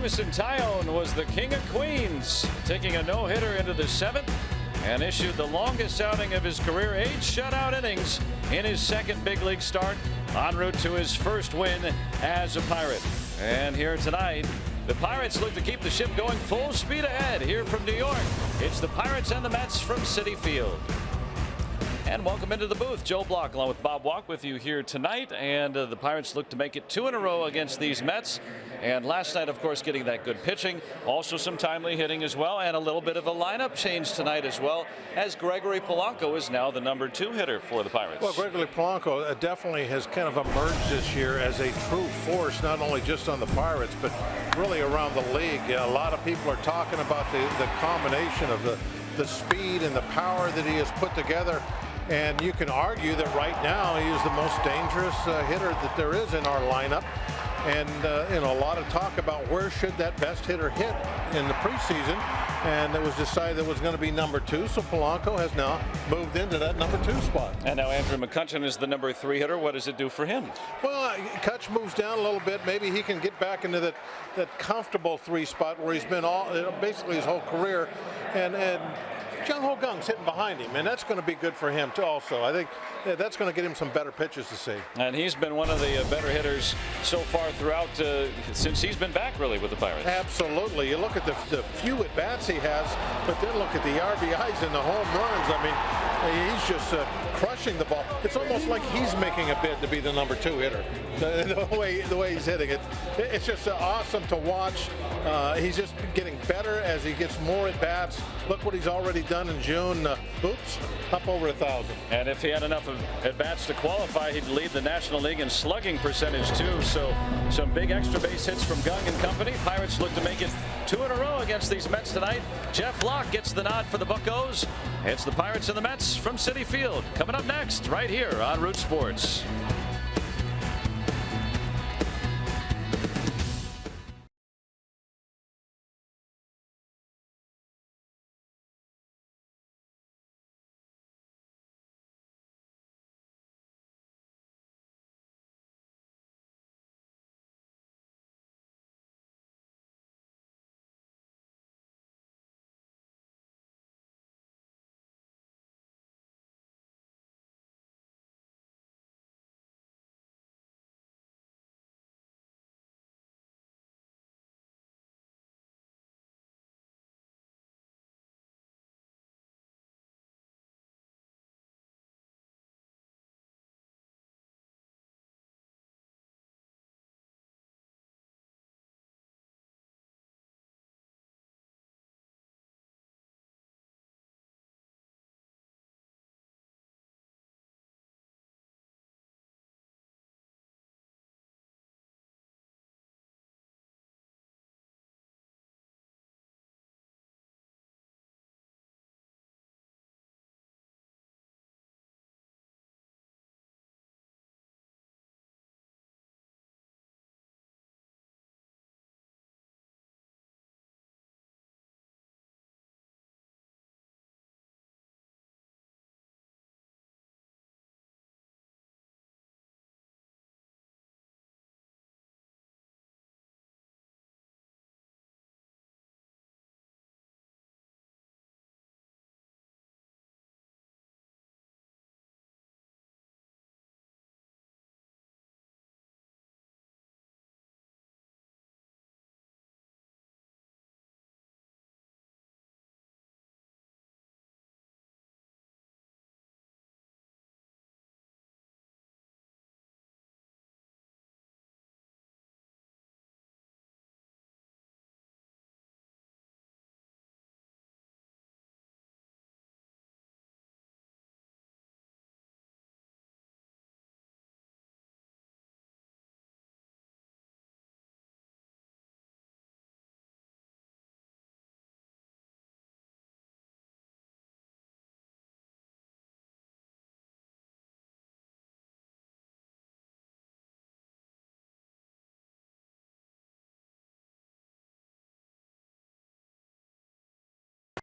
Jameson Taillon was the king of Queens, taking a no-hitter into the 7th and issued the longest outing of his career, 8 shutout innings in his second big league start, en route to his first win as a Pirate. And here tonight, the Pirates look to keep the ship going full speed ahead. Here from New York, it's the Pirates and the Mets from Citi Field. And welcome into the booth. Joe Block along with Bob Walk with you here tonight. And the Pirates look to make it 2 in a row against these Mets. And last night, of course, getting that good pitching. Also some timely hitting as well. And a little bit of a lineup change tonight as well, as Gregory Polanco is now the number 2 hitter for the Pirates. Well, Gregory Polanco definitely has kind of emerged this year as a true force, not only just on the Pirates, but really around the league. A lot of people are talking about the combination of the speed and the power that he has put together. And you can argue that right now he is the most dangerous hitter that there is in our lineup. And a lot of talk about where should that best hitter hit in the preseason. And it was decided it was going to be number 2. So Polanco has now moved into that number 2 spot. And now Andrew McCutchen is the number 3 hitter. What does it do for him? Well, Kutch moves down a little bit. Maybe he can get back into that comfortable 3 spot where he's been basically his whole career. And Jung Ho Kang's hitting behind him, and that's going to be good for him too also. I think that's going to get him some better pitches to see. And he's been one of the better hitters so far throughout since he's been back really with the Pirates. Absolutely. You look at the few at bats he has, but then look at the RBIs and the home runs. I mean, he's just crushing the ball. It's almost like he's making a bid to be the number 2 hitter. The way he's hitting it, it's just awesome to watch. He's just getting better as he gets more at bats. Look what he's already done in June. Up over 1,000. And if he had enough at bats to qualify, he'd lead the National League in slugging percentage too. So some big extra base hits from Kang and company. Pirates look to make it 2 in a row against these Mets tonight. Jeff Locke gets the nod for the Buccos. It's the Pirates and the Mets from Citi Field. Coming up next, right here on Root Sports.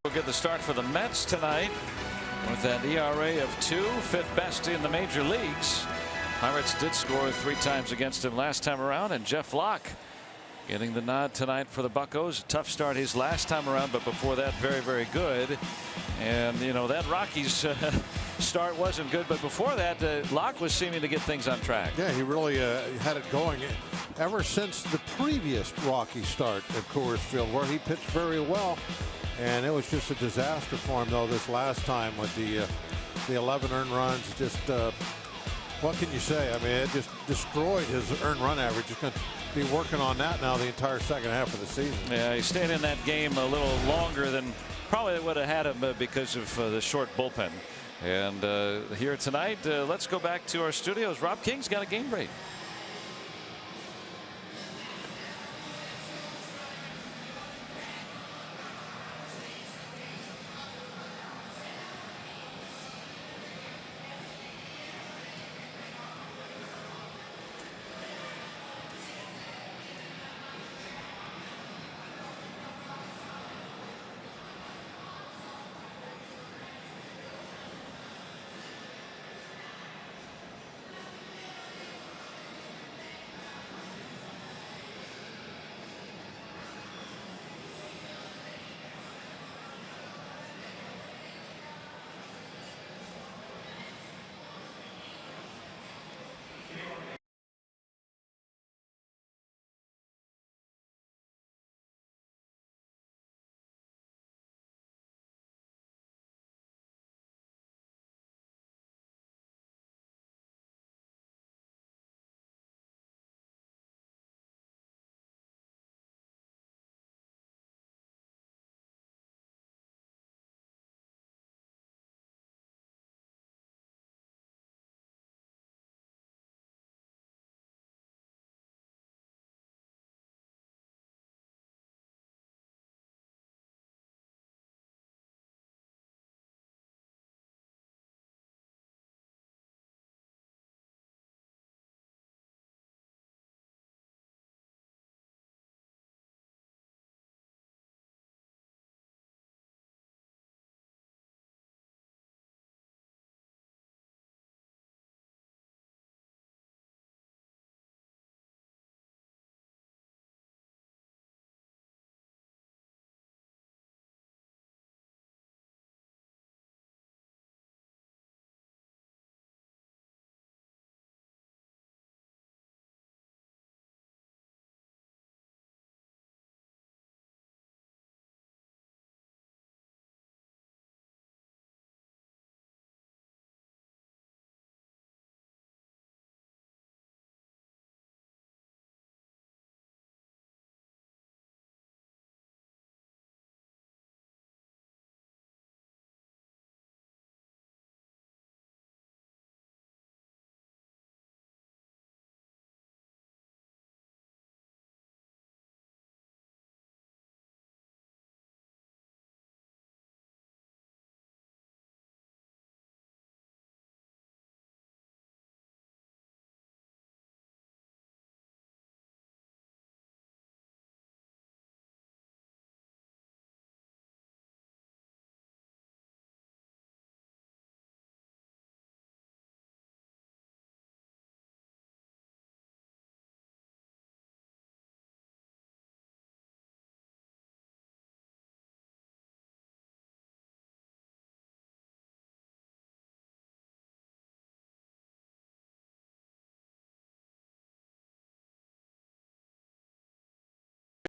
We'll get the start for the Mets tonight with that ERA of 2, 5th best in the major leagues. Pirates did score 3 times against him last time around, and Jeff Locke getting the nod tonight for the Buccos. Tough start his last time around, but before that, very, very good. And you know that Rockies start wasn't good, but before that, Locke was seeming to get things on track. Yeah, he really had it going ever since the previous Rocky start at Coors Field, where he pitched very well. And it was just a disaster for him, though, this last time with the 11 earned runs. Just what can you say? I mean, it just destroyed his earned run average. He's going to be working on that now the entire second half of the season. Yeah, he stayed in that game a little longer than probably would have had him because of the short bullpen. And here tonight, let's go back to our studios. Rob King's got a game break.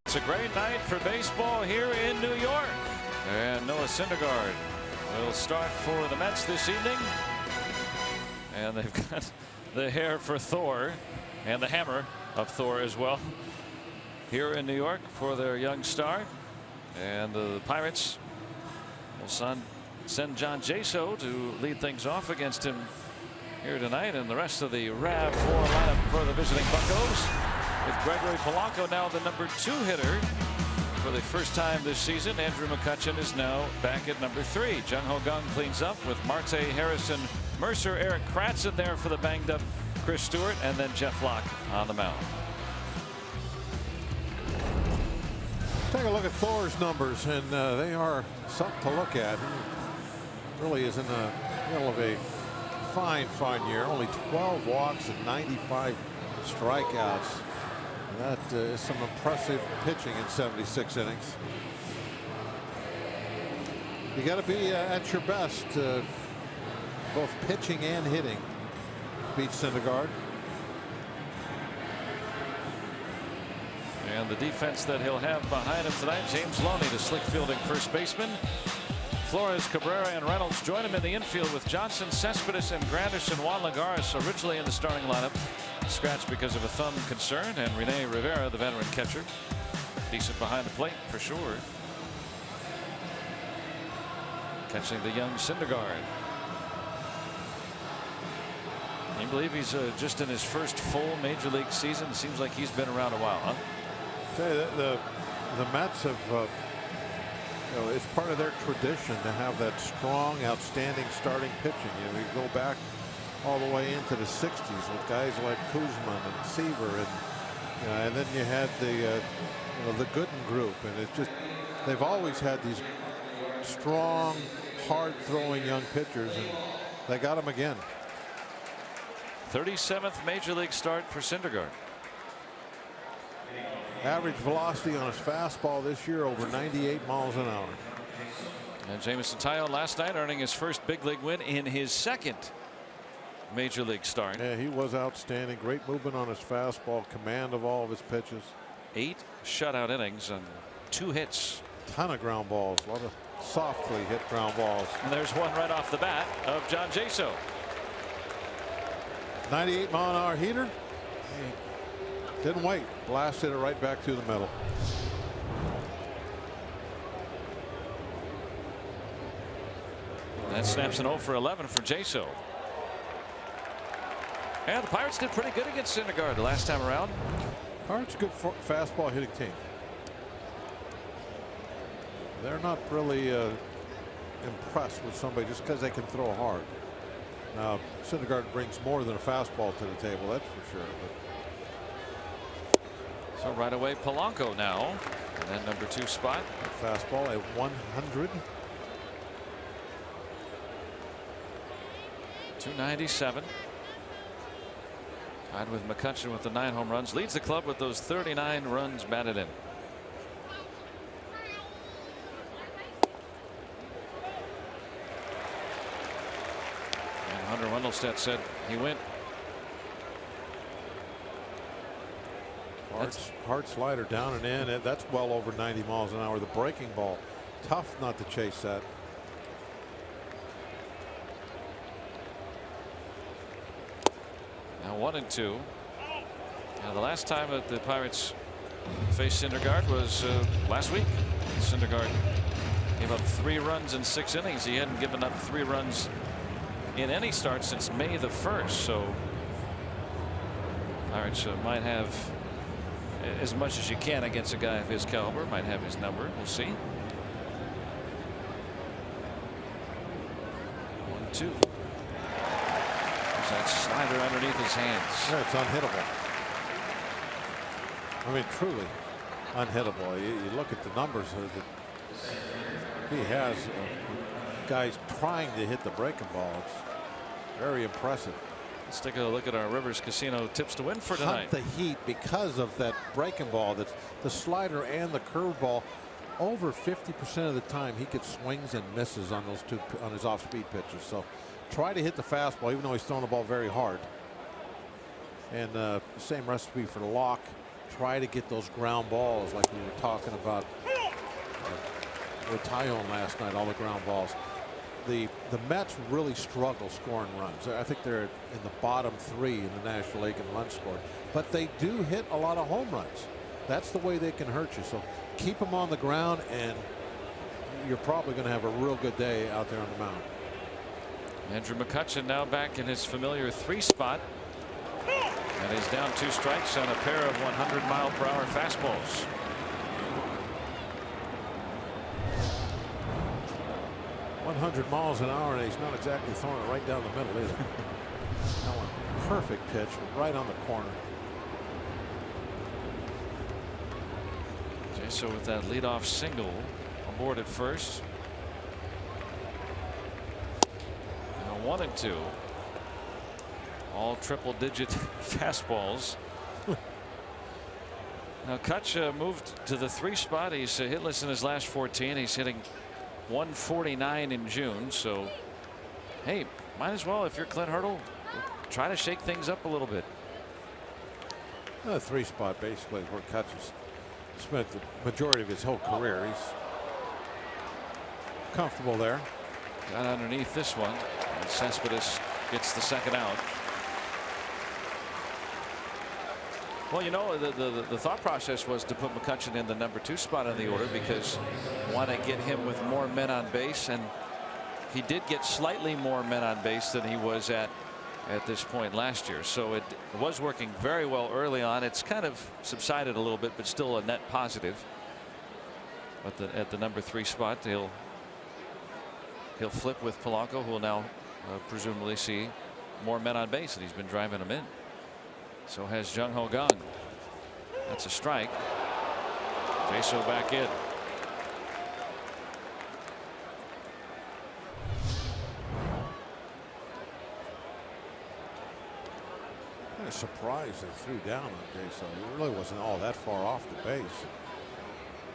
It's a great night for baseball here in New York. And Noah Syndergaard will start for the Mets this evening. And they've got the hair for Thor and the hammer of Thor as well here in New York for their young star. And the Pirates will send John Jaso to lead things off against him here tonight. And the rest of the RAV4 lineup for the visiting Buccos, with Gregory Polanco now the #2 hitter for the first time this season. Andrew McCutchen is now back at #3. Jung Ho Kang cleans up with Marte, Harrison, Mercer, Eric Kratz in there for the banged up Chris Stewart, and then Jeff Locke on the mound. Take a look at Thor's numbers, and they are something to look at. He really is in the middle of a fine year. Only 12 walks and 95 strikeouts. That is some impressive pitching in 76 innings. You got to be at your best, both pitching and hitting. Beat Syndergaard. And the defense that he'll have behind him tonight, James Loney, the slick fielding first baseman. Flores, Cabrera, and Reynolds join him in the infield with Johnson, Cespedes, and Granderson. Juan Lagares originally in the starting lineup, scratched because of a thumb concern, and Rene Rivera, the veteran catcher, decent behind the plate for sure. Catching the young Syndergaard. You believe he's just in his first full major league season? It seems like he's been around a while, huh? The Mets have, it's part of their tradition to have that strong, outstanding starting pitching. You go back all the way into the 60s with guys like Kuzman and Seaver, and then you had the Gooden group, and it's just they've always had these strong, hard-throwing young pitchers, and they got them again. 37th major league start for Syndergaard. Average velocity on his fastball this year over 98 miles an hour. And Jameson Taillon last night earning his first big league win in his second major league start. Yeah, he was outstanding. Great movement on his fastball, command of all of his pitches. 8 shutout innings and 2 hits. Ton of ground balls, a lot of softly hit ground balls. And there's one right off the bat of John Jaso. 98 mile an hour heater. Didn't wait. Blasted it right back through the middle. That snaps an 0 for 11 for Jaso. And the Pirates did pretty good against Syndergaard the last time around. Pirates good fastball hitting team. They're not really impressed with somebody just because they can throw hard. Now Syndergaard brings more than a fastball to the table, that's for sure. So right away Polanco now in that number 2 spot. Fastball at 100. 297. Tied with McCutchen with the 9 home runs. Leads the club with those 39 runs batted in. And Hunter Wendelstedt said he went. Hard slider down and in. That's well over 90 miles an hour. The breaking ball, tough not to chase that. Now 1-2. Now the last time that the Pirates faced Syndergaard was last week. Syndergaard gave up 3 runs in 6 innings. He hadn't given up 3 runs in any start since May the 1st. So Pirates might have as much as you can against a guy of his caliber. Might have his number. We'll see. 1-2. That slider underneath his hands. Yeah, it's unhittable. I mean, truly unhittable. You look at the numbers that he has. Guys trying to hit the breaking ball. It's very impressive. Let's take a look at our Rivers Casino tips to win for tonight. Hunt the heat because of that breaking ball. That's the slider and the curveball. Over 50% of the time he gets swings and misses on those two on his off-speed pitches. So try to hit the fastball, even though he's throwing the ball very hard. And same recipe for the lock. Try to get those ground balls like we were talking about with Taillon last night. All the ground balls. The Mets really struggle scoring runs. I think they're in the bottom 3 in the National League in runs scored. But they do hit a lot of home runs. That's the way they can hurt you. So keep them on the ground, and you're probably going to have a real good day out there on the mound. Andrew McCutchen now back in his familiar 3 spot. And he's down 2 strikes on a pair of 100-mile-per-hour fastballs. .100 miles an hour, and he's not exactly throwing it right down the middle either. That one, perfect pitch, right on the corner. Jaso with that leadoff single aboard at first. Now 1-2. All triple-digit fastballs. Now Kutch moved to the 3 spot. He's hitless in his last 14. He's hitting 149 in June. So hey, might as well, if you're Clint Hurdle, try to shake things up a little bit. The 3 spot basically is where Kutch has spent the majority of his whole career. He's comfortable there. Got underneath this one. And Cespedes gets the second out. Well, you know, the thought process was to put McCutchen in the number 2 spot on the order because want to get him with more men on base, and he did get slightly more men on base than he was at this point last year. So it was working very well early on. It's kind of subsided a little bit, but still a net positive. But at the number 3 spot, he'll flip with Polanco, who will now presumably see more men on base, and he's been driving them in. So has Jung Ho Kang. That's a strike. Jaso back in. Kind of surprised they threw down on Jaso. He really wasn't all that far off the base.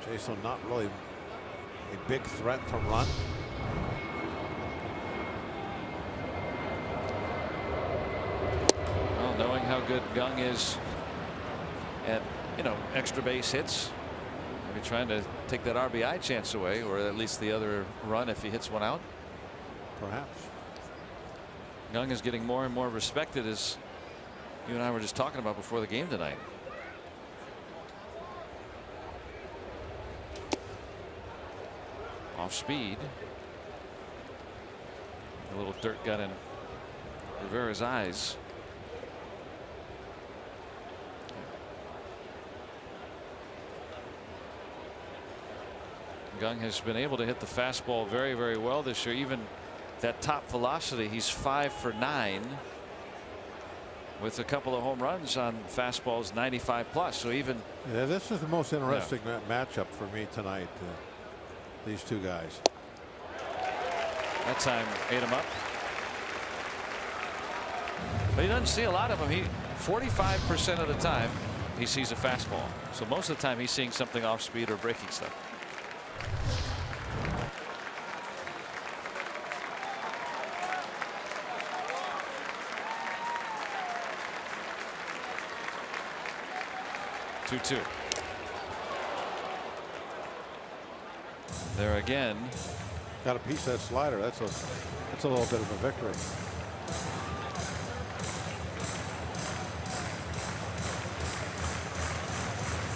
Jaso not really a big threat to run. Knowing how good Kang is at, you know, extra base hits, maybe trying to take that RBI chance away, or at least the other run if he hits one out. Perhaps. Kang is getting more and more respected, as you and I were just talking about before the game tonight. Off speed. A little dirt got in Rivera's eyes. Kang has been able to hit the fastball very, very well this year. Even that top velocity, he's 5 for 9 with a couple of home runs on fastballs 95 plus. So even this is the most interesting matchup for me tonight. These 2 guys. That time ate him up. But he doesn't see a lot of them. 45% of the time he sees a fastball. So most of the time he's seeing something off speed or breaking stuff. Two. There again. Got a piece of that slider. That's a little bit of a victory.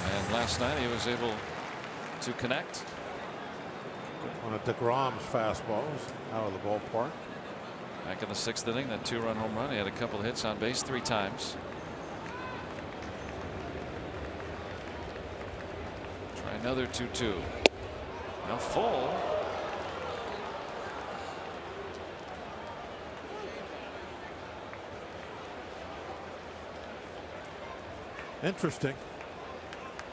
And last night he was able to connect. One of DeGrom's fastballs out of the ballpark. Back in the 6th inning, that 2-run home run. He had a couple of hits on base 3 times. Try another 2-2. Now full. Interesting.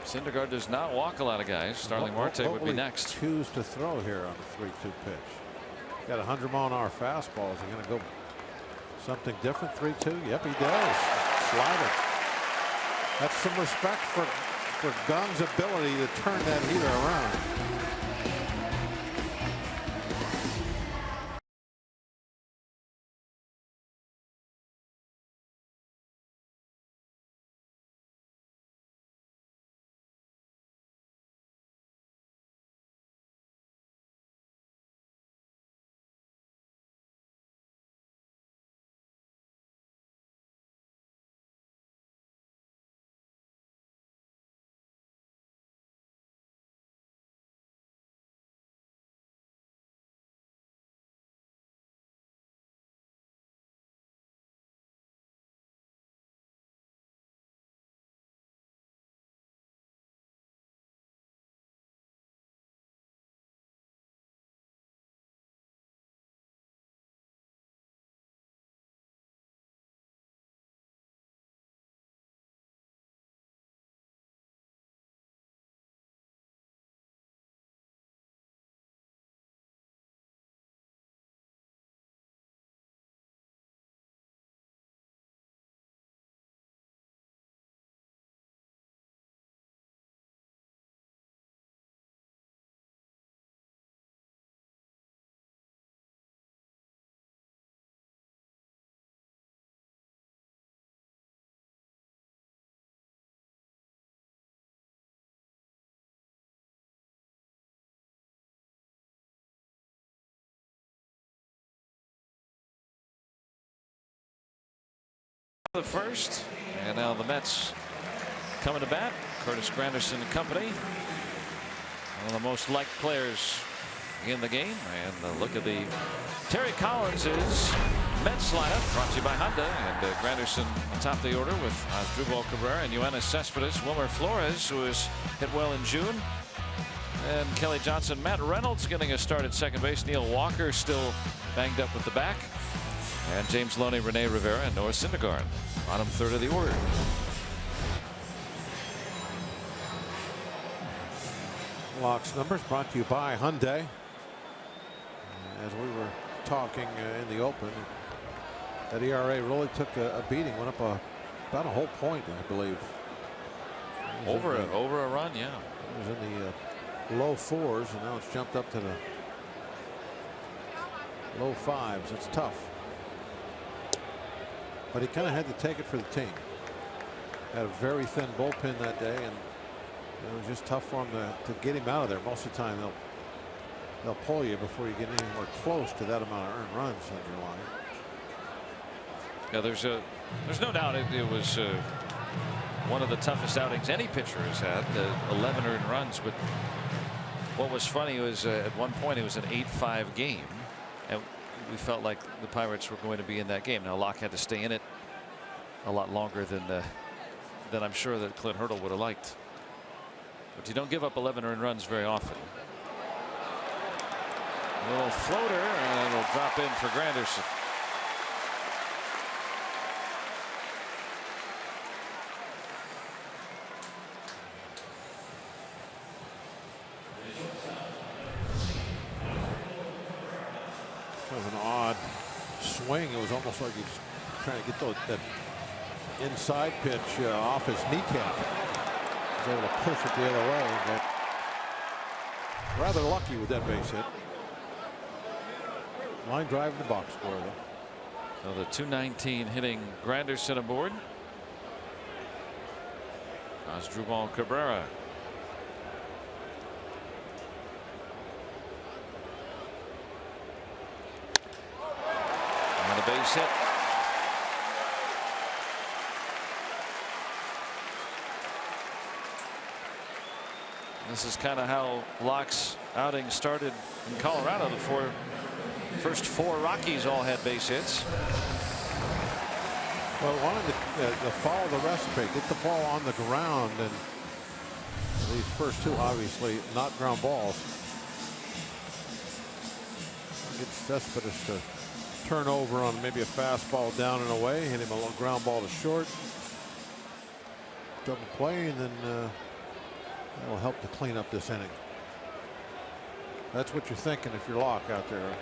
Syndergaard does not walk a lot of guys. Starling Marte would be next. Choose to throw here on a 3-2 pitch. Got a 100-mile-an-hour fastball. Is he going to go something different? 3-2. Yep, he does. Slider. That's some respect for Kang's ability to turn that heater around. The first, and now the Mets coming to bat. Curtis Granderson and company, one of the most liked players in the game. And look at the Terry Collins's Mets lineup, brought to you by Honda. And Granderson atop the order with Asdrubal Cabrera and Yoenis Cespedes, Wilmer Flores, who has hit well in June, and Kelly Johnson. Matt Reynolds getting a start at second base. Neil Walker still banged up with the back. And James Loney, Rene Rivera, and Noah Syndergaard, bottom third of the order. Locks numbers brought to you by Hyundai. As we were talking in the open, that ERA really took a beating, went up about a whole point, I believe. Over a run, yeah. It was in the low fours, and now it's jumped up to the low fives. It's tough. But he kind of had to take it for the team. Had a very thin bullpen that day, and it was just tough for him to get him out of there. Most of the time they'll pull you before you get anywhere close to that amount of earned runs on your line. Yeah, there's no doubt it was one of the toughest outings any pitcher has had. 11 earned runs, but what was funny was at one point it was an 8-5 game, and we felt like the Pirates were going to be in that game. Now Locke had to stay in it a lot longer than I'm sure that Clint Hurdle would have liked. But you don't give up 11 earned runs very often. A little floater, and it'll drop in for Granderson. Kind of an odd swing. It was almost like he was trying to get that inside pitch off his kneecap. He was able to push it the other way. But rather lucky with that base hit. Line drive in the box score, though. So the .219 hitting Granderson aboard. Asdrubal Cabrera. And a base hit. This is kind of how Locke's outing started in Colorado. The first four Rockies all had base hits. Well, wanted to follow the recipe, get the ball on the ground, and these first two obviously not ground balls. Get Cespedes to turn over on maybe a fastball down and away, hit him a little ground ball to short. Double play, and then that will help to clean up this inning. That's what you're thinking if you're Locke out there.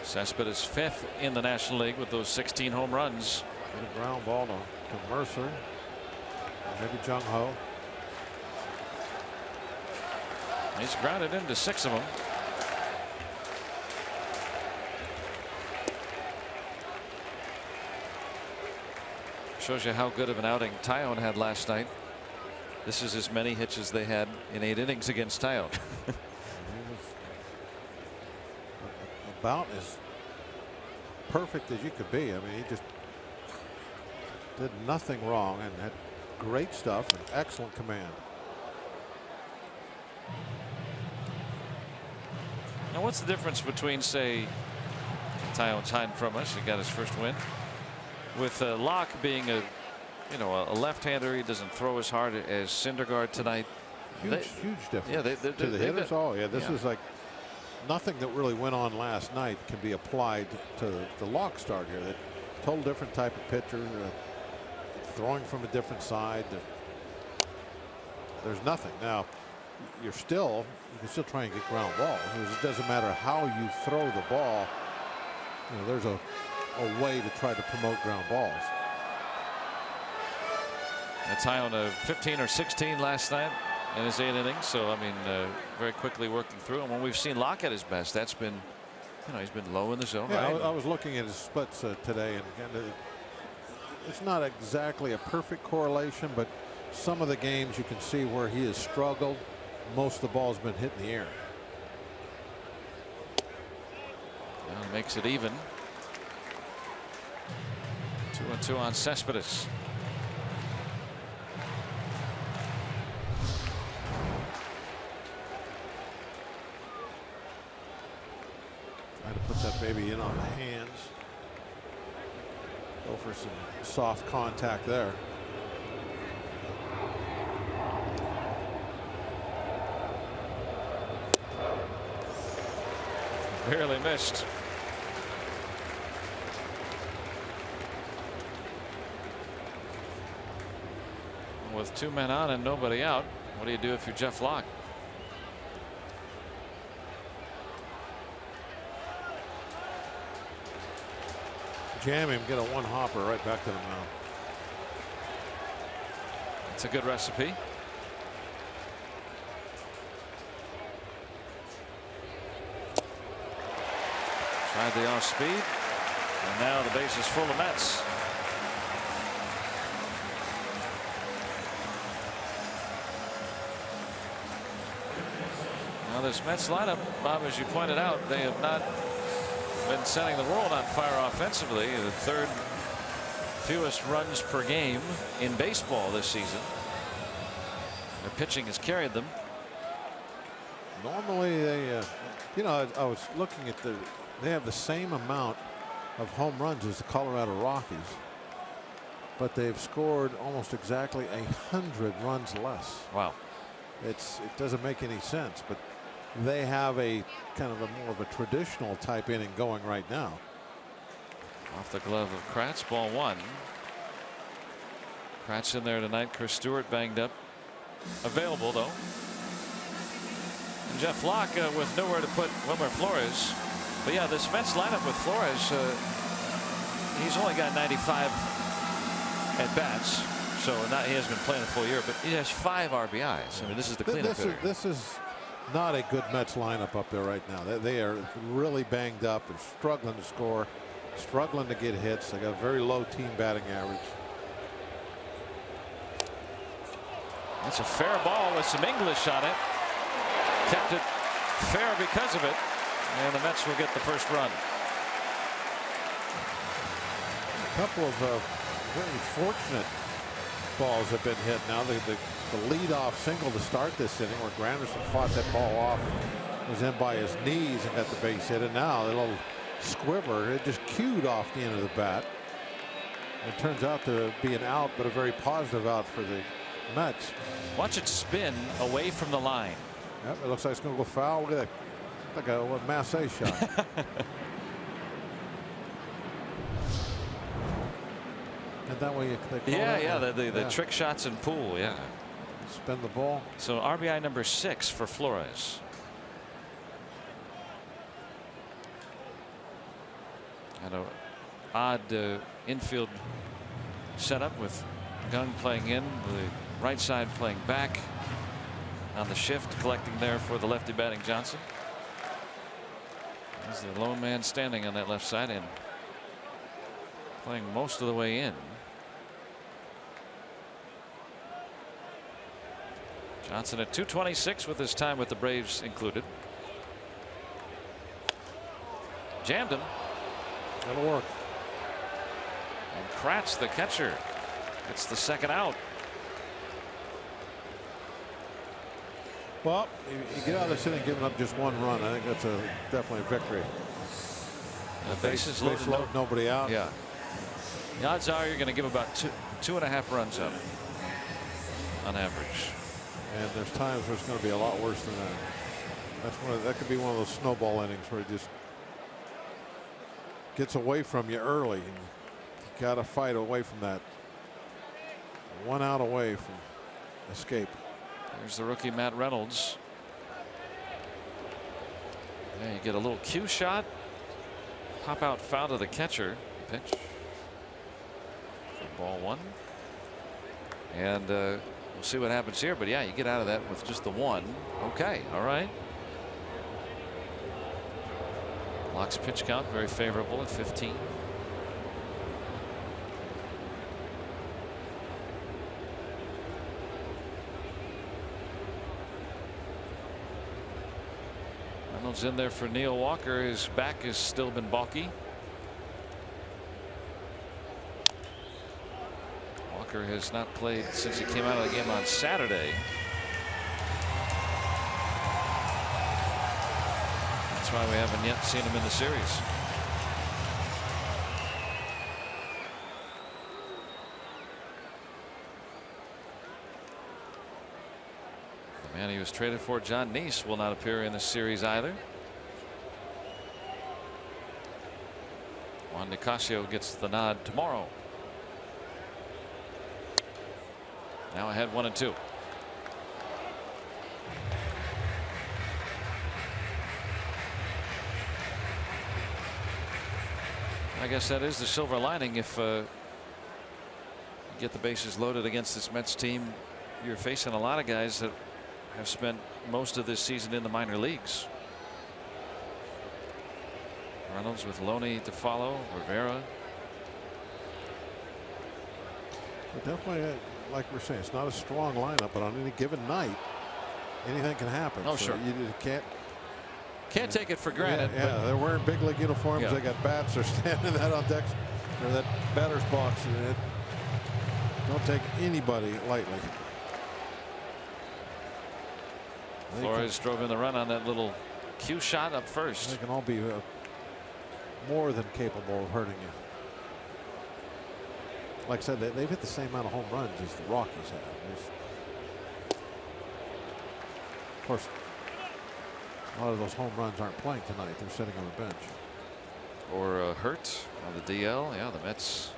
Cespedes fifth in the National League with those 16 home runs. Get a ground ball to Mercer. Or maybe Jung Ho. He's grounded into 6 of them. Shows you how good of an outing Tyone had last night. This is as many hits as they had in 8 innings against Tyone. About as perfect as you could be. I mean, he just did nothing wrong and had great stuff and excellent command. Now, what's the difference between, say, Tyone's hiding from us? He got his first win. With Locke being a left-hander, he doesn't throw as hard as Syndergaard tonight. Huge difference. Yeah, to the hitters. Oh yeah, this is like nothing that really went on last night can be applied to the Locke start here. That total different type of pitcher, throwing from a different side. There's nothing. Now you can still try and get ground balls. It doesn't matter how you throw the ball. There's a way to try to promote ground balls. Tyone 15 or 16 last night in his 8 innings. So I mean, very quickly working through. And when we've seen Locke at his best, that's been, he's been low in the zone. Yeah, right? I was looking at his splits today, and it's not exactly a perfect correlation, but some of the games you can see where he has struggled. Most of the ball's been hit in the air. Makes it even. 2-2 on Cespedes. Try to put that baby in on the hands. Go for some soft contact there. Barely missed. With 2 men on and nobody out, what do you do if you're Jeff Locke? Jam him, get a one hopper right back to the mound. It's a good recipe. Tried the off speed, and now the base is full of Mets. Now this Mets lineup, Bob, as you pointed out, they have not been setting the world on fire offensively. The 3rd fewest runs per game in baseball this season. Their pitching has carried them. Normally they, you know, I was looking at they have the same amount of home runs as the Colorado Rockies, but they've scored almost exactly 100 runs less. Wow. It doesn't make any sense, but they have a kind of a more of a traditional type inning going right now. Off the glove of Kratz, ball 1. Kratz in there tonight. Chris Stewart banged up. Available though. And Jeff Locke with nowhere to put Wilmer Flores. But yeah, this Mets lineup with Flores, he's only got 95 at bats, so he hasn't been playing a full year, but he has 5 RBIs. I mean, this is the cleanup hitter. This is not a good Mets lineup up there right now. They are really banged up. They're struggling to score, struggling to get hits. They got a very low team batting average. That's a fair ball with some English on it. Kept it fair because of it. And the Mets will get the first run. A couple of very fortunate balls have been hit now. The leadoff single to start this inning where Granderson fought that ball off, was in by his knees and got the base hit. And now the little squibber, it just cued off the end of the bat. It turns out to be an out, but a very positive out for the Mets. Watch it spin away from the line. Yep, it looks like it's going to go foul. Look at that. Like a Massey shot. And that way they call the trick shots in pool. Yeah. Spin the ball. So RBI number 6 for Flores. And an odd infield setup with Gung playing in, the right side playing back on the shift, collecting there for the lefty batting Johnson. He's the lone man standing on that left side and playing most of the way in. Johnson at 226 with his time with the Braves included. Jammed him. That'll work. And Kratz, the catcher, gets the 2nd out. Well, you get out of this inning giving up just 1 run. I think that's definitely a victory. Bases loaded, nobody out. Yeah. The odds are you're going to give about 2.5 runs up on average. And there's times where it's going to be a lot worse than that. That could be one of those snowball innings where it just gets away from you early. And you got to fight away from that. 1 out away from escape. There's the rookie Matt Reynolds. Yeah, you get a little cue shot. Pop out foul to the catcher. Pitch. For ball 1. And we'll see what happens here. But yeah, you get out of that with just the 1. Okay. All right. Locke's pitch count very favorable at 15. Reynolds in there for Neil Walker. His back has still been balky. Walker has not played since he came out of the game on Saturday. That's why we haven't yet seen him in the series. The man he was traded for, John Neese, will not appear in the series either. Juan Nicasio gets the nod tomorrow. Now ahead 1-2. I guess that is the silver lining. If you get the bases loaded against this Mets team, you're facing a lot of guys that have spent most of this season in the minor leagues. Reynolds with Loney to follow, Rivera. But definitely, like we're saying, it's not a strong lineup, but on any given night, anything can happen. Oh, so sure. You just can't take it for granted. Yeah, they're wearing big league uniforms. Yeah. They got bats. They're standing out on decks or that batter's box. And don't take anybody lightly. Flores drove in the run on that little cue shot up first. They can all be more than capable of hurting you. Like I said, they've hit the same amount of home runs as the Rockies have. Of course, a lot of those home runs aren't playing tonight. They're sitting on the bench. Or hurt on the DL. Yeah, the Mets,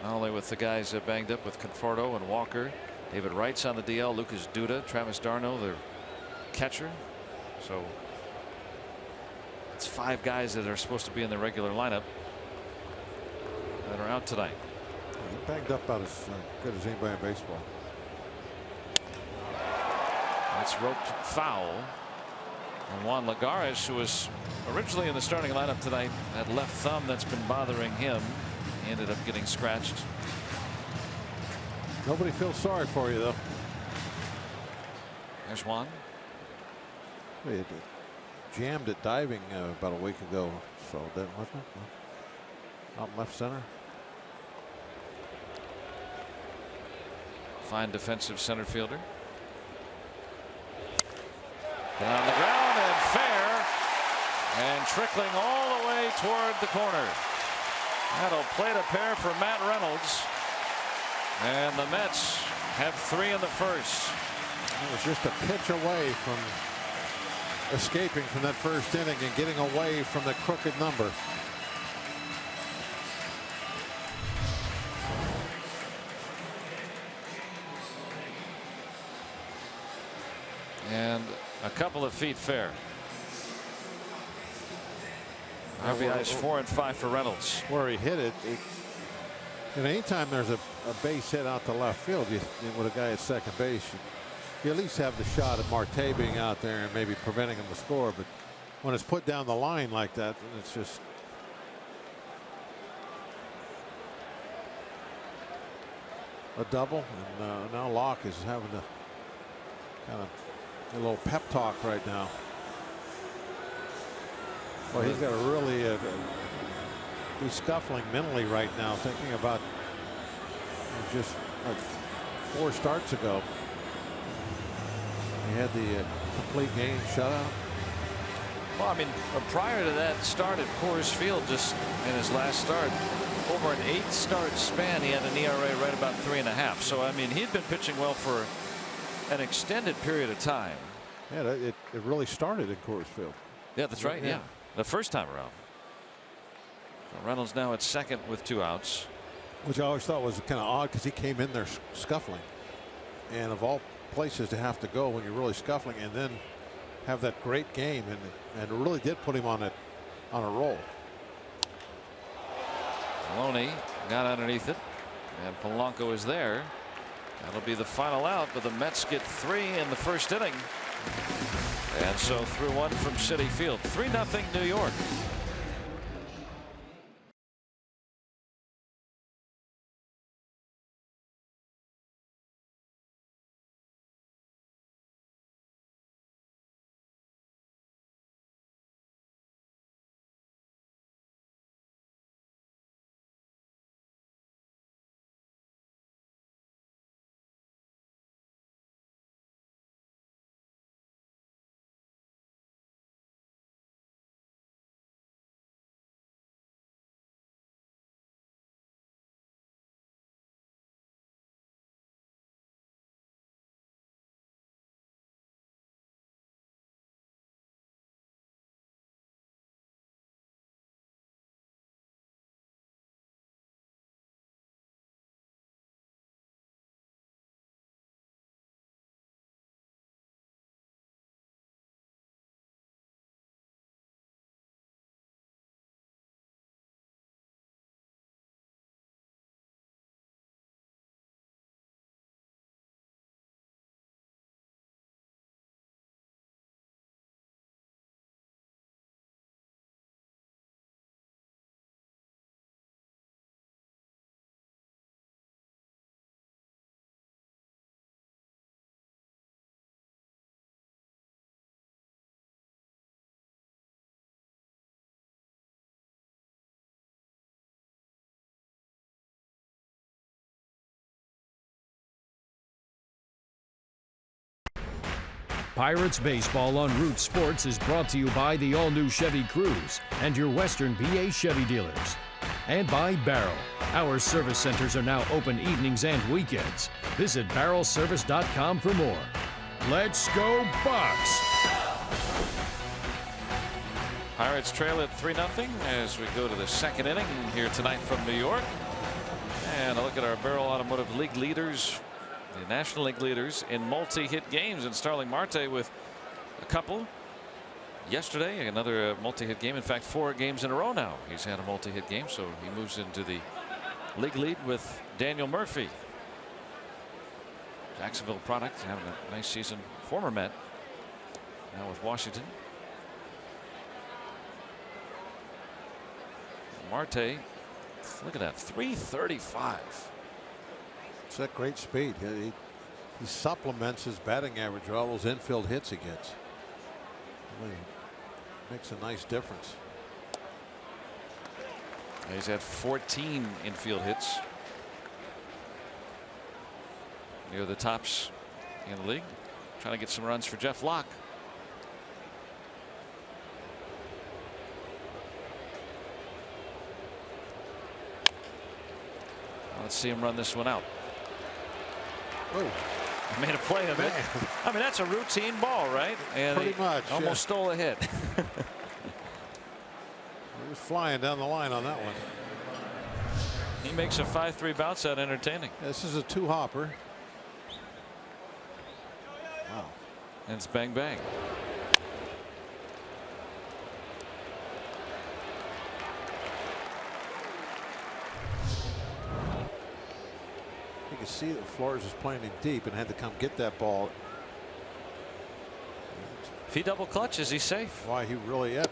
not only with the guys banged up with Conforto and Walker, David Wright's on the DL, Lucas Duda, Travis d'Arnaud, their catcher. So it's 5 guys that are supposed to be in the regular lineup that are out tonight. They're banged up about as good as anybody in baseball. That's roped foul. And Juan Lagares, who was originally in the starting lineup tonight, that left thumb that's been bothering him, he ended up getting scratched. Nobody feels sorry for you, though. There's Juan. It jammed it diving about a week ago, so that wasn't it? Out in left center. Fine defensive center fielder. Down on the ground and fair, and trickling all the way toward the corner. That'll plate a pair for Matt Reynolds, and the Mets have 3 in the first. It was just a pitch away from escaping from that first inning and getting away from the crooked number. And a couple of feet fair. RBIs 4 and 5 for Reynolds. Where he hit it, and anytime there's a base hit out to left field, with a guy at second base, you at least have the shot at Marte being out there and maybe preventing him to score. But when it's put down the line like that, it's just a double. And now Locke is having to kind of a little pep talk right now. Well, he's got to really be scuffling mentally right now, thinking about just like 4 starts ago. He had the complete game shutout. Well, I mean, prior to that start at Coors Field, just in his last start, over an 8-start span, he had an ERA right about 3.5. So, I mean, he'd been pitching well for an extended period of time. Yeah, it really started in Coors Field. Yeah, that's right. Yeah, the first time around. So Reynolds now at second with 2 outs. Which I always thought was kind of odd because he came in there scuffling. And of all places to have to go when you're really scuffling and then have that great game, and it really did put him on a roll. Loney got underneath it, and Polanco is there. That'll be the final out, but the Mets get 3 in the first inning. And so through 1 from Citi Field. 3-0 New York. Pirates Baseball on Root Sports is brought to you by the all-new Chevy Cruze and your Western PA Chevy dealers. And by Barrel. Our service centers are now open evenings and weekends. Visit barrelservice.com for more. Let's go Bucks! Pirates trail at 3-0 as we go to the second inning here tonight from New York. And a look at our Barrel Automotive League leaders, the National League leaders in multi-hit games, and Starling Marte with a couple. Yesterday, another multi-hit game. In fact, 4 games in a row now he's had a multi-hit game, so he moves into the league lead with Daniel Murphy. Jacksonville product, having a nice season. Former Met, now with Washington. Marte, look at that, 335. It's that great speed. He supplements his batting average with all those infield hits he gets. Really makes a nice difference. He's had 14 infield hits. Near the tops in the league. Trying to get some runs for Jeff Locke. Let's see him run this one out. Oh, made a play of it. I mean, that's a routine ball, right? And pretty much. Almost stole a hit. He was flying down the line on that one. He makes a 5-3 bounce out entertaining. This is a 2-hopper. Wow. And it's bang bang. You can see that Flores was playing him deep and had to come get that ball. If he double clutches, he's safe. Why he really had,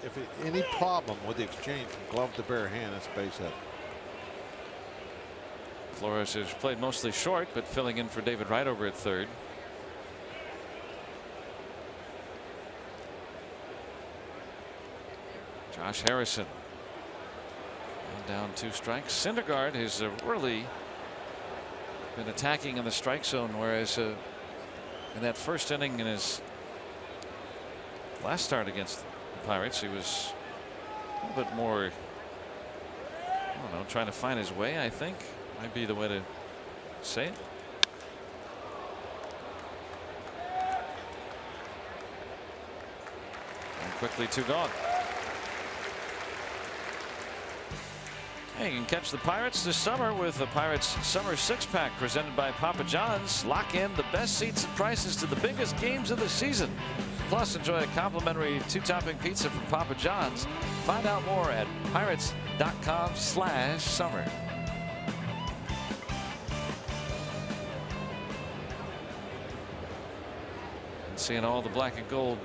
if any problem with the exchange from glove to bare hand, it's base hit. Flores has played mostly short, but filling in for David Wright over at third. Josh Harrison down 2 strikes. Syndergaard has really been attacking in the strike zone, whereas in that first inning in his last start against the Pirates, he was a little bit more, I don't know, trying to find his way. I think might be the way to say it. And quickly 2 gone. Hey, you can catch the Pirates this summer with the Pirates Summer 6-pack presented by Papa John's. Lock in the best seats and prices to the biggest games of the season. Plus, enjoy a complimentary 2-topping pizza from Papa John's. Find out more at pirates.com/summer. And seeing all the black and gold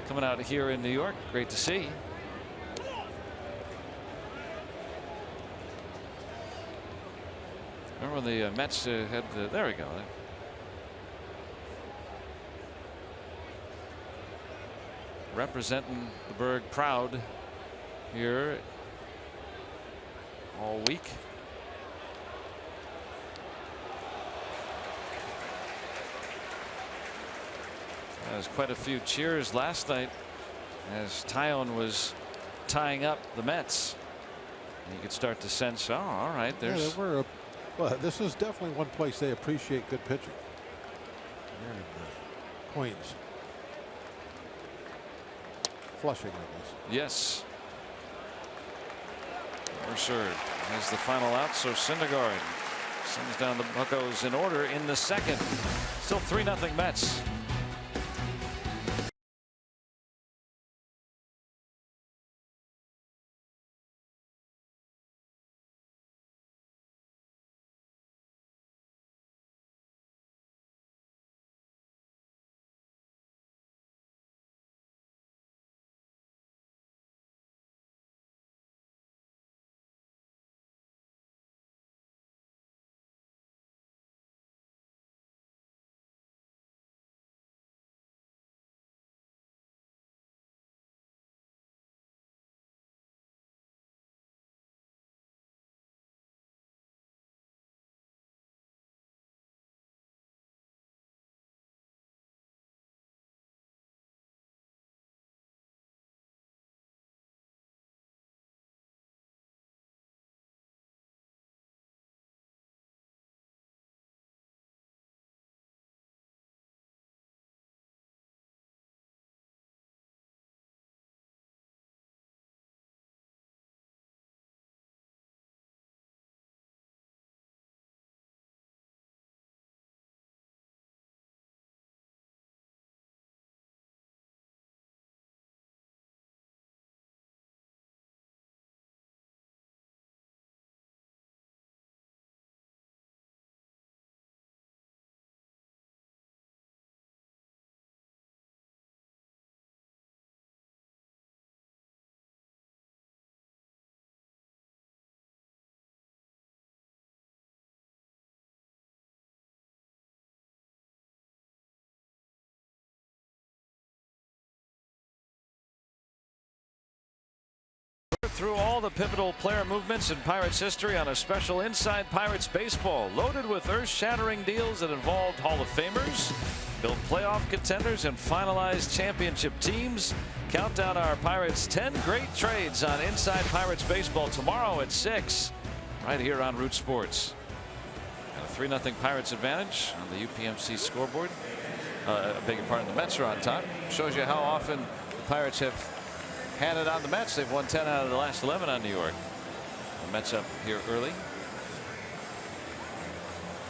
coming out here in New York. Great to see. Remember when the Mets had the, there we go. Representing the Berg proud here all week. There's quite a few cheers last night as Tyone was tying up the Mets. And you could start to sense, oh, all right, there's. Yeah, well, this is definitely one place they appreciate good pitching. Here in Queens. Flushing, I guess. Yes. Mercer has the final out, so Syndergaard sends down the Buccos in order in the second. Still 3-0 Mets. through all the pivotal player movements in Pirates history on a special Inside Pirates Baseball, loaded with earth-shattering deals that involved Hall of Famers, built playoff contenders, and finalized championship teams. Count down our Pirates' 10 great trades on Inside Pirates Baseball tomorrow at 6, right here on Root Sports. And a 3-0 Pirates advantage on the UPMC scoreboard. Beg your pardon, the Mets are on top. Shows you how often the Pirates have had it on the Mets. They've won 10 out of the last 11 on New York. The Mets up here early.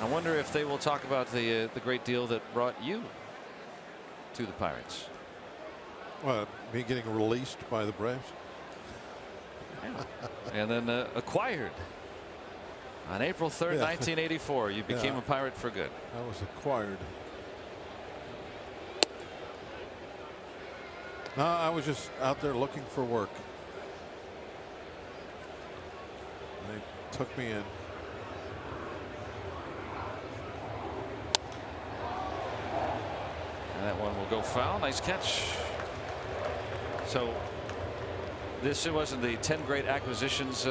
I wonder if they will talk about the great deal that brought you to the Pirates. Well, me getting released by the Braves. And then acquired on April 3rd, 1984. You became a Pirate for good. I was acquired. No, I was just out there looking for work. They took me in. And that one will go foul. Nice catch. So this wasn't the 10 great acquisitions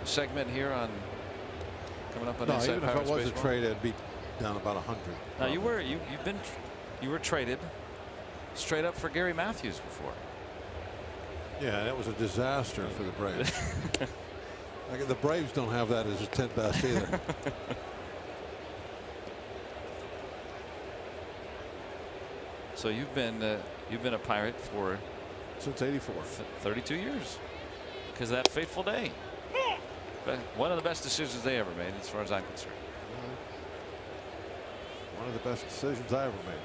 segment here on coming up on Inside even Pirates if it was Baseball. a trade, I'd be down about 100. Now you were traded straight up for Gary Matthews before. Yeah, that was a disaster for the Braves. The Braves don't have that as a 10 best either. So you've been a Pirate for since '84, 32 years, because that fateful day. One of the best decisions they ever made, as far as I'm concerned. One of the best decisions I ever made.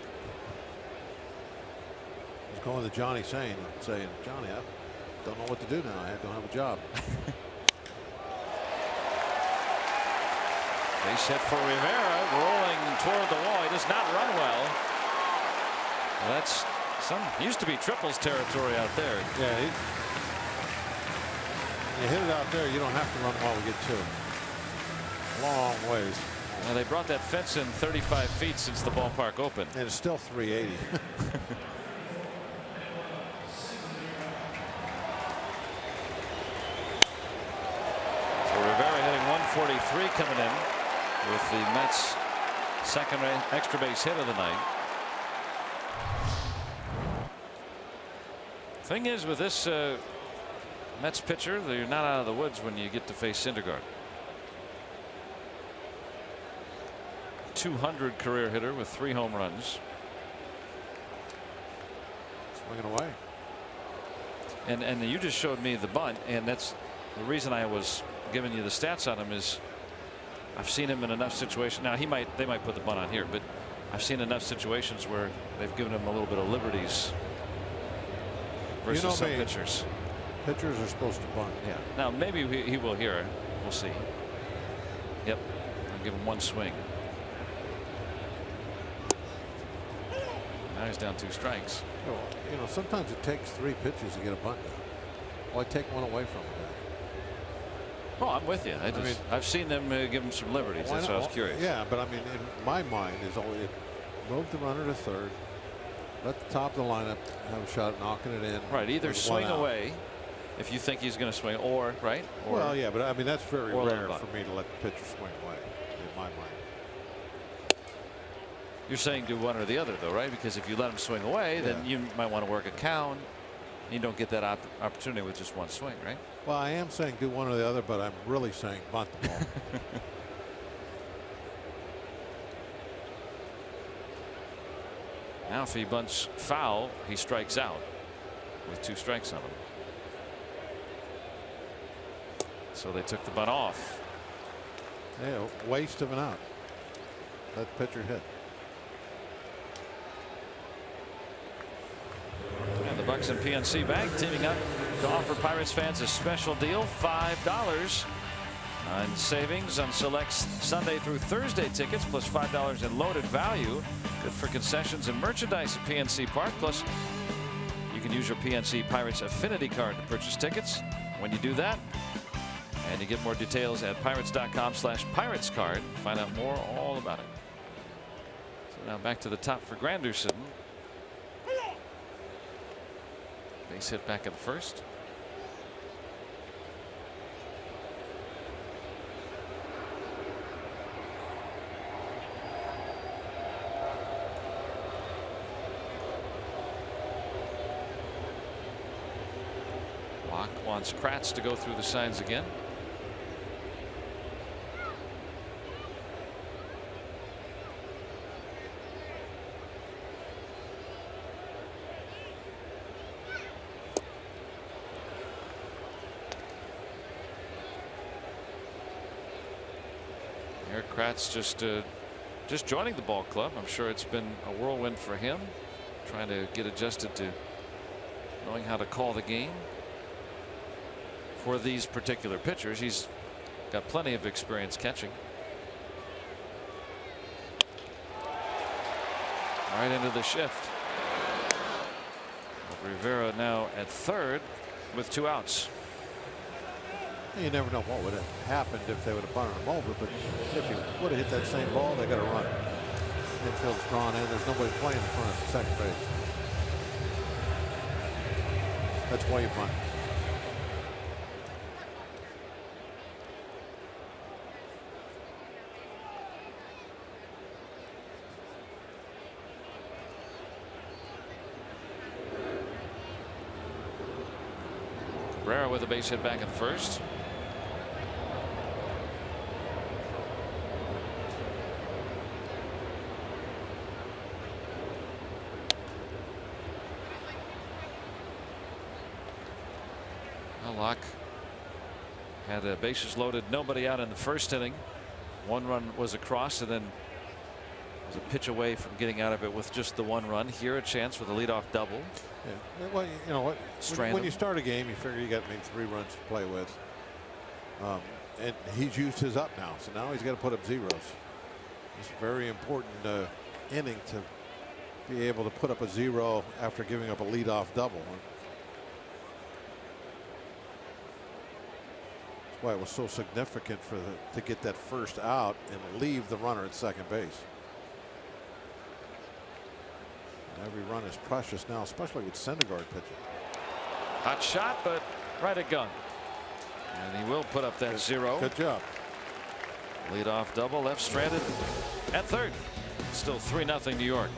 I was going to Johnny saying, Johnny, I don't know what to do now. I don't have a job. Base hit for Rivera, rolling toward the wall. He does not run well. That's used to be triples territory out there. Yeah, you hit it out there, you don't have to run while we get to it. Long ways. Well, they brought that fence in 35 feet since the ballpark opened. And it's still 380. So Rivera hitting 143 coming in with the Mets' second extra base hit of the night. Thing is, with this Mets pitcher, you're not out of the woods when you get to face Syndergaard. 200 career hitter with 3 home runs. Swinging away. And you just showed me the bunt, and that's the reason I was giving you the stats on him. Is I've seen him in enough situations. Now they might put the bunt on here, but I've seen enough situations where they've given him a little bit of liberties versus some pitchers. Pitchers are supposed to bunt. Yeah. Now maybe he will here. We'll see. Yep. I'll give him one swing. Now he's down 2 strikes. Sometimes it takes 3 pitches to get a bunt down. Why take one away from him? Oh, I'm with you. I've seen them give him some liberties. That's why I was curious. Yeah, but I mean, in my mind, is only move the runner to third. Let the top of the lineup have a shot at knocking it in. Right. Either swing away if you think he's going to swing, or right. Or, well, yeah, but I mean that's very rare for me to let the pitcher swing away. In my mind. You're saying do one or the other, though, right? Because if you let him swing away, then you might want to work a count. You don't get that opportunity with just one swing, right? Well, I am saying do one or the other, but I'm really saying bunt the ball. Now, if he bunts foul, he strikes out with 2 strikes on him. So they took the bunt off. Yeah, waste of an out. Let the pitcher hit. And the Bucks and PNC Bank teaming up to offer Pirates fans a special deal, $5 on savings on select Sunday through Thursday tickets, plus $5 in loaded value. Good for concessions and merchandise at PNC Park. Plus, you can use your PNC Pirates Affinity card to purchase tickets. When you do that, and you get more details at pirates.com/piratescard. Find out more all about it. So now back to the top for Granderson. Base hit back at first. Locke wants Kratz to go through the signs again. Eric Kratz just joining the ball club. I'm sure it's been a whirlwind for him, trying to get adjusted to knowing how to call the game for these particular pitchers. He's got plenty of experience catching. Right into the shift. Rivera now at third with 2 outs. You never know what would have happened if they would have bunted him over, but if he would have hit that same ball, they got to run. Infield's drawn in. There's nobody playing in front of second base. That's why you bunt. Cabrera with a base hit back at first. Locke had bases loaded, nobody out in the first inning. 1 run was across, and then was a pitch away from getting out of it with just the 1 run. Here a chance with a leadoff double. Yeah. Well, you know what? When you start a game, you figure you got maybe 3 runs to play with. And he's used his up now, so now he's got to put up zeros. It's a very important inning to be able to put up a 0 after giving up a leadoff double. Why it was so significant to get that first out and leave the runner at second base. And every run is precious now, especially with Syndergaard pitching. Hot shot, but right at gun, and he will put up that 0. Good job. Leadoff double, left stranded at third. Still 3-0 New York.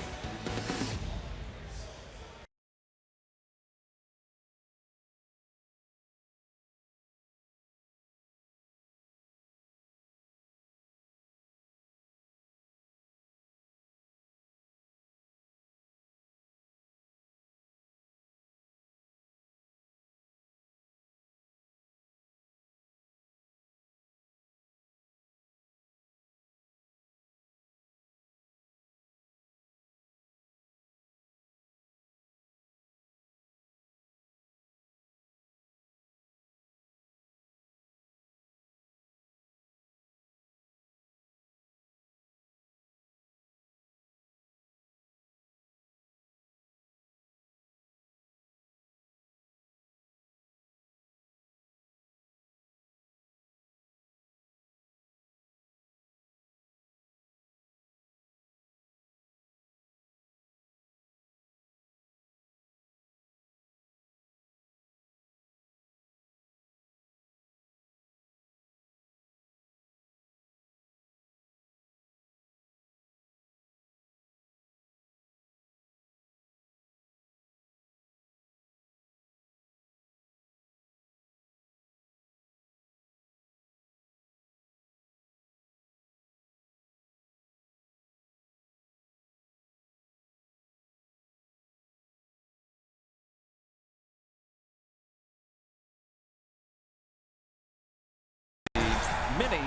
Mini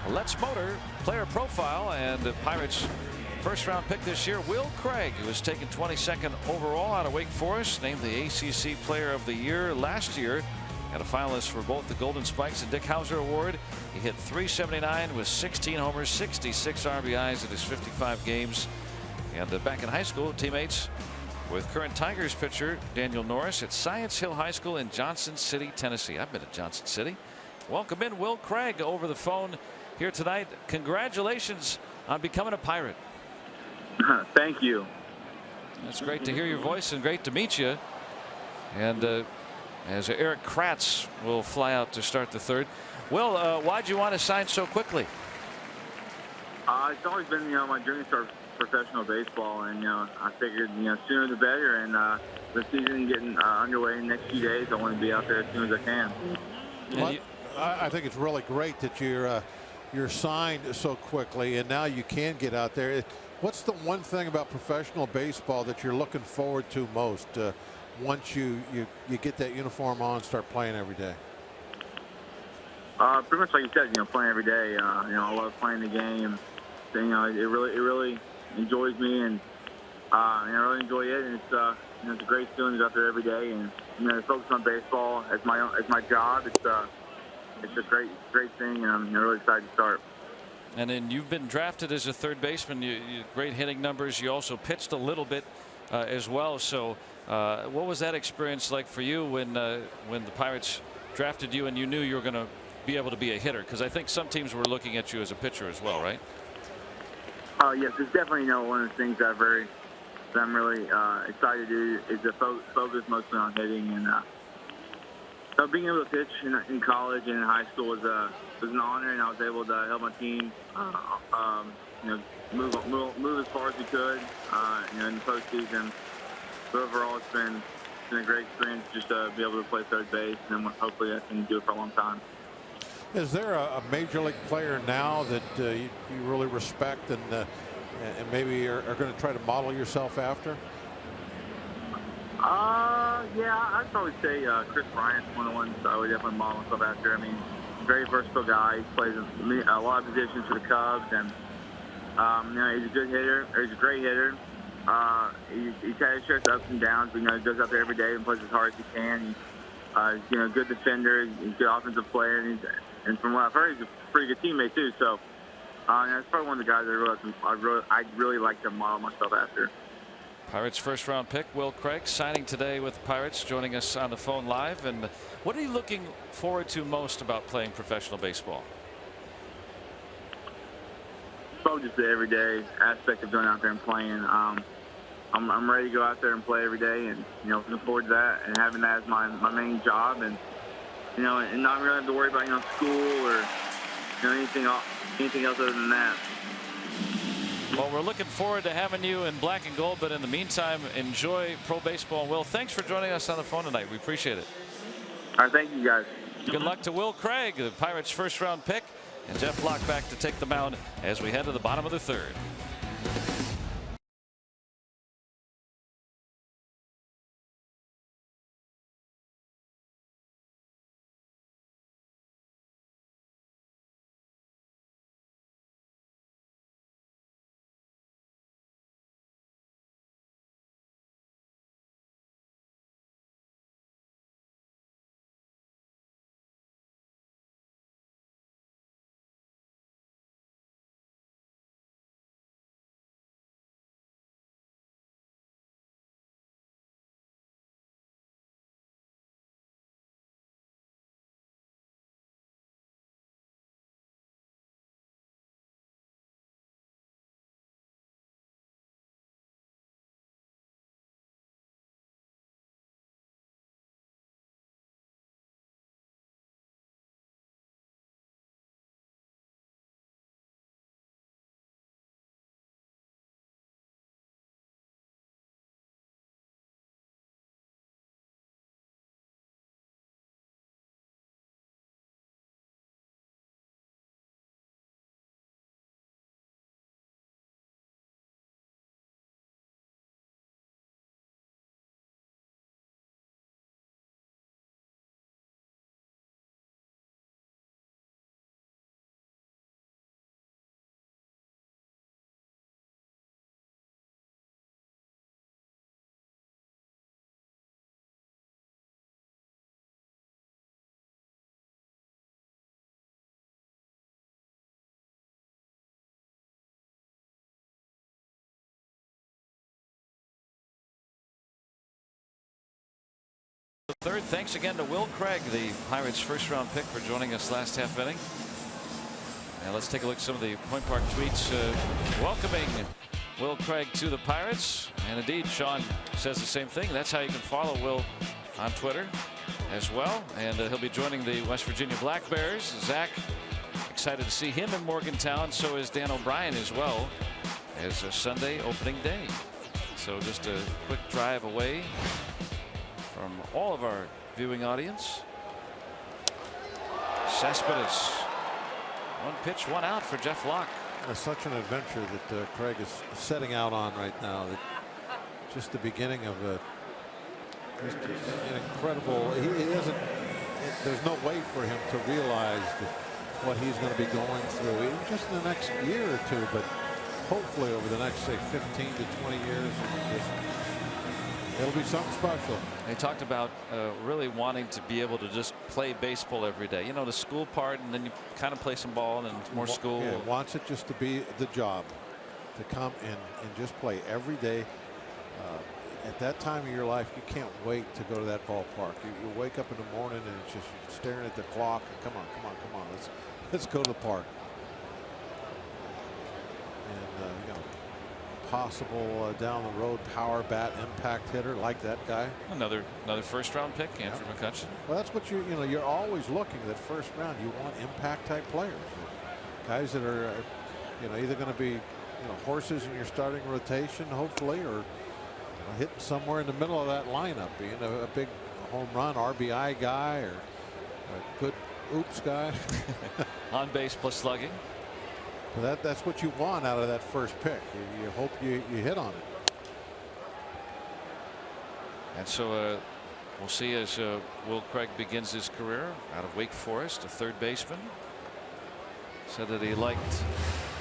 Let's Motor player profile, and the Pirates first round pick this year, Will Craig, who was taken 22nd overall out of Wake Forest, named the ACC player of the year last year, and a finalist for both the Golden Spikes and Dick Howser Award. He hit .379 with 16 homers, 66 RBIs in his 55 games. And back in high school, teammates with current Tigers pitcher Daniel Norris at Science Hill High School in Johnson City, Tennessee. I've been to Johnson City. Welcome in Will Craig over the phone here tonight. Congratulations on becoming a Pirate. Thank you. It's great to hear your voice and great to meet you. And as Eric Kratz will fly out to start the third. Will, why'd you want to sign so quickly? It's always been, my dream to start professional baseball, and I figured sooner the better. And the season getting underway in the next few days, I want to be out there as soon as I can. Well, I think it's really great that you're signed so quickly, and now you can get out there. What's the one thing about professional baseball that you're looking forward to most once you get that uniform on and start playing every day? Pretty much like you said, playing every day. I love playing the game. It really enjoys me, and I really enjoy it. And it's a great feeling to go out there every day, and to focus on baseball as my job. It's a great thing, and I'm really excited to start. And then you've been drafted as a third baseman. You great hitting numbers. You also pitched a little bit as well. So what was that experience like for you when the Pirates drafted you and you knew you were going to be able to be a hitter? Because I think some teams were looking at you as a pitcher as well, right? Yes, it's definitely one of the things that I'm really excited to do is to focus mostly on hitting. And so being able to pitch in college and in high school was an honor, and I was able to help my team move as far as we could in the postseason. But overall, it's been a great experience just to be able to play third base, and hopefully I can do it for a long time. Is there a major league player now that you really respect and maybe are going to try to model yourself after? Yeah, I'd probably say Chris Bryant's one of the ones I would definitely model myself after. I mean, very versatile guy. He plays a lot of positions for the Cubs, and he's a good hitter. Or he's a great hitter. He's had his share of ups and downs, but he goes out there every day and plays as hard as he can. He's a good defender. He's a good offensive player, and from what I've heard, he's a pretty good teammate too. So that's probably one of the guys I'd really like to model myself after. Pirates first round pick Will Craig signing today with the Pirates, joining us on the phone live. And what are you looking forward to most about playing professional baseball? Probably just the everyday aspect of going out there and playing. I'm ready to go out there and play every day, and looking forward to that and having that as my main job, and and not really have to worry about school or anything else other than that. Well, we're looking forward to having you in black and gold, but in the meantime, enjoy pro baseball. Will, thanks for joining us on the phone tonight. We appreciate it. All right, thank you guys. Good luck to Will Craig, the Pirates first round pick, and Jeff Locke back to take the mound as we head to the bottom of the third. Third, thanks again to Will Craig, the Pirates first round pick, for joining us last half inning. Now let's take a look at some of the Point Park tweets welcoming Will Craig to the Pirates. And indeed, Sean says the same thing. That's how you can follow Will on Twitter as well. And he'll be joining the West Virginia Black Bears. Zach, excited to see him in Morgantown. So is Dan O'Brien as well. as a Sunday opening day. So just a quick drive away from all of our viewing audience. Cespedes. One pitch, one out for Jeff Locke. It's such an adventure that Craig is setting out on right now. That just the beginning of just an incredible. He doesn't. There's no way for him to realize what he's going to be going through, even just in the next year or two, but hopefully over the next, say, 15 to 20 years, it'll be something special. They talked about really wanting to be able to just play baseball every day. You know, the school part, and then you kind of play some ball and more school. Yeah, wants it just to be the job, to come and just play every day. At that time of your life, you can't wait to go to that ballpark. You wake up in the morning and it's just staring at the clock. And come on, let's go to the park. And you know, possible down the road power bat impact hitter like that guy. Another first round pick, Andrew McCutchen. Well, that's what you're always looking at that first round. You want impact type players, guys that are either going to be horses in your starting rotation, hopefully, or hitting somewhere in the middle of that lineup, being a big home run RBI guy or a good oops guy. On base plus slugging. That's what you want out of that first pick. You hope you hit on it. And so we'll see as Will Craig begins his career out of Wake Forest, a third baseman. Said that he liked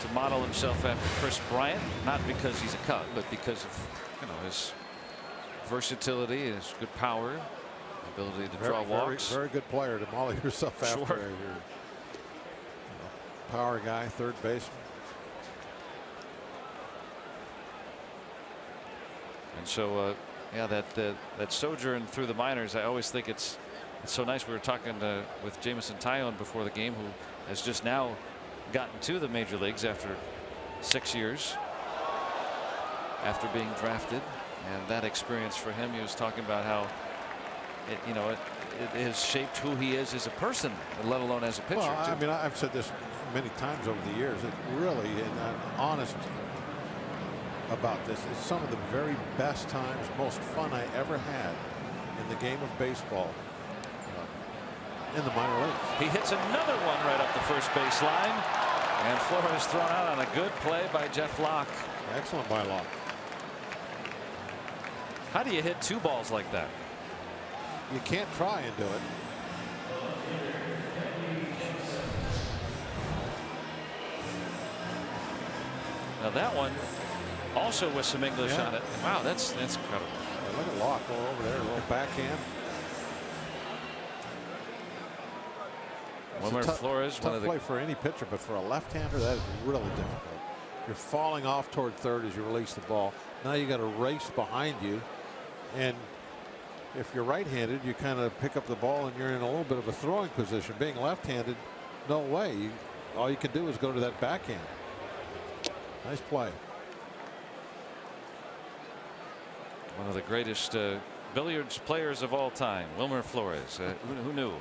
to model himself after Chris Bryant, not because he's a Cub, but because of his versatility, his good power, ability to draw walks. Very good player to model yourself after. Sure. Power guy, third baseman. And so yeah, that sojourn through the minors, I always think it's so nice. We were talking with Jameson Taillon before the game, who has just now gotten to the major leagues after 6 years after being drafted, and that experience for him, he was talking about how it has shaped who he is as a person, let alone as a pitcher. Well, I mean, I've said this many times over the years. It really, and I'm honest about this, it's some of the very best times, most fun I ever had in the game of baseball in the minor leagues. He hits another one right up the first base line, and Flores thrown out on a good play by Jeff Locke. Excellent by Locke. How do you hit two balls like that? You can't try and do it. Now that one also with some English on it. Wow, that's incredible. Yeah, look at Locke going over there, a little backhand. Wilmer Flores, tough play for any pitcher, but for a left-hander, that is really difficult. You're falling off toward third as you release the ball. Now you got to race behind you, and if you're right-handed, you kind of pick up the ball and you're in a little bit of a throwing position. Being left-handed, no way. All you can do is go to that backhand. Nice play. One of the greatest billiards players of all time, Wilmer Flores. Who knew?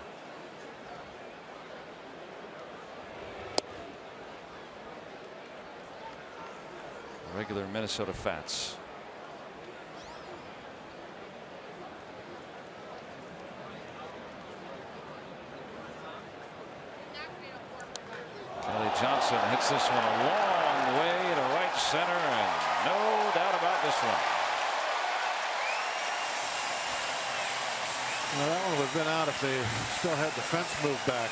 Regular Minnesota Fats. Kelly Johnson hits this one a long way to right center, and no doubt about this one. Well, that one would have been out if they still had the fence moved back.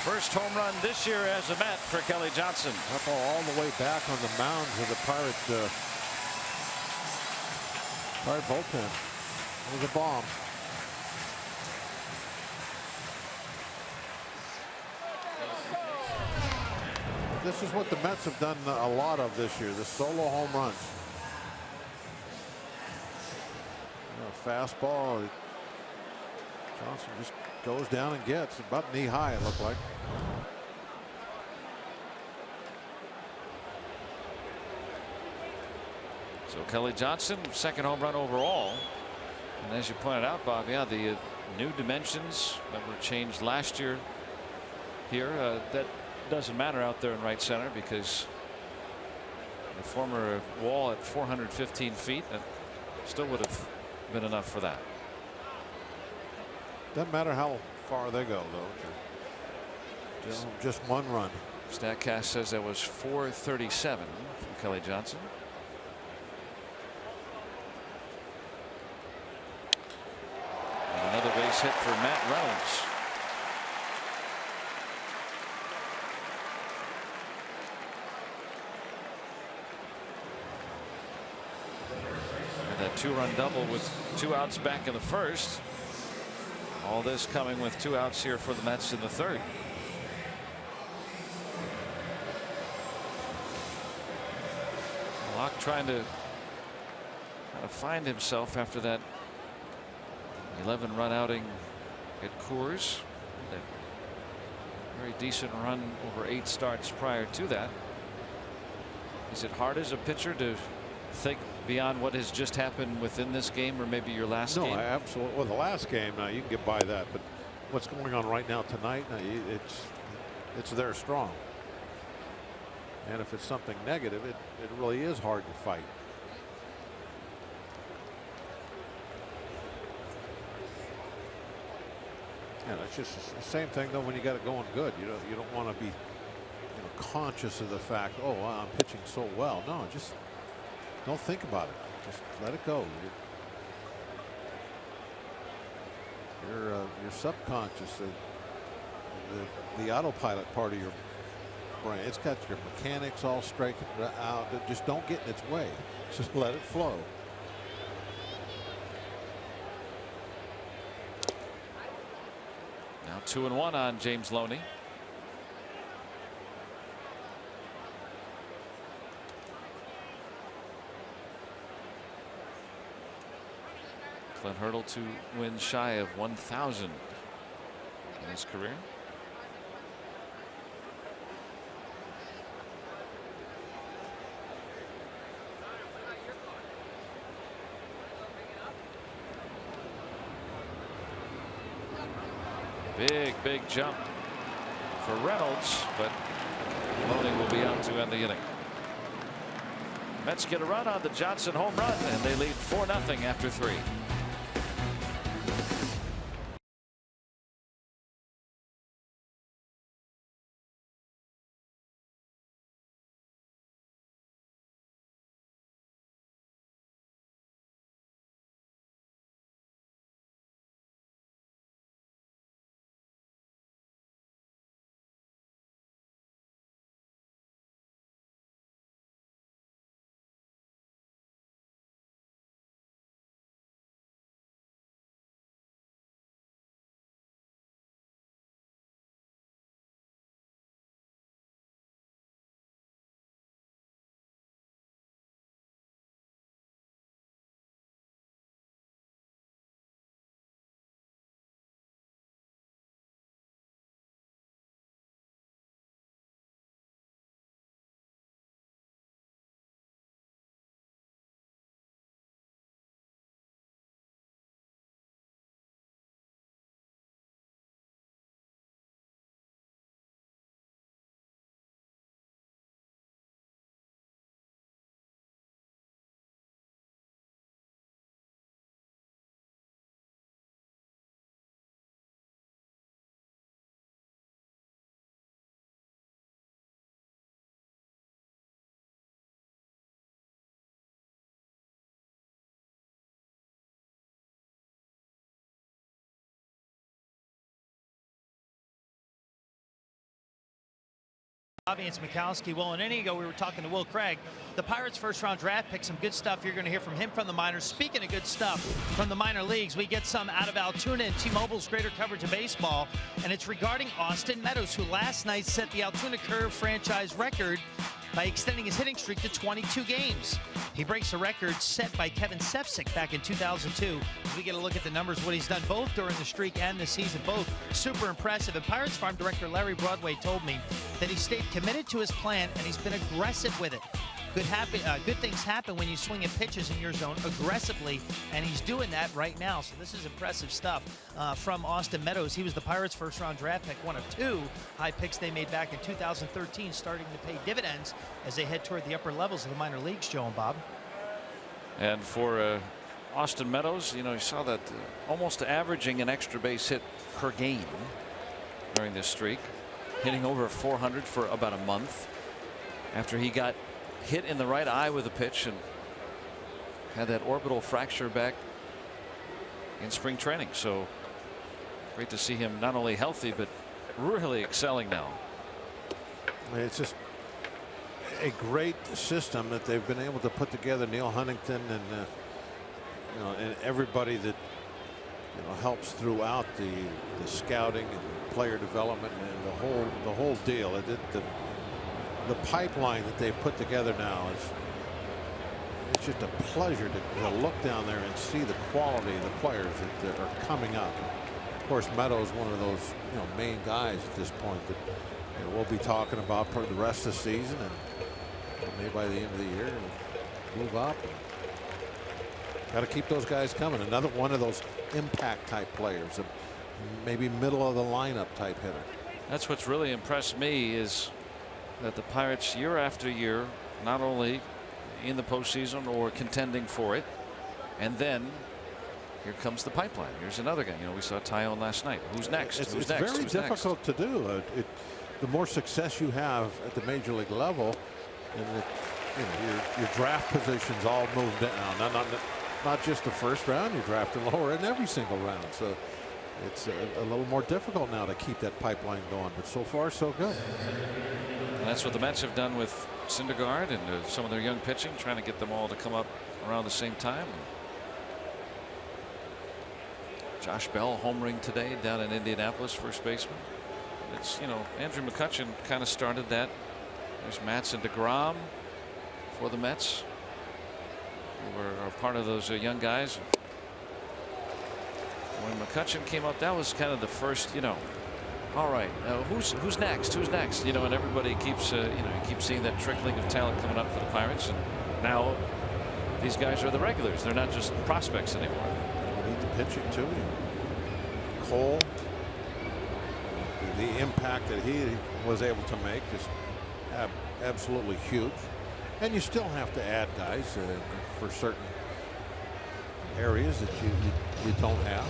First home run this year as a Met for Kelly Johnson. That ball all the way back on the mounds of the Pirate bullpen. It was a bomb. This is what the Mets have done a lot of this year, the solo home runs. Fastball. Johnson just goes down and gets about knee high, it looked like. So Kelly Johnson, second home run overall. And as you pointed out, Bob, yeah, the new dimensions that were changed last year here, that doesn't matter out there in right center because The former wall at 415 feet. That still would have been enough for that. Doesn't matter how far they go, though. Just one run. Statcast says that was 437 from Kelly Johnson. And another base hit for Matt Reynolds. And that 2-run double with 2 outs back in the first. All this coming with 2 outs here for the Mets in the third. Locke trying to find himself after that 11-run outing at Coors. A very decent run over 8 starts prior to that. Is it hard as a pitcher to think beyond what has just happened within this game, or maybe your last game? No, absolutely. Well, the last game, now you can get by that, but what's going on right now tonight, it's there strong. And if it's something negative, it really is hard to fight. Yeah, it's just the same thing though when you got it going good. You don't want to be conscious of the fact, oh, I'm pitching so well. No, just don't think about it. Just let it go. Your subconscious, the autopilot part of your brain, it's got your mechanics all straightened out. Just don't get in its way. Just let it flow. Now 2-1 on James Loney. Clint Hurdle 2 wins shy of 1,000 in his career. Big jump for Reynolds, but Loney will be out to end the inning. Mets get a run on the Johnson home run, and they lead 4-0 after 3. It's Mikowski. Well, an inning ago, we were talking to Will Craig. The Pirates' first-round draft pick, some good stuff you're going to hear from him from the minors. Speaking of good stuff from the minor leagues, we get some out of Altoona and T-Mobile's greater coverage of baseball, and it's regarding Austin Meadows, who last night set the Altoona Curve franchise record by extending his hitting streak to 22 games. He breaks a record set by Kevin Sefcik back in 2002. As we get a look at the numbers, what he's done both during the streak and the season, both super impressive. And Pirates farm director Larry Broadway told me that he stayed committed to his plan and he's been aggressive with it. good things happen when you swing at pitches in your zone aggressively, and he's doing that right now. So this is impressive stuff from Austin Meadows. He was the Pirates' first-round draft pick, one of 2 high picks they made back in 2013, starting to pay dividends as they head toward the upper levels of the minor leagues, Joe and Bob. And for Austin Meadows, you know, you saw that almost averaging an extra base hit per game during this streak, hitting over 400 for about a month after he got hit in the right eye with a pitch and had that orbital fracture back in spring training. So great to see him not only healthy but really excelling now. It's just a great system that they've been able to put together. Neil Huntington and you know, and everybody that helps throughout the scouting and player development and the whole deal. The pipeline that they've put together now it's just a pleasure to look down there and see the quality of the players that are coming up. Of course, Meadows, one of those main guys at this point that we'll be talking about for the rest of the season, and maybe by the end of the year move up. Got to keep those guys coming. Another one of those impact type players, maybe middle of the lineup type hitter. That's what's really impressed me, is that the Pirates year after year, not only in the postseason or contending for it, and then here comes the pipeline. Here's another guy. We saw Tyone last night. Who's next? It's Who's next? very Who's difficult next? to do. The more success you have at the major league level, and your draft positions all move down. Not just the first round, you're drafting lower in every single round. So it's a little more difficult now to keep that pipeline going. But so far, so good. And that's what the Mets have done with Syndergaard and some of their young pitching, trying to get them all to come up around the same time. Josh Bell homering today down in Indianapolis, first baseman. It's, Andrew McCutchen kind of started that. There's Matz and DeGrom for the Mets, who are part of those young guys. When McCutchen came up, that was kind of the first, all right, who's next? Who's next? And everybody keeps, you keep seeing that trickling of talent coming up for the Pirates, and now these guys are the regulars. They're not just prospects anymore. You need the pitching too. Cole, the impact that he was able to make is absolutely huge, and you still have to add guys for certain areas that you don't have.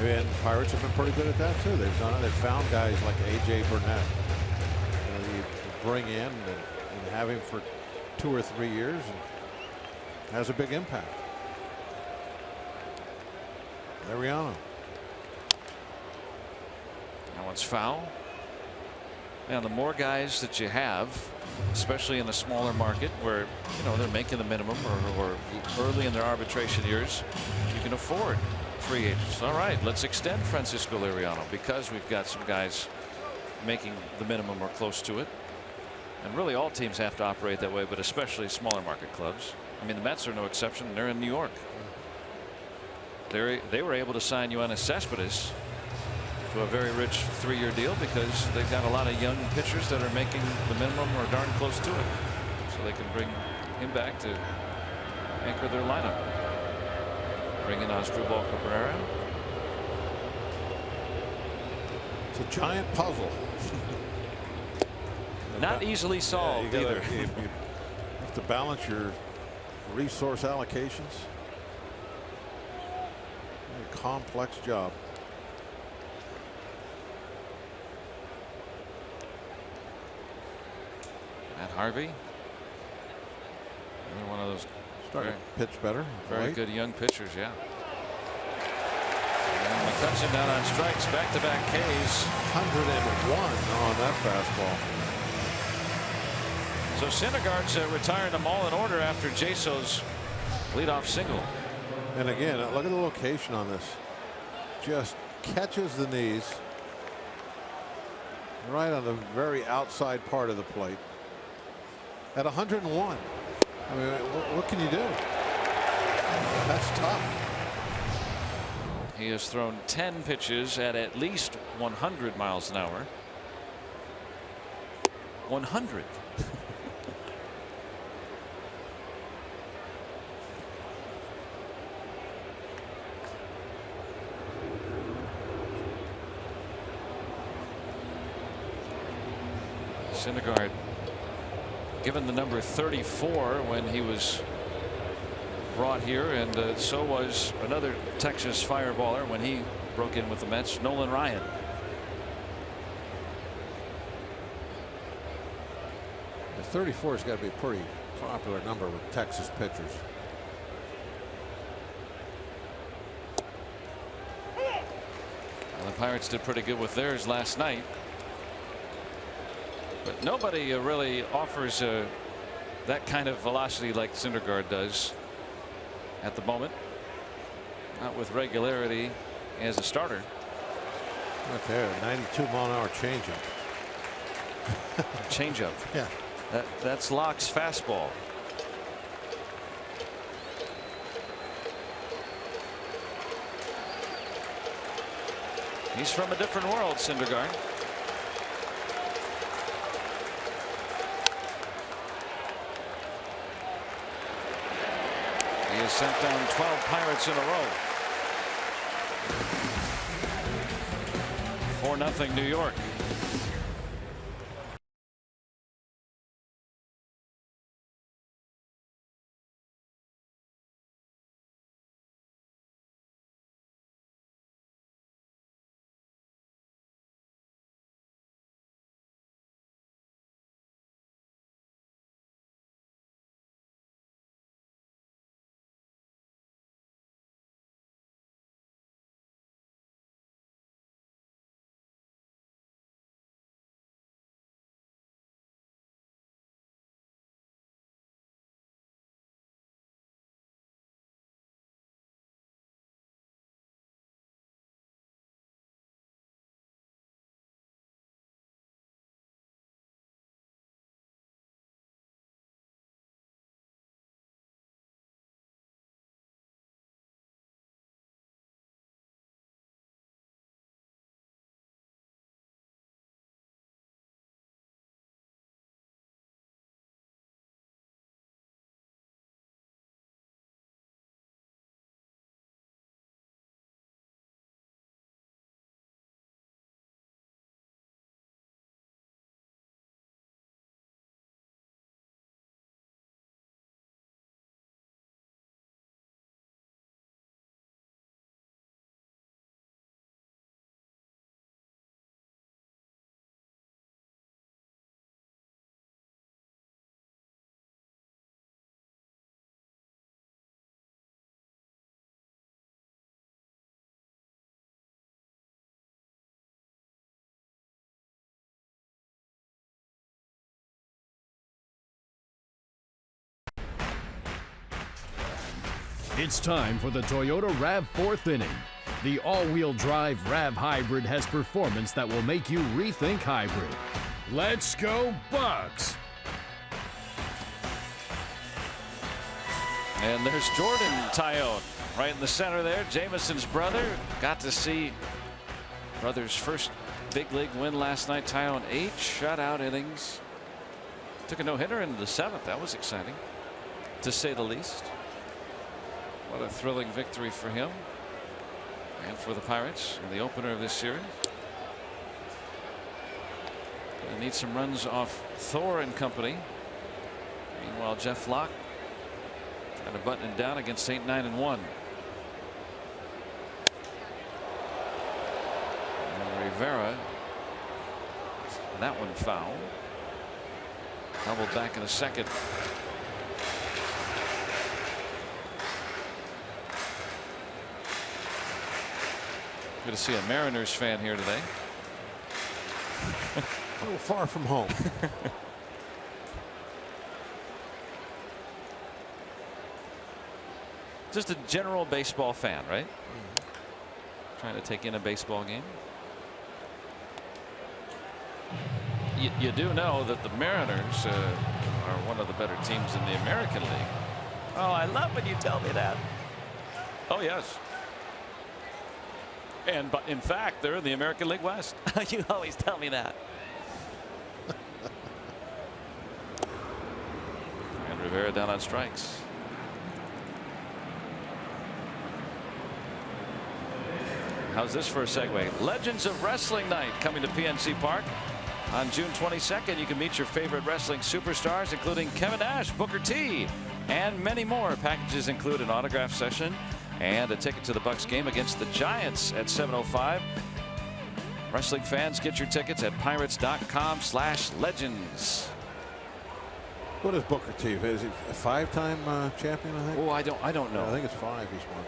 And Pirates have been pretty good at that too. They've found guys like A.J. Burnett. You bring in and have him for 2 or 3 years and has a big impact. Ariano. That one's foul. And the more guys that you have, especially in the smaller market where they're making the minimum or early in their arbitration years, you can afford free agents. All right, let's extend Francisco Liriano because we've got some guys making the minimum or close to it. And really all teams have to operate that way, but especially smaller market clubs. I mean, the Mets are no exception. They're in New York. They were able to sign Yoenis Cespedes to a very rich 3-year deal because they've got a lot of young pitchers that are making the minimum or darn close to it, so they can bring him back to anchor their lineup. Bring in Asdrubal Cabrera. It's a giant puzzle. Not easily solved either. You have to balance your resource allocations. A complex job. Matt Harvey. Another one of those starting to pitch better. Very good young pitchers, yeah. And McCutchen down on strikes, back-to-back Ks. 101 on that fastball. So Syndergaard's retiring them all in order after Jaso's leadoff single. And again, look at the location on this. Just catches the knees right on the very outside part of the plate. At 101. I mean, what can you do? That's tough. He has thrown 10 pitches at least 100 miles an hour. 100. Syndergaard given the number 34 when he was brought here, and so was another Texas fireballer when he broke in with the Mets, Nolan Ryan. The 34 has got to be a pretty popular number with Texas pitchers. Well, the Pirates did pretty good with theirs last night. But nobody really offers that kind of velocity like Syndergaard does at the moment. Not with regularity as a starter. Right there, 92-mile-an-hour changeup. Changeup. Yeah. That's Locke's fastball. He's from a different world, Syndergaard. He has sent down 12 Pirates in a row. 4-0 New York. It's time for the Toyota RAV4th inning. The all-wheel drive RAV Hybrid has performance that will make you rethink hybrid. Let's go Bucks! And there's Jordan Tyone right in the center there. Jameson's brother. Got to see brother's first big league win last night. Tyone 8 shutout innings. Took a no-hitter into the 7th. That was exciting, to say the least. What a thrilling victory for him and for the Pirates in the opener of this series. They need some runs off Thor and company. Meanwhile, Jeff Locke trying to button it down against 8, 9, and 1. And Rivera, that one foul. Doubled back in a second. Good to see a Mariners fan here today. A little far from home. Just a general baseball fan, right? Trying to take in a baseball game. You do know that the Mariners are one of the better teams in the American League. Oh, I love when you tell me that. Oh, yes. And but in fact, they're in the American League West. You always tell me that. Rivera down on strikes. How's this for a segue? Legends of Wrestling Night coming to PNC Park on June 22nd. You can meet your favorite wrestling superstars, including Kevin Nash, Booker T, and many more. Packages include an autograph session and a ticket to the Bucks game against the Giants at 7:05. Wrestling fans, get your tickets at pirates.com/legends. What is Booker T? Is he a 5-time champion? I think. Oh, I don't know. I think it's 5 he's won.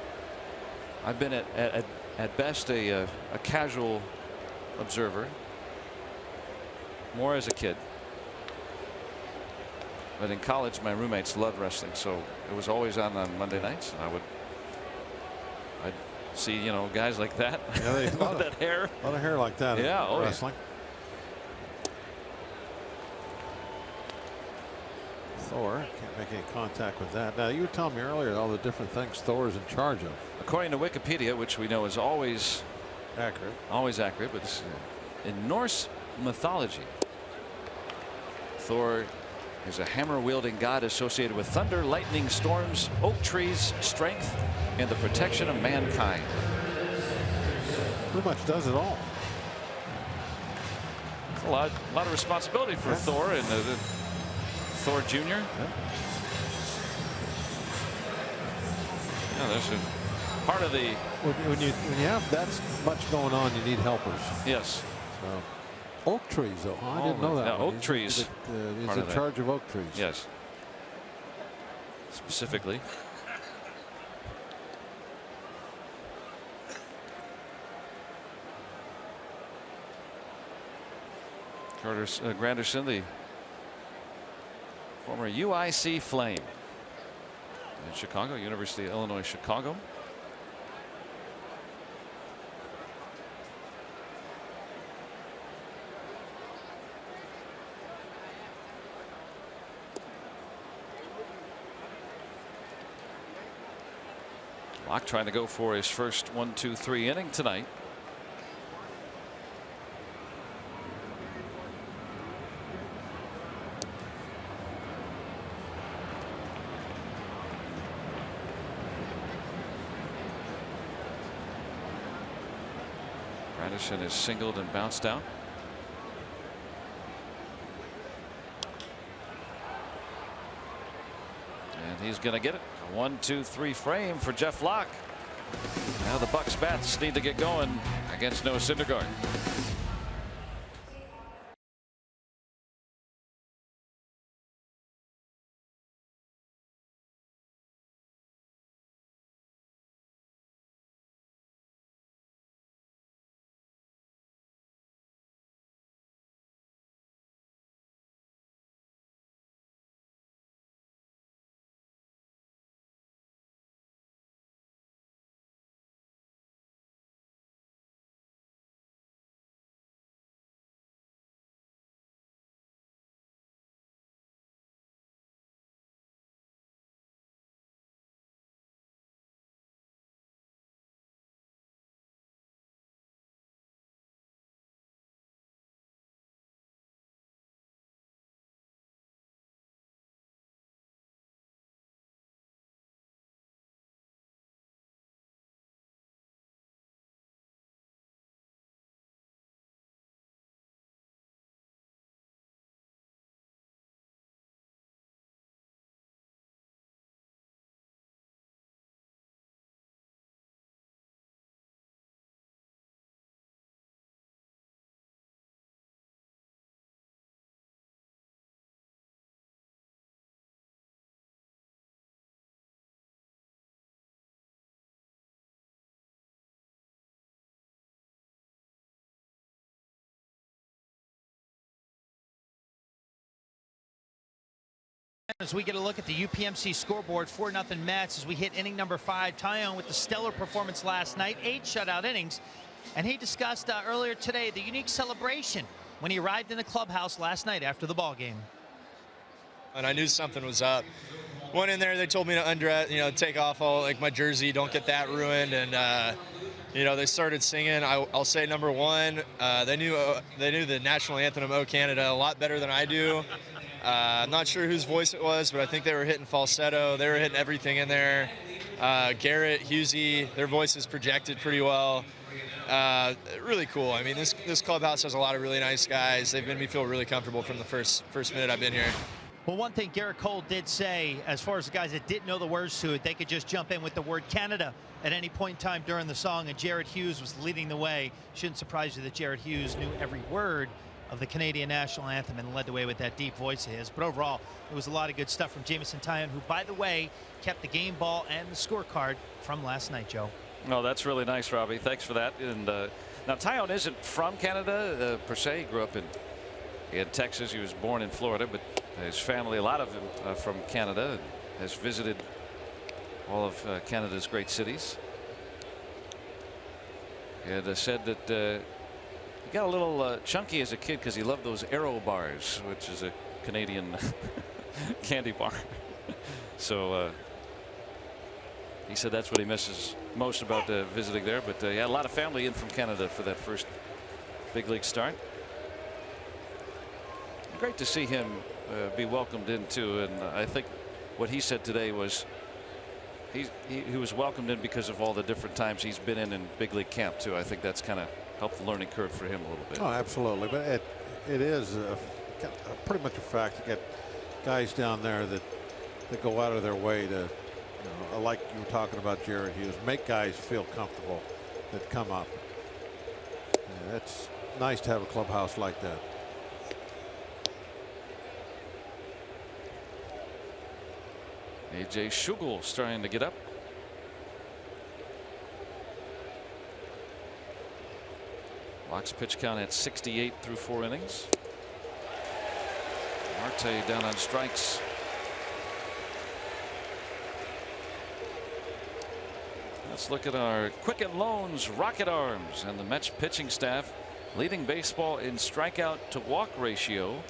I've been at best a casual observer, more as a kid. But in college, my roommates loved wrestling, so it was always on Monday nights. And I'd see, guys like that. Yeah, they with that hair. A lot of hair like that. Yeah, in wrestling. Thor can't make any contact with that. Now, you were telling me earlier all the different things Thor is in charge of. According to Wikipedia, which we know is always accurate, but this, in Norse mythology, Thor is a hammer-wielding god associated with thunder, lightning, storms, oak trees, strength, and the protection of mankind. Pretty much does it all. It's a lot of responsibility for Thor and Thor Jr. Yeah, there's a part of the. When you have that much going on, you need helpers. Yes. So, oak trees, though. I didn't know that. Yeah, oak trees. He's in charge of oak trees. Yes. Specifically. Carter Granderson, the former UIC Flame in Chicago, University of Illinois Chicago. Locke trying to go for his first 1-2-3 inning tonight. Anderson is singled and bounced out. And he's going to get it. A 1-2-3 frame for Jeff Locke. Now the Bucks bats need to get going against Noah Syndergaard. As we get a look at the UPMC scoreboard, 4-0 Mets as we hit inning number 5. Taillon with the stellar performance last night, 8 shutout innings. And he discussed earlier today the unique celebration when he arrived in the clubhouse last night after the ball game. And I knew something was up. Went in there, they told me to undress, take off all like my jersey, don't get that ruined. And they started singing. I'll say number one, they knew the national anthem of O Canada a lot better than I do. I'm not sure whose voice it was, but I think they were hitting falsetto. They were hitting everything in there. Garrett, Husey, their voices projected pretty well. Really cool. I mean, this clubhouse has a lot of really nice guys. They've made me feel really comfortable from the first minute I've been here. Well, one thing Garrett Cole did say, as far as the guys that didn't know the words to it, they could just jump in with the word Canada at any point in time during the song, and Jared Hughes was leading the way. Shouldn't surprise you that Jared Hughes knew every word of the Canadian national anthem and led the way with that deep voice of his. But overall, it was a lot of good stuff from Jameson Taillon, who, by the way, kept the game ball and the scorecard from last night, Joe. No, that's really nice, Robbie. Thanks for that. And now Taillon isn't from Canada per se. He grew up in Texas. He was born in Florida, but his family, a lot of him from Canada, and has visited all of Canada's great cities. And said that he got a little chunky as a kid because he loved those Aero bars, which is a Canadian candy bar. So he said that's what he misses most about visiting there. But he had a lot of family in from Canada for that first big league start. Great to see him be welcomed into, and I think what he said today was he was welcomed in because of all the different times he's been in big league camp too. I think that's kind of helped the learning curve for him a little bit. Oh, absolutely. But it is pretty much a fact. You get guys down there that go out of their way to, like you were talking about Jared Hughes, make guys feel comfortable that come up. Yeah, it's nice to have a clubhouse like that. A.J. Schugel starting to get up. Locks pitch count at 68 through 4 innings. Marte down on strikes. Let's look at our Quicken Loans Rocket Arms and the Mets pitching staff leading baseball in strikeout to walk ratio.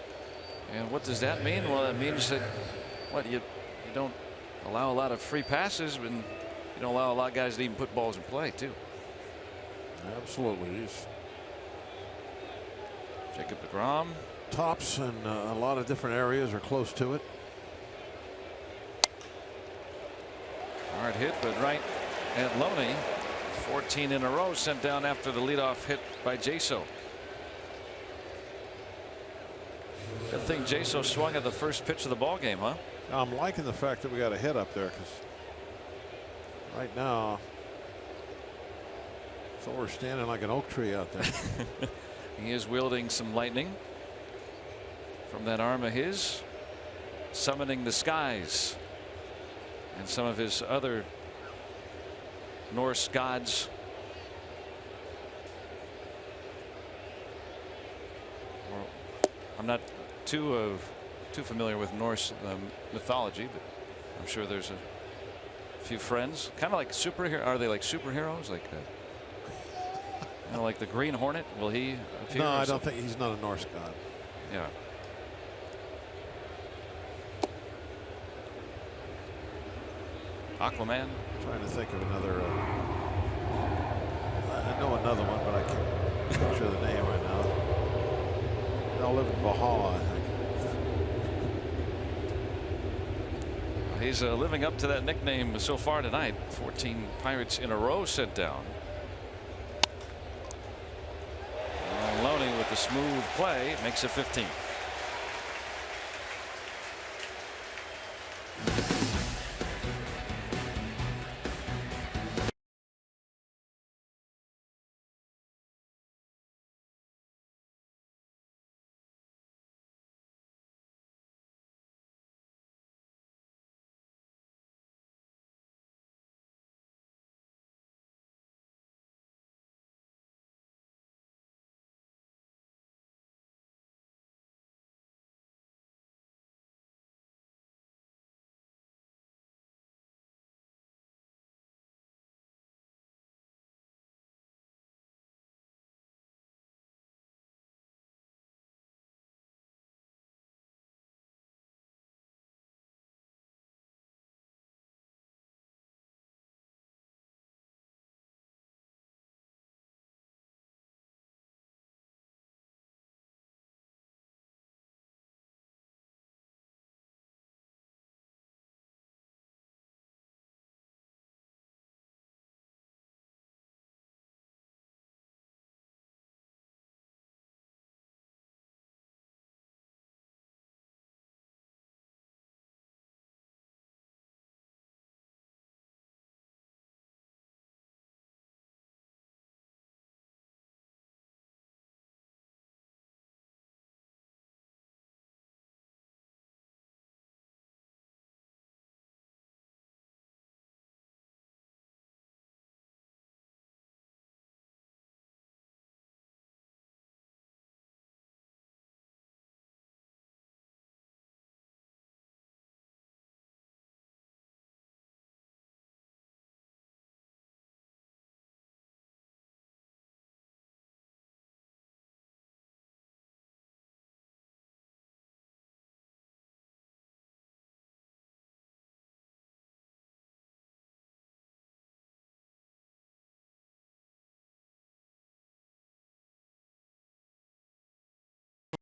And what does that mean? Well, it means that you don't allow a lot of free passes, and you don't allow a lot of guys to even put balls in play too. Absolutely. Jacob deGrom. Tops in a lot of different areas or close to it. Hard hit, but right at Loney. 14 in a row sent down after the leadoff hit by Jaso. Good thing Jaso swung at the first pitch of the ball game, huh? I'm liking the fact that we got a hit up there, because right now so we're standing like an oak tree out there. He is wielding some lightning from that arm of his, summoning the skies and some of his other Norse gods. I'm not too familiar with Norse mythology, but I'm sure there's a few friends. Kind of like superhero. Are they like superheroes? Like like the Green Hornet? Will he appear? No, I don't think he's not a Norse god. Yeah. Aquaman. I'm trying to think of another. I know another one, but I can't picture the name right now. They all live in Valhalla, I think. He's living up to that nickname so far tonight. 14 Pirates in a row sent down. Loney with the smooth play makes it 15.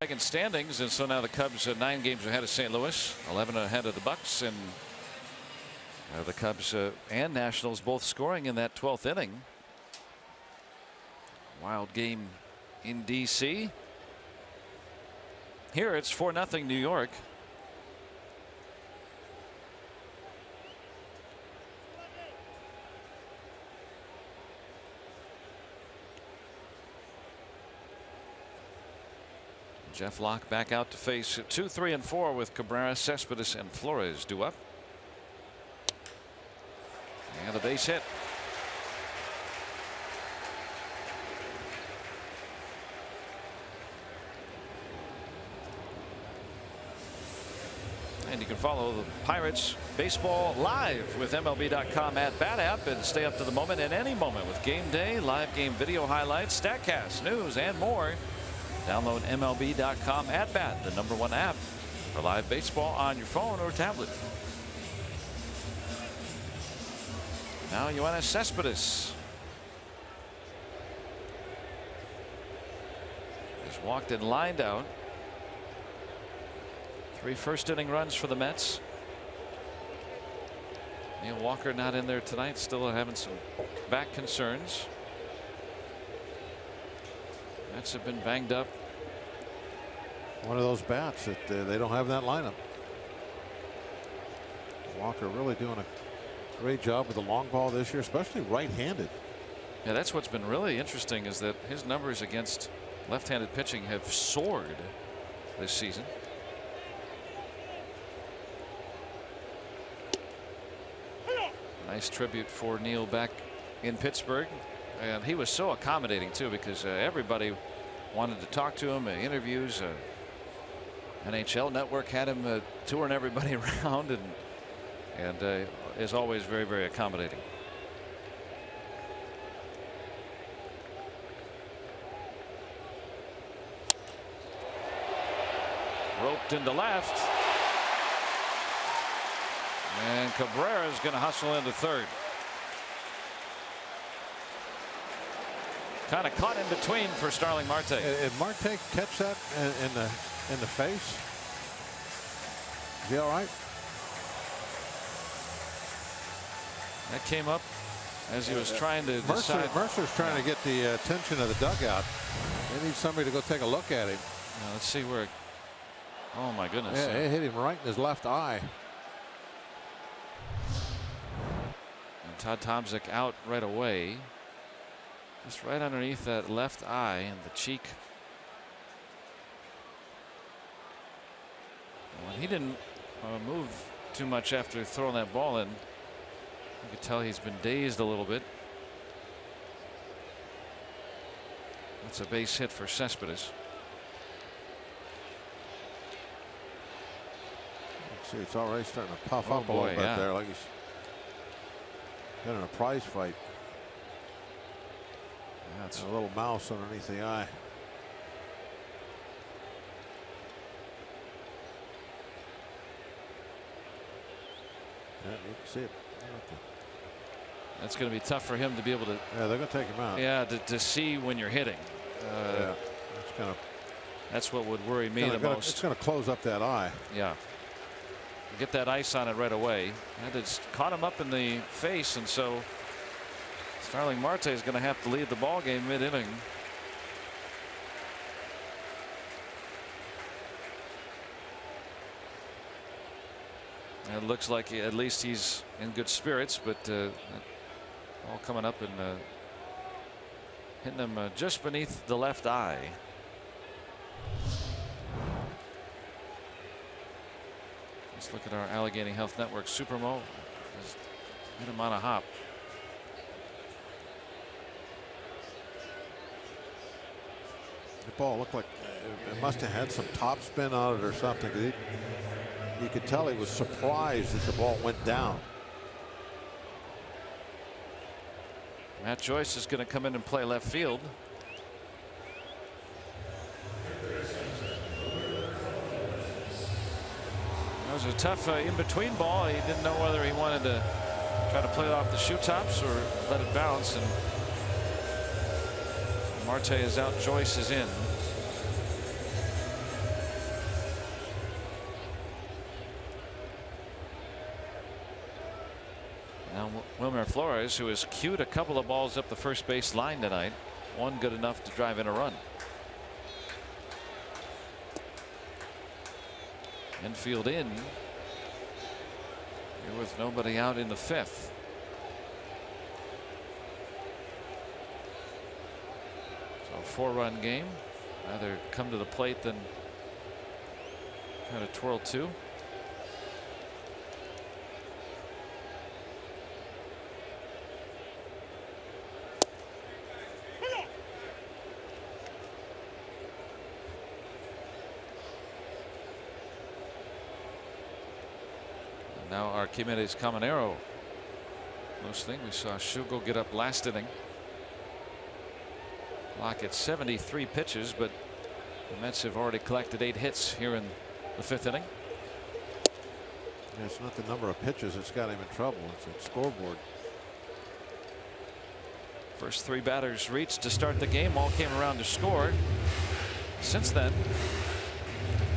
second standings, and so now the Cubs are 9 games ahead of St. Louis, 11 ahead of the Bucks, and the Cubs and Nationals both scoring in that 12th inning. Wild game in D.C. Here it's 4-0 New York. Jeff Locke back out to face 2, 3, and 4 with Cabrera, Cespedes, and Flores due up. And a base hit. And you can follow the Pirates baseball live with MLB.com @bat app and stay up to the moment at any moment with game day, live game video highlights, StatCast, news, and more. Download MLB.com @bat, the #1 app for live baseball on your phone or tablet. Now Yoenis Cespedes has walked and lined out. 3 first-inning runs for the Mets. Neil Walker not in there tonight, still having some back concerns. Mets have been banged up. One of those bats that they don't have in that lineup. Walker really doing a great job with the long ball this year, especially right-handed. Yeah, that's what's been really interesting, is that his numbers against left-handed pitching have soared this season. Nice tribute for Neil back in Pittsburgh, and he was so accommodating too, because everybody wanted to talk to him. Interviews, NHL Network had him touring everybody around, and is always very, very accommodating. Roped into left. And Cabrera is going to hustle into third. Kind of caught in between for Starling Marte. And Marte catch that in the face? Is he all right? That came up as he was trying to decide. Mercer's trying to get the attention of the dugout. They need somebody to go take a look at him. Now let's see where. Oh my goodness! Yeah, it hit him right in his left eye. And Todd Tomczyk out right away. Just right underneath that left eye and the cheek. Well, he didn't move too much after throwing that ball in. You could tell he's been dazed a little bit. That's a base hit for Cespedes. See, it's already starting to puff up a little bit there, like he's been in a prize fight. That's a little mouse underneath the eye. Yeah, you can see it. That's going to be tough for him to be able to. Yeah, they're going to take him out. Yeah, to see when you're hitting. Yeah, that's what would worry me the most. It's going to close up that eye. Yeah. Get that ice on it right away. And it's caught him up in the face, and so Starling Marte is going to have to lead the ball game mid-inning. It looks like at least he's in good spirits, but all coming up and hitting him just beneath the left eye. Let's look at our Allegheny Health Network Supermo. Just hit him on a hop. The ball looked like it must have had some top spin on it or something. You could tell he was surprised that the ball went down. Matt Joyce is going to come in and play left field. That was a tough in-between ball. He didn't know whether he wanted to try to play it off the shoe tops or let it bounce. And Marte is out. Joyce is in. Wilmer Flores, who has cued a couple of balls up the first base line tonight. One good enough to drive in a run. Infield in. Here with nobody out in the 5th. So 4-run game. Rather come to the plate than kind of twirl 2. Now Archimedes Caminero. Close thing. We saw Shugo get up last inning. Clock at 73 pitches, but the Mets have already collected 8 hits here in the 5th inning. Yeah, it's not the number of pitches that's got him in trouble. It's a scoreboard. First 3 batters reached to start the game. All came around to score. Since then,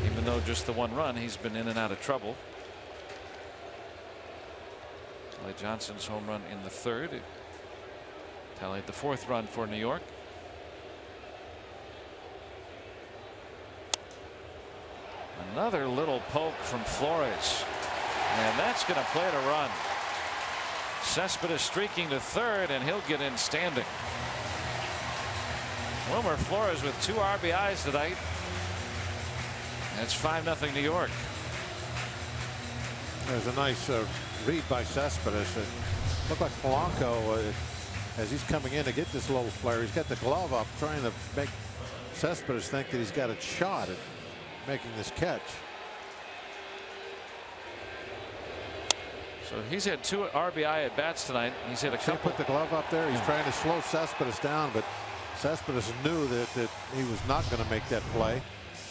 even though just the 1 run, he's been in and out of trouble. Clay Johnson's home run in the 3rd. It tallied the 4th run for New York. Another little poke from Flores, and that's going to play to run. Cespedes streaking to 3rd, and he'll get in standing. Wilmer Flores with 2 RBIs tonight. And it's 5-0 New York. There's a nice read by Cespedes. It looked like Polanco, as he's coming in to get this little flare, he's got the glove up trying to make Cespedes think that he's got a shot at making this catch. So he's had 2 RBI at bats tonight. He's hit a couple. Put the glove up there. He's trying to slow Cespedes down, but Cespedes knew that he was not going to make that play.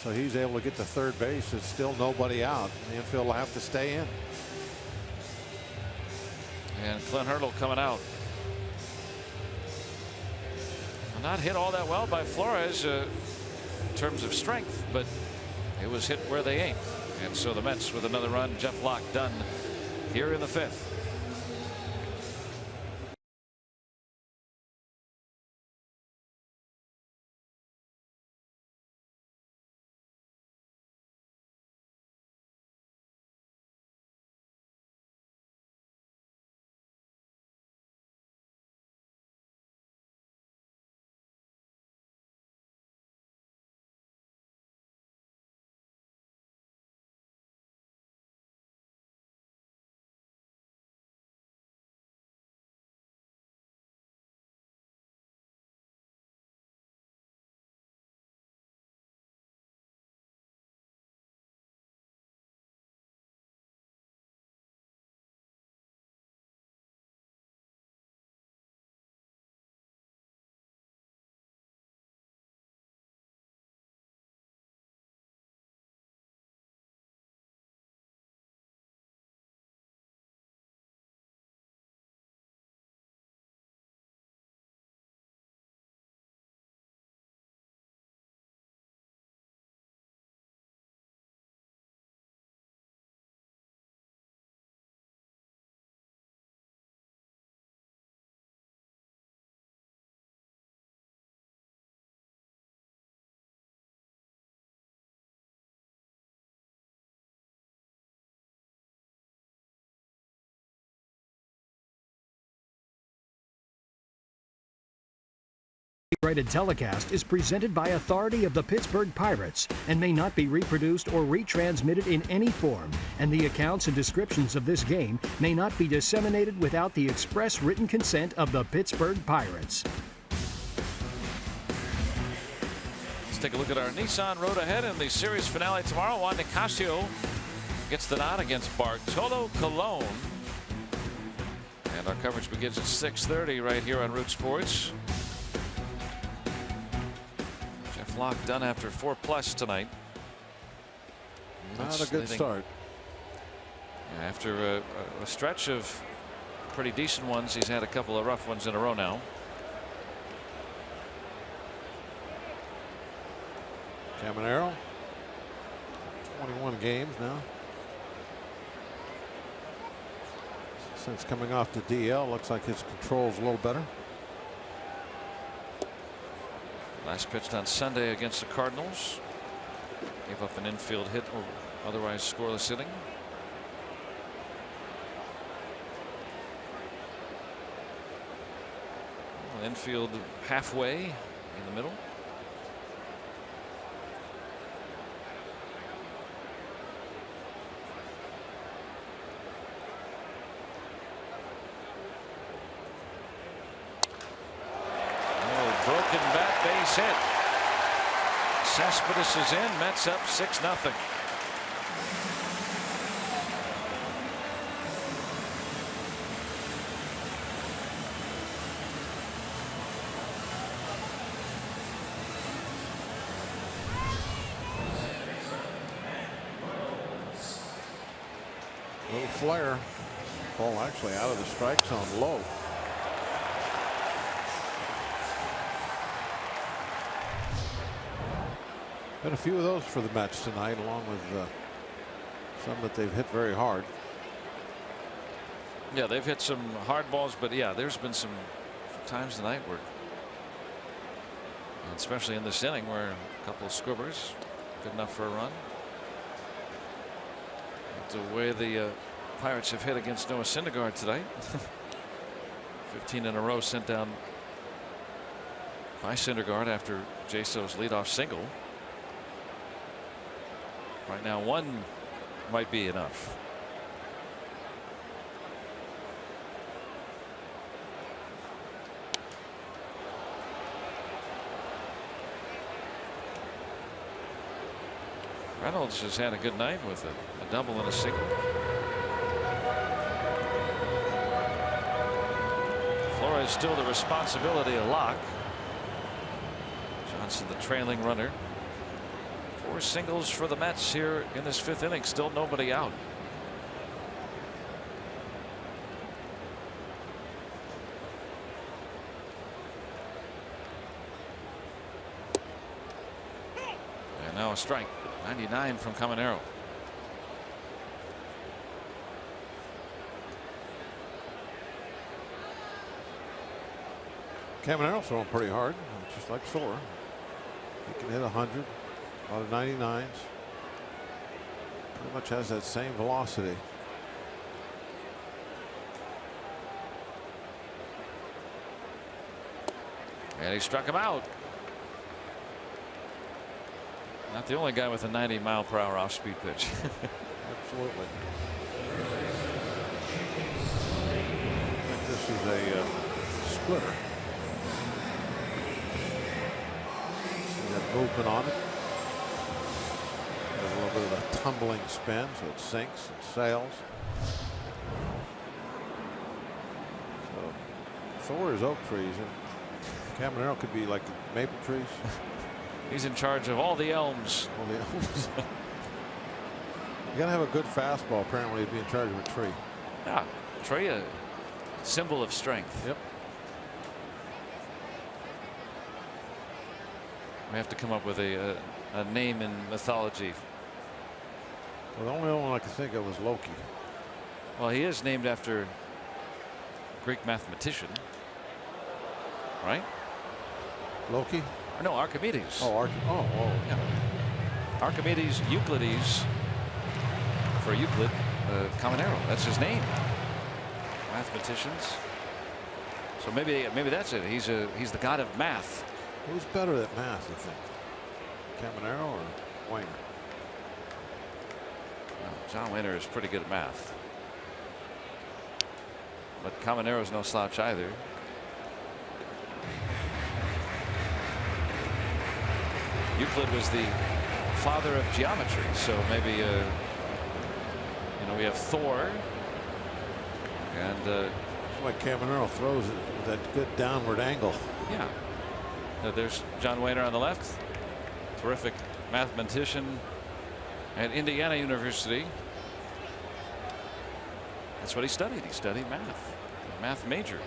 So he's able to get to 3rd base. It's still nobody out. The infield will have to stay in. And Clint Hurdle coming out. Not hit all that well by Flores in terms of strength, but it was hit where they ain't. And so the Mets with another run. Jeff Locke done here in the 5th. Rated telecast is presented by authority of the Pittsburgh Pirates and may not be reproduced or retransmitted in any form, and the accounts and descriptions of this game may not be disseminated without the express written consent of the Pittsburgh Pirates. Let's take a look at our Nissan road ahead in the series finale tomorrow. Juan Nicasio gets the nod against Bartolo Colon. And our coverage begins at 6:30 right here on Root Sports. Locke done after 4+ tonight. Not a good start. After a stretch of pretty decent ones, he's had a couple of rough ones in a row now. Caminero, 21 games now. Since coming off the DL, looks like his control's a little better. Last pitched on Sunday against the Cardinals. Gave up an infield hit or otherwise scoreless inning. Infield halfway in the middle. Broken bat, base hit. Cespedes is in. Mets up 6-0. Little flare. Ball actually out of the strike zone low. Been a few of those for the Mets tonight, along with some that they've hit very hard. Yeah, they've hit some hard balls, but yeah, there's been some times tonight where, especially in this inning, where a couple of squibbers, good enough for a run. The way the Pirates have hit against Noah Syndergaard tonight. 15 in a row sent down by Syndergaard after Jaso's leadoff single. Right now, one might be enough. Reynolds has had a good night with a double and a single. Flores still the responsibility of Locke. Johnson the trailing runner. 4 singles for the Mets here in this 5th inning. Still nobody out. And now a strike. 99 from Caminero. Caminero throwing pretty hard, just like Thor. He can hit 100. A lot of 99s. Pretty much has that same velocity. And he struck him out. Not the only guy with a 90-mile-per-hour off-speed pitch. Absolutely. I think this is a splitter. See that movement on it. Has a little bit of a tumbling spin, so it sinks and sails. So Thor is oak trees, and Caminero could be like maple trees. He's in charge of all the elms. All the elms. You gotta have a good fastball, apparently, to be in charge of a tree. Yeah, tree, a symbol of strength. Yep. We have to come up with a name in mythology. Well, the only one I could think of was Loki. Well, he is named after a Greek mathematician, right? Loki? Or no, Archimedes. Oh, yeah. Archimedes Euclides, for Euclid, Caminero. That's his name. Mathematicians. So maybe that's it. He's the god of math. Who's better at math, you think? Caminero or Wayner? Well, John Wayner is pretty good at math. But Caminero's no slouch either. Euclid was the father of geometry, so maybe we have Thor and like Caminero throws it with that good downward angle. Yeah. There's John Wayner on the left, terrific mathematician at Indiana University. That's what he studied. He studied math, a math major.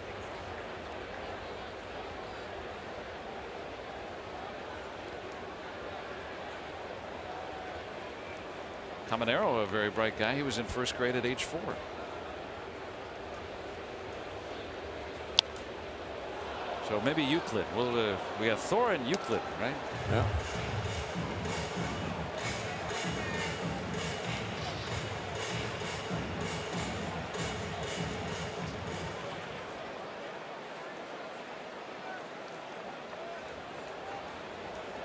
Caminero, a very bright guy. He was in first grade at age 4. So maybe Euclid. Well, we got Thor and Euclid, right? Yeah.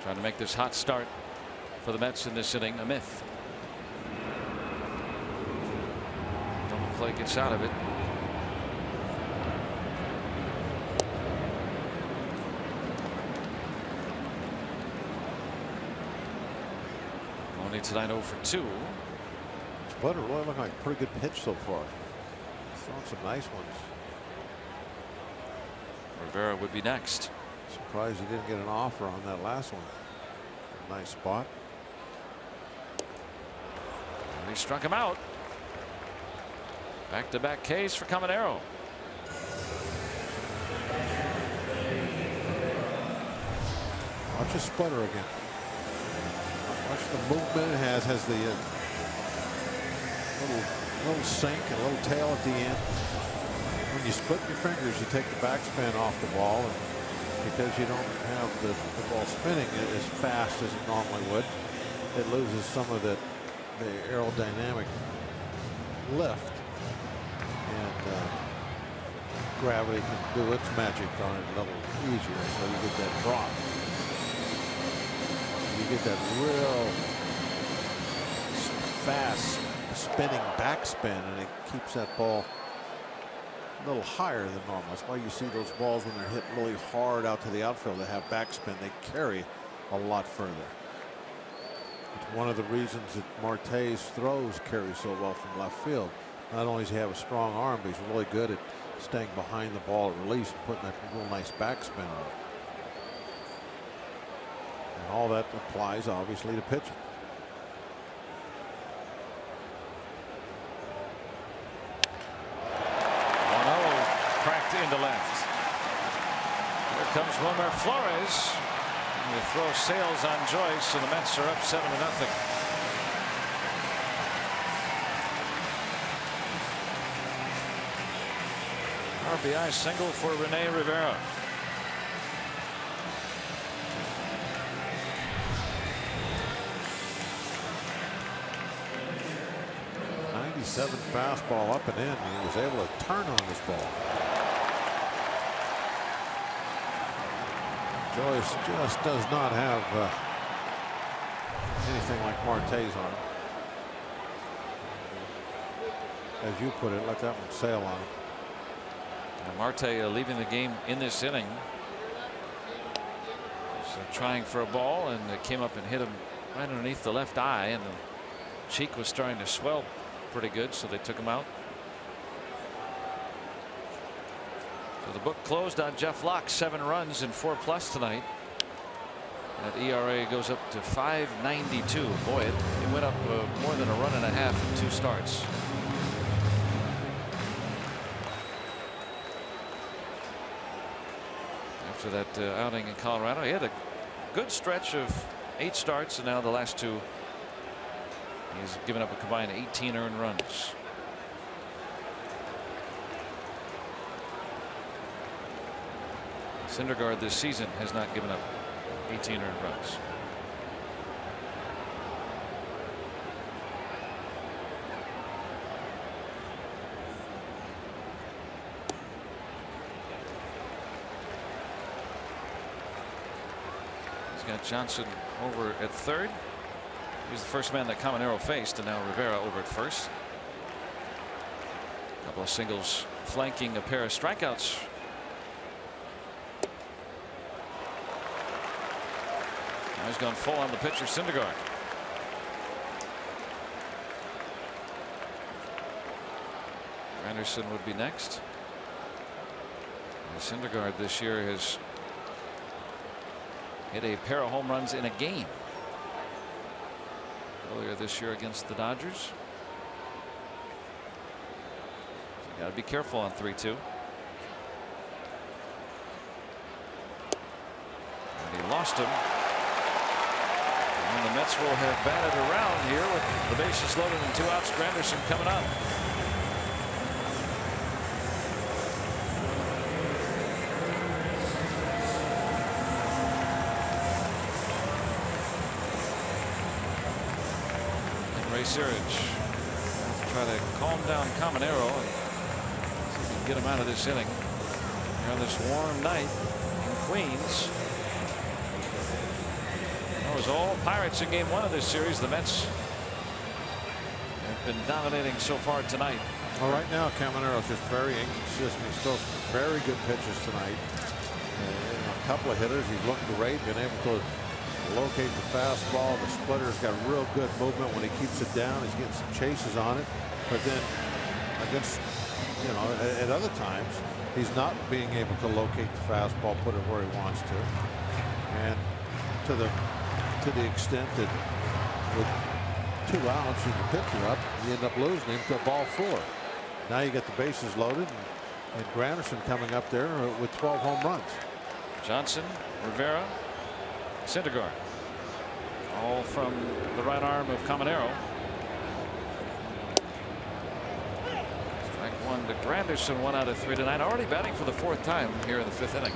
Trying to make this hot start for the Mets in this inning a myth. Double play gets out of it. Only tonight 0 for 2. Splitter really looked like a pretty good pitch so far. He's thrown some nice ones. Rivera would be next. Surprised he didn't get an offer on that last one. Nice spot. And he struck him out. Back-to-back Ks for Caminero. Watch the sputter again. Watch the movement it has the little sink and a little tail at the end. When you split your fingers, you take the backspin off the ball, and because you don't have the ball spinning as fast as it normally would, it loses some of the aerodynamic lift, and gravity can do its magic on it a little easier, so you get that drop. You get that real fast spinning backspin, and it keeps that ball a little higher than normal. That's why you see those balls when they're hit really hard out to the outfield that have backspin, they carry a lot further. It's one of the reasons that Marte's throws carry so well from left field. Not only does he have a strong arm, but he's really good at staying behind the ball at release and putting that real nice backspin on it. And all that applies obviously to pitching. 1-0 cracked into left. Here comes Wilmer Flores. And the throw sails on Joyce, and the Mets are up 7-0. RBI single for Rene Rivera. '97 fastball up and in, and he was able to turn on this ball. Joyce just does not have anything like Marte's on him. As you put it, let that one sail on him. Marte leaving the game in this inning. So trying for a ball, and it came up and hit him right underneath the left eye, and the cheek was starting to swell pretty good, so they took him out. So the book closed on Jeff Locke, 7 runs and 4+ tonight. That ERA goes up to 5.92. Boy, it went up more than a run and a half in 2 starts. After that outing in Colorado, he had a good stretch of 8 starts, and now the last 2 he's given up a combined 18 earned runs. Syndergaard this season has not given up 18 earned runs. Got Johnson over at third. He's the first man that Caminero faced, and now Rivera over at first. A couple of singles flanking a pair of strikeouts. Now he's gone full on the pitcher, Syndergaard. Anderson would be next. And Syndergaard this year has hit a pair of home runs in a game earlier this year against the Dodgers. Got to be careful on 3-2. And he lost him. And the Mets will have batted around here with the bases loaded and 2 outs. Granderson coming up. Ray Searage try to calm down Caminero and see if he can get him out of this inning here on this warm night in Queens. It was all Pirates in game 1 of this series. The Mets have been dominating so far tonight. Well, right now Caminero is just very inconsistent. He's throws very good pitches tonight. A couple of hitters, he's looked great, been able to locate the fastball. The splitter's got real good movement when he keeps it down. He's getting some chases on it, but then against, at other times he's not being able to locate the fastball, put it where he wants to, and to the extent that with 2 outs and the pitcher up, you end up losing him to ball 4. Now you get the bases loaded, and Granderson coming up there with 12 home runs. Johnson, Rivera, Syndergaard, all from the right arm of Caminero. Strike 1 to Granderson, 1 out of 3 tonight, already batting for the 4th time here in the 5th inning.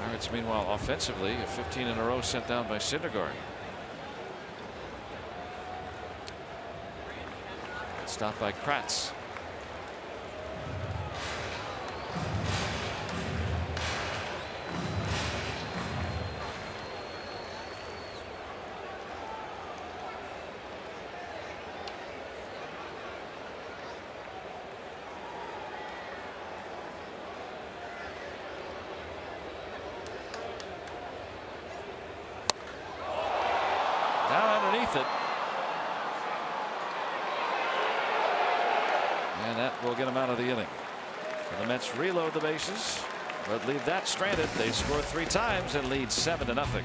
Pirates meanwhile offensively, 15 in a row sent down by Syndergaard. Stopped by Kratz. Down underneath it. And that will get him out of the inning. So the Mets reload the bases, but leave that stranded. They score 3 times and lead 7-0.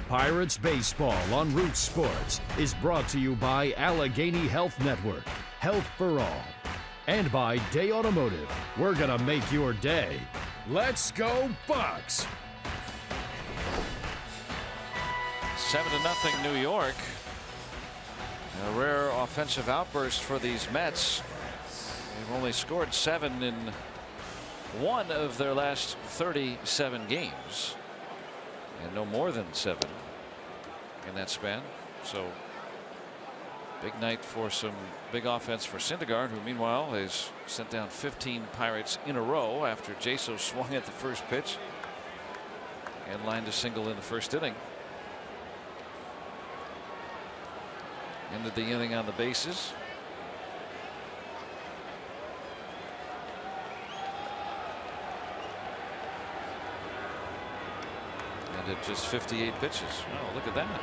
Pirates Baseball on Root Sports is brought to you by Allegheny Health Network, Health for All, and by Day Automotive. We're gonna make your day. Let's go Bucks! 7-0 New York. A rare offensive outburst for these Mets. They've only scored 7 in 1 of their last 37 games, and no more than 7 in that span. So big night for some big offense for Syndergaard, who meanwhile has sent down 15 Pirates in a row after Jaso swung at the first pitch and lined a single in the first inning. Ended the inning on the bases. And at just 58 pitches. Oh, look at that.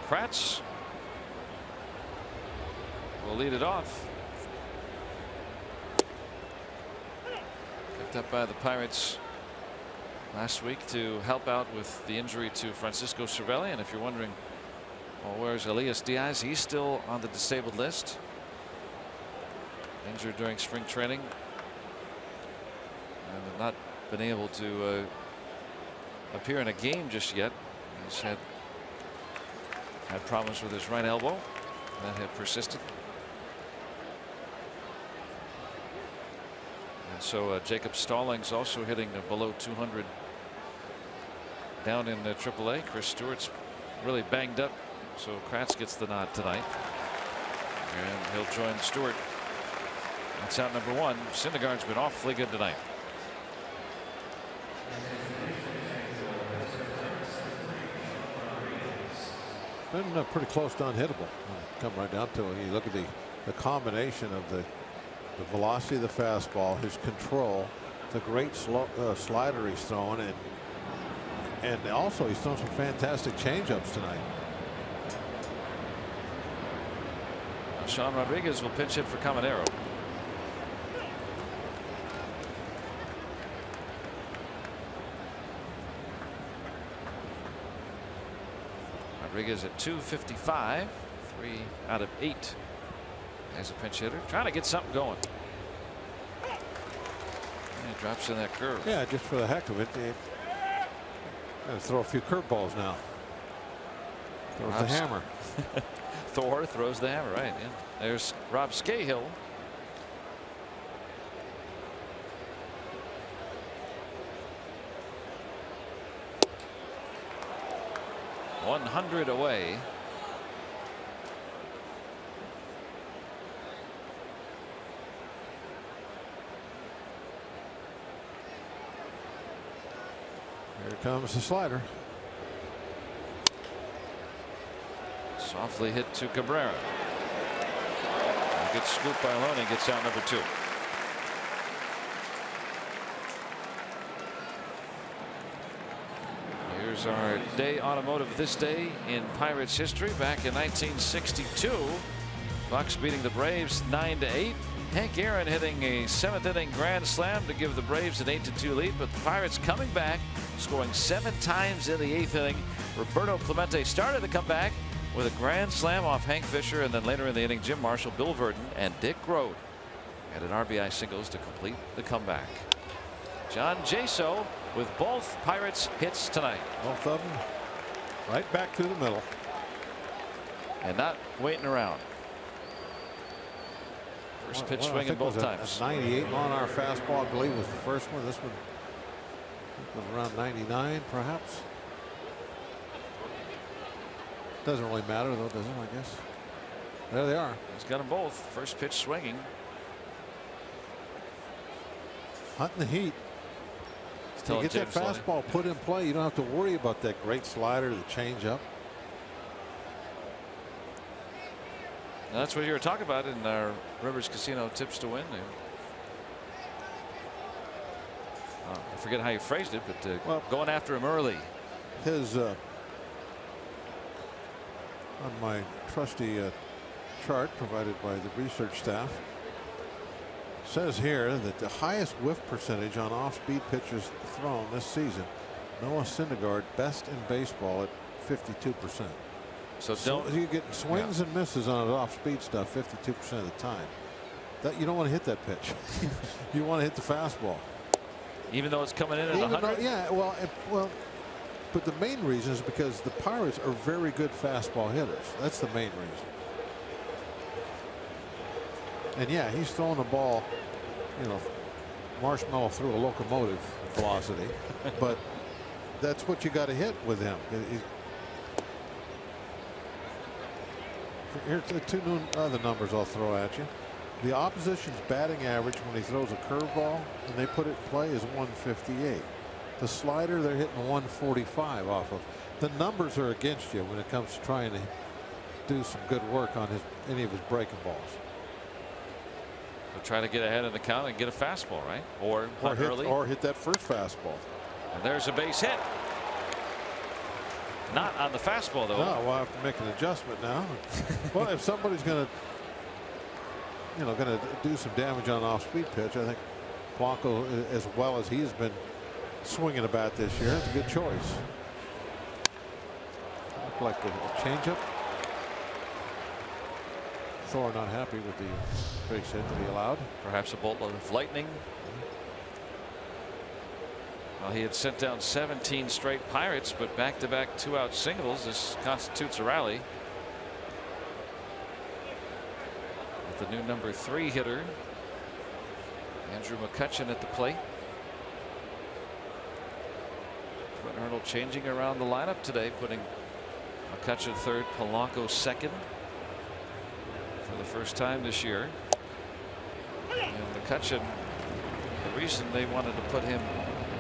Kratz will lead it off. picked up by the Pirates last week to help out with the injury to Francisco Cervelli. And if you're wondering, well, where's Elias Diaz? He's still on the disabled list. Injured during spring training and have not been able to appear in a game just yet. He's had problems with his right elbow that have persisted. And so Jacob Stallings also hitting below 200 down in AAA. Chris Stewart's really banged up, so Kratz gets the nod tonight. And he'll join Stewart. That's out number one. Syndergaard's been awfully good tonight. Been pretty close to unhittable. Come right down to it. You look at the combination of the velocity of the fastball, his control, the great slider he's throwing, and also he's thrown some fantastic changeups tonight. Sean Rodriguez will pinch hit for Caminero. Rodriguez at 255, 3 out of 8 as a pinch hitter, trying to get something going. And he drops in that curve. Yeah, just for the heck of it. Gonna throw a few curveballs now. Throws the hammer. Thor throws the hammer, right? Yeah. There's Rob Scahill. .100 away. Here comes the slider. Softly hit to Cabrera. A good scoop by Loney, gets out number 2. Here's our day automotive this day in Pirates history. Back in 1962, Bucks beating the Braves 9-8. Hank Aaron hitting a 7th inning grand slam to give the Braves an 8-2 lead, but the Pirates coming back, scoring 7 times in the 8th inning. Roberto Clemente started the comeback with a grand slam off Hank Fisher, and then later in the inning, Jim Marshall, Bill Verdon, and Dick Groat had an RBI singles to complete the comeback. John Jaso with both Pirates hits tonight. Both of them right back through the middle. And not waiting around. First pitch swinging both times. A 98 mile-an-hour fastball, I believe, was the first one. This one was around 99, perhaps. Doesn't really matter, though, does it? I guess. There they are. He's got them both. First pitch swinging. Hunting the heat. You get that fastball put in play, you don't have to worry about that great slider, the changeup. That's what you were talking about in our Rivers Casino tips to win. I forget how you phrased it, but well, going after him early. His on my trusty chart provided by the research staff says here that the highest whiff percentage on off-speed pitches thrown this season, Noah Syndergaard, best in baseball at 52%. So you get swings and misses on off-speed stuff 52% of the time. That you don't want to hit that pitch. You want to hit the fastball. Even though it's coming in at 100? Yeah, well, but the main reason is because the Pirates are very good fastball hitters. That's the main reason. And yeah, he's throwing the ball, you know, marshmallow through a locomotive velocity, but that's what you got to hit with him. Here's the two other numbers I'll throw at you. The opposition's batting average when he throws a curveball and they put it in play is 158. The slider they're hitting 145 off of. The numbers are against you when it comes to trying to do some good work on any of his breaking balls. So try to get ahead of the count and get a fastball, right? Or hit that first fastball. And there's a base hit. Not on the fastball, though. No, we'll have to make an adjustment now. Well, if somebody's going to do some damage on an off-speed pitch, I think Blanco, as well as he's been swinging a bat this year, it's a good choice. Looked like a changeup. Thor not happy with the base hit that he allowed. Perhaps a bolt of lightning. Well, he had sent down 17 straight Pirates, but back-to-back 2-out singles. This constitutes a rally. With the new number 3 hitter, Andrew McCutchen at the plate. Quinn Arnold changing around the lineup today, putting McCutchen third, Polanco second for the first time this year. And McCutchen, the reason they wanted to put him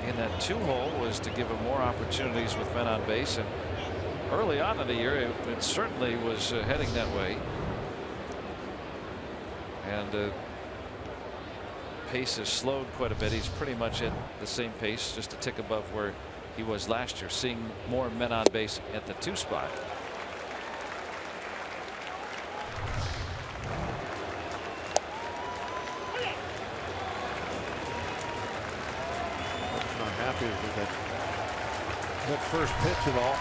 in that 2-hole was to give him more opportunities with men on base, and early on in the year it certainly was heading that way. And pace has slowed quite a bit. He's pretty much at the same pace, just a tick above where he was last year, seeing more men on base at the 2 spot. Not happy with that first pitch at all.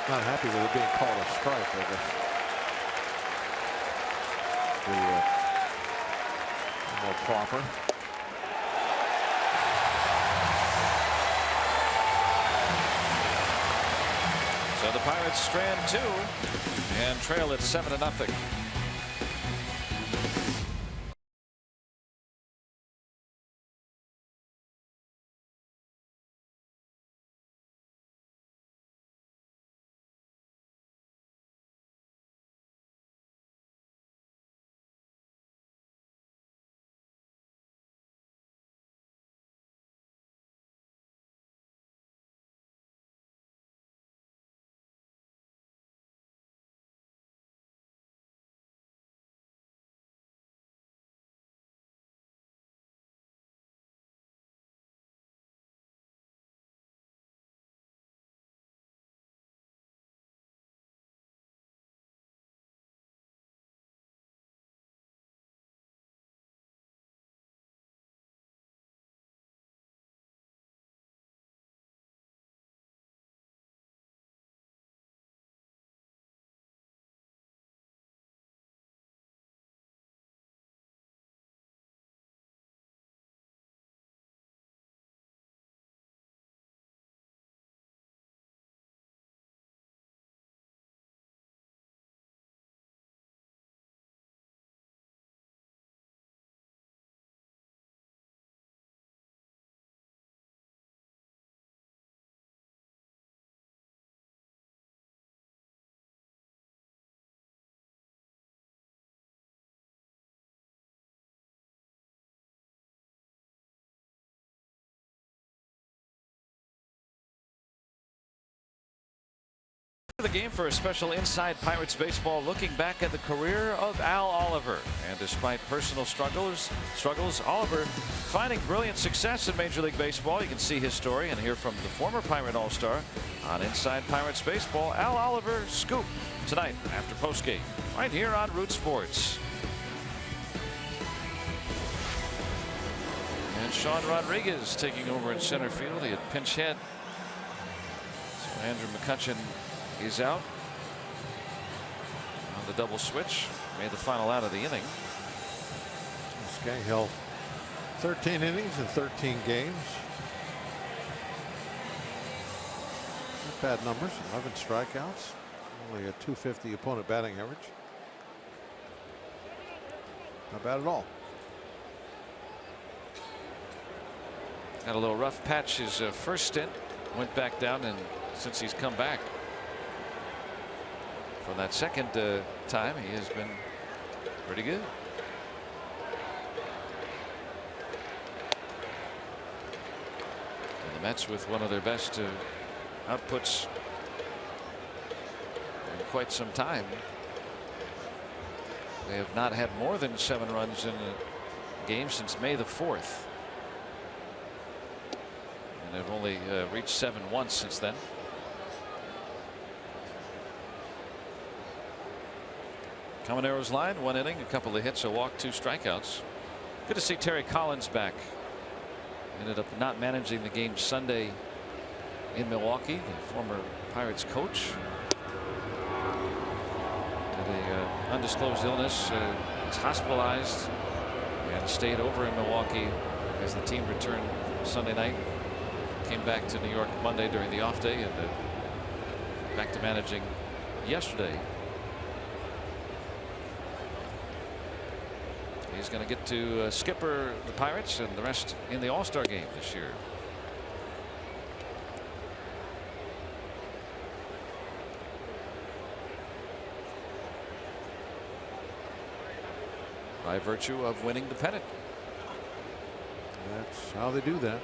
Not happy with it being called a strike, I guess. More proper. So the Pirates strand 2 and trail at 7-0. The game for a special Inside Pirates Baseball, looking back at the career of Al Oliver. And despite personal struggles, Oliver finding brilliant success in Major League Baseball. You can see his story and hear from the former Pirate All-Star on Inside Pirates Baseball. Al Oliver scoop tonight after postgame right here on Root Sports. And Sean Rodriguez taking over in center field. He had pinch hit. So Andrew McCutchen is out on the double switch. Made the final out of the inning. Scahill, 13 innings in 13 games. Not bad numbers. 11 strikeouts. Only a .250 opponent batting average. Not bad at all. Had a little rough patch his first stint. Went back down, and since he's come back from that second time, he has been pretty good. And the Mets with one of their best outputs in quite some time. They have not had more than 7 runs in a game since May the 4th. And they've only reached 7 once since then. Camaro's line, 1 inning, a couple of hits, a walk, 2 strikeouts. Good to see Terry Collins back. Ended up not managing the game Sunday in Milwaukee. The former Pirates coach had a undisclosed illness. Was hospitalized and stayed over in Milwaukee as the team returned Sunday night. Came back to New York Monday during the off day and back to managing yesterday. He's going to get to skipper the Pirates and the rest in the All-Star game this year. By virtue of winning the pennant. That's how they do that.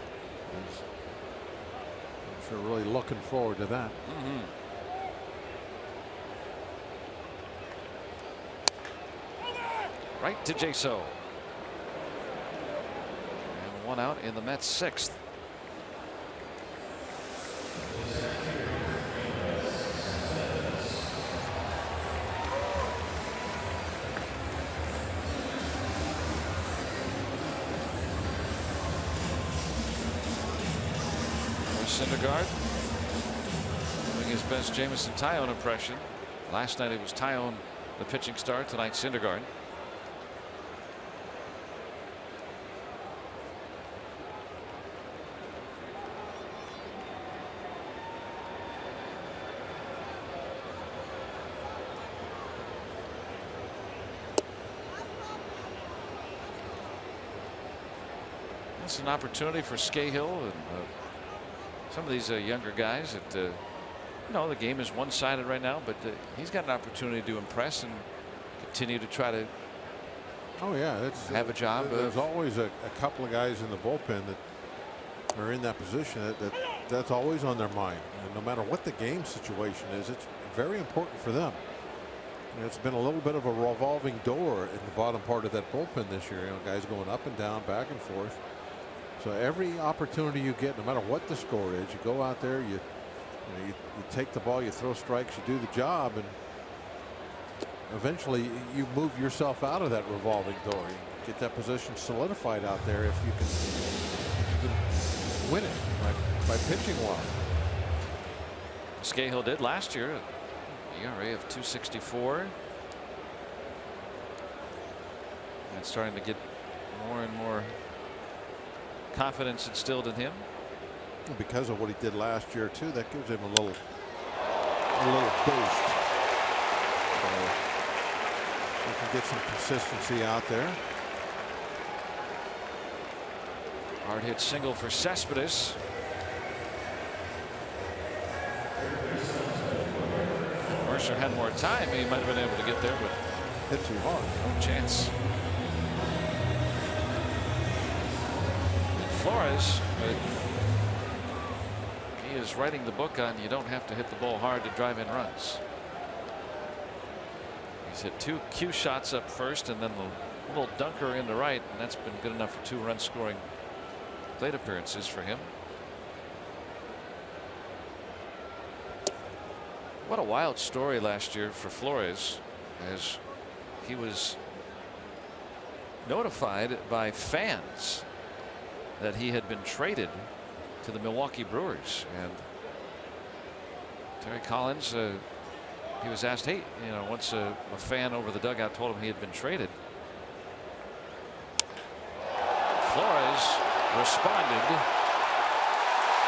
I'm sure really looking forward to that. Right to Jaso. And 1 out in the Mets' 6th. Syndergaard doing his best Jameson Taillon impression. Last night it was Taillon the pitching star, tonight Syndergaard. It's an opportunity for Scahill and some of these younger guys that you know, the game is one-sided right now, but he's got an opportunity to impress and continue to try to have a job. There's always a couple of guys in the bullpen that are in that position that's always on their mind, and no matter what the game situation is, it's very important for them. And it's been a little bit of a revolving door in the bottom part of that bullpen this year. You know, guys going up and down, back and forth. So every opportunity you get, no matter what the score is, you go out there, you take the ball, you throw strikes, you do the job, and eventually you move yourself out of that revolving door. You get that position solidified out there if you can win it by pitching well. Scahill did last year. ERA of 2.64. And starting to get more and more confidence instilled in him. Because of what he did last year too, that gives him a little boost. So he can get some consistency out there. Hard hit single for Cespedes. Mercer had more time. He might have been able to get there, but hit too hard. No chance. Flores, he is writing the book on you don't have to hit the ball hard to drive in runs. He's hit 2 cue shots up first and then the little dunker into right, and that's been good enough for 2 run scoring plate appearances for him. What a wild story last year for Flores, as he was notified by fans that he had been traded to the Milwaukee Brewers, and Terry Collins, he was asked, hey, you know, once a fan over the dugout told him he had been traded. Flores responded,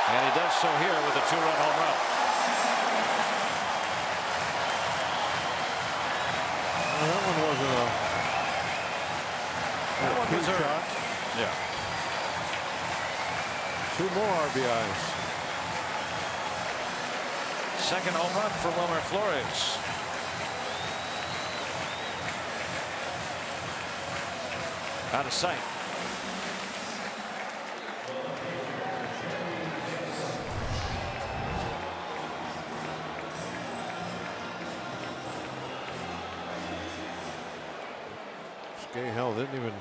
and he does so here with a 2-run home run. Well, that one wasn't a cue shot. Yeah. 2 more RBIs. Second home run for Wilmer Flores. Out of sight. Scahill didn't even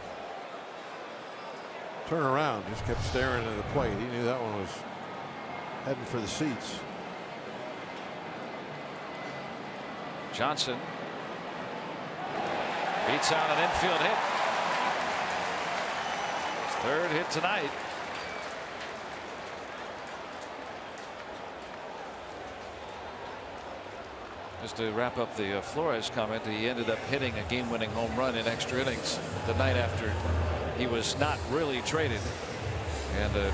turn around, just kept staring at the plate. He knew that one was heading for the seats. Johnson Beats out an infield hit. His third hit tonight. Just to wrap up the Flores comment, he ended up hitting a game-winning home run in extra innings the night after he was not really traded, and of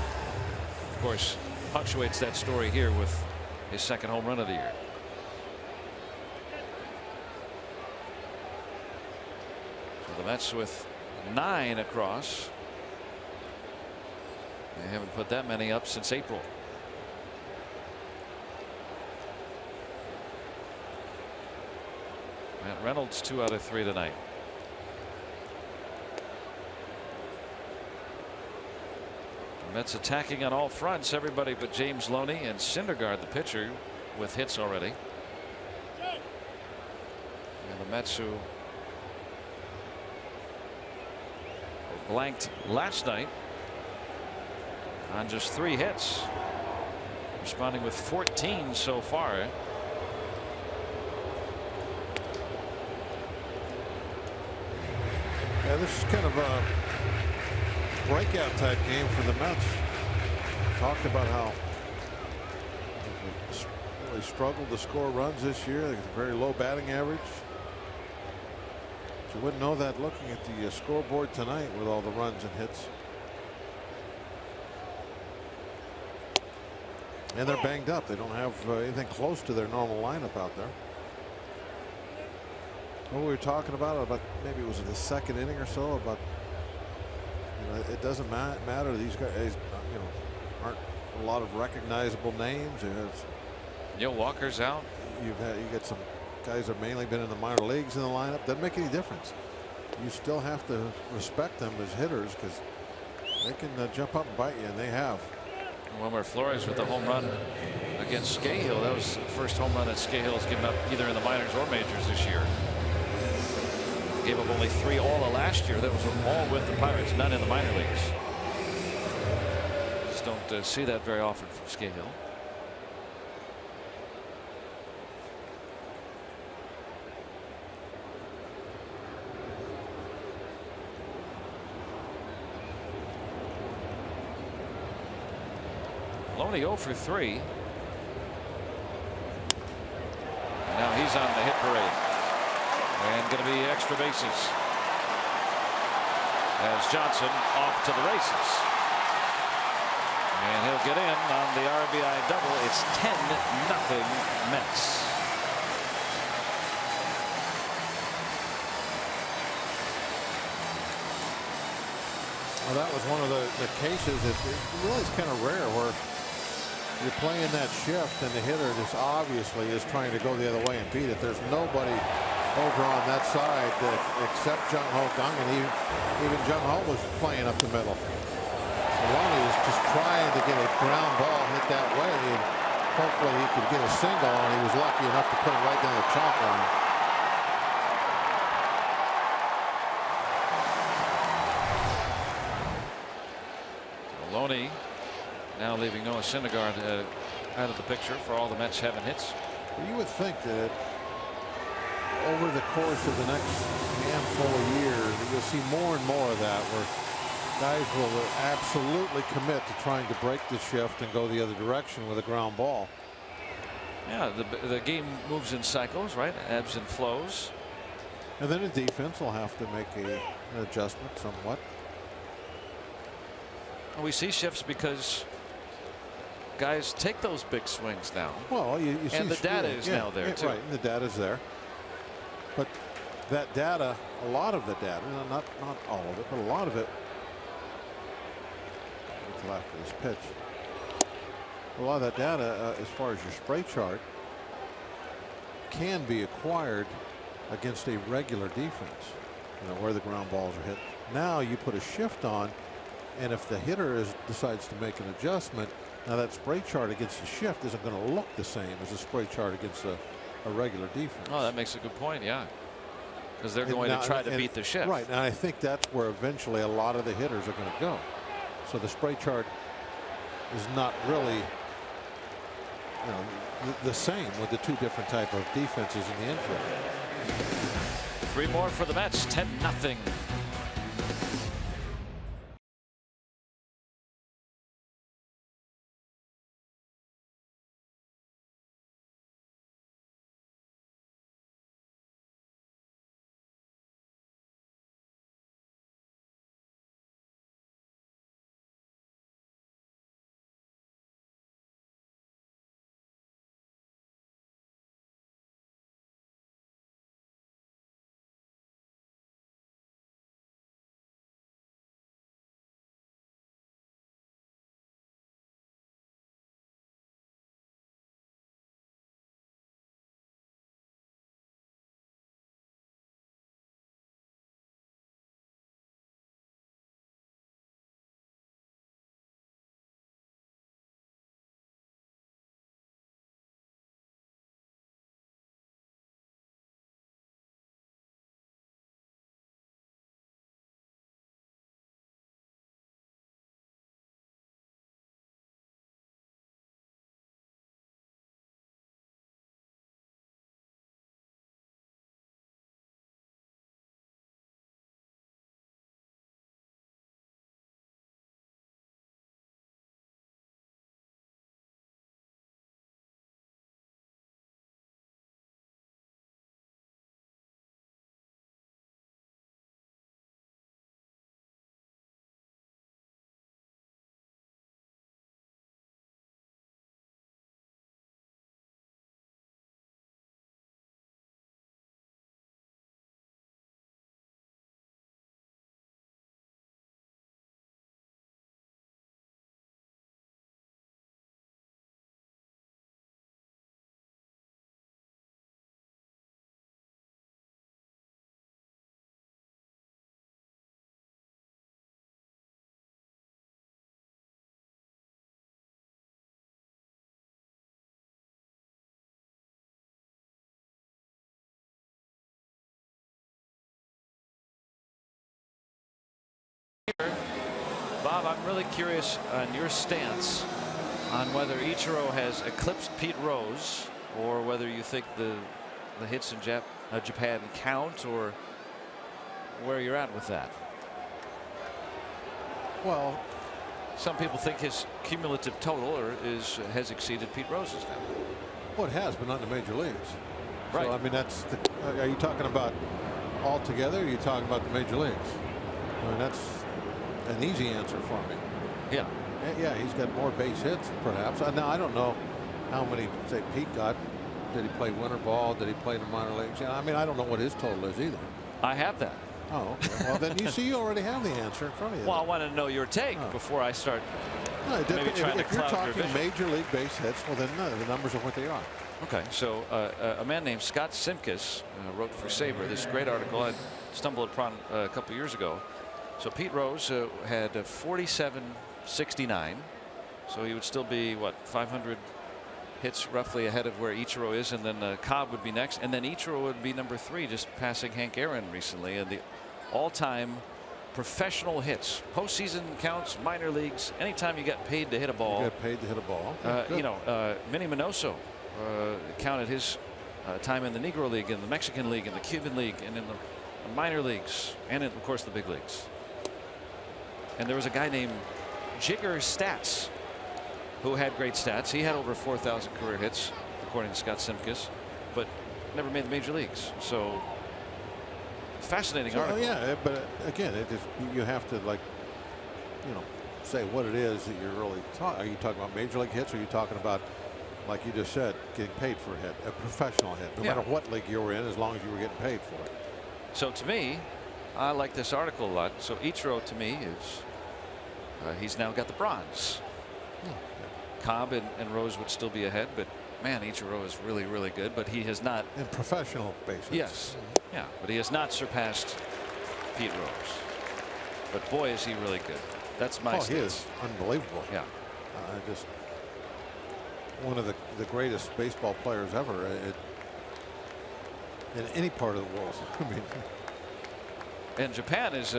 course punctuates that story here with his second home run of the year. So the Mets with 9 across. They haven't put that many up since April. Matt Reynolds 2 out of 3 tonight. The Mets attacking on all fronts. Everybody but James Loney and Syndergaard, the pitcher, with hits already. And the Mets, who were blanked last night on just 3 hits, responding with 14 so far. Yeah, this is kind of a breakout type game for the Mets. Talked about how they really struggled to score runs this year. They got a very low batting average. But you wouldn't know that looking at the scoreboard tonight with all the runs and hits. And they're banged up. They don't have anything close to their normal lineup out there. What we were talking about maybe it was in the second inning or so about, it doesn't matter. These guys, aren't a lot of recognizable names. Neil Walker's out. You got some guys that have mainly been in the minor leagues in the lineup. Doesn't make any difference. You still have to respect them as hitters because they can jump up and bite you, and they have. One where Flores with the home run against Scahill. That was the first home run that Scahill has given up either in the minors or majors this year. Gave up only 3 all last year. That was all with the Pirates, none in the minor leagues. Just don't see that very often from Scahill. Loney 0 for 3. Now he's on the hit parade. And going to be extra bases as Johnson off to the races. And he'll get in on the RBI double. It's 10-0 Mets. Well, that was one of the cases that really is kind of rare where you're playing that shift and the hitter just obviously is trying to go the other way and beat it. There's nobody over on that side except Jung Ho Kang, and even Jung Ho was playing up the middle. Loney was just trying to get a ground ball hit that way, and hopefully he could get a single, and he was lucky enough to put it right down the chalk line. Loney now leaving Noah Syndergaard out of the picture for all the Mets having hits. Well, you would think that over the course of the next handful of years, you'll see more and more of that, where guys will absolutely commit to trying to break the shift and go the other direction with a ground ball. Yeah, the game moves in cycles, right? Ebbs and flows. And then the defense will have to make an adjustment somewhat. We see shifts because guys take those big swings now. Well, you see, and the data is now there too. Right, and the data's there. But that data, a lot of the data, not all of it, but a lot of it, until after this pitch, a lot of that data, as far as your spray chart, can be acquired against a regular defense, where the ground balls are hit. Now you put a shift on, and if the hitter decides to make an adjustment, now that spray chart against the shift isn't going to look the same as a spray chart against a regular defense. Oh, that makes a good point. Yeah, because they're going to try to beat the shift. Right, and I think that's where eventually a lot of the hitters are going to go. So the spray chart is not really, the same with the two different type of defenses in the infield. 3 more for the Mets. 10-0. Bob, I'm really curious on your stance on whether Ichiro has eclipsed Pete Rose, or whether you think the hits in Japan count, or where you're at with that. Well, some people think his cumulative total has exceeded Pete Rose's now. Well, it has, but not in the major leagues. Right. So, I mean, that's are you talking about all together, or are you talking about the major leagues? I mean, that's an easy answer for me. Yeah. Yeah, he's got more base hits, perhaps. Now, I don't know how many, say, Pete got. Did he play winter ball? Did he play in the minor leagues? Yeah, I mean, I don't know what his total is either. I have that. Oh, okay. Well, then you see, you already have the answer in front of you. Well, I want to know your take before I start. No, maybe trying to if you're cloud your talking vision. major league base hits, well, then no, the numbers are what they are. Okay, so a man named Scott Simkus wrote for Saber this great article I stumbled upon a couple years ago. So Pete Rose had 47.69, so he would still be what, 500 hits roughly ahead of where Ichiro is, and then Cobb would be next, and then Ichiro would be number 3, just passing Hank Aaron recently, and the all-time professional hits, postseason counts, minor leagues, anytime you get paid to hit a ball. You get paid to hit a ball. You know, Minnie Minoso counted his time in the Negro League, in the Mexican League, in the Cuban League, and in the minor leagues, and in, of course, the big leagues. And there was a guy named Jigger Stats who had great stats. He had over 4,000 career hits, according to Scott Simkus, but never made the major leagues. So fascinating article. Yeah, but again, it just, you have to, like, you know, say what it is that you're really talking. Are you talking about major league hits, or are you talking about, like you just said, getting paid for a hit, a professional hit, no matter what league you were in, as long as you were getting paid for it? So to me, I like this article a lot. So Ichiro to me is he's now got the bronze. Cobb and Rose would still be ahead, but man, Ichiro is really, really good. But he has not in professional basis. Yes, yeah, but he has not surpassed Pete Rose. But boy, is he really good. That's my stance. He is unbelievable. Yeah, just one of the greatest baseball players ever in any part of the world. I mean, and Japan is,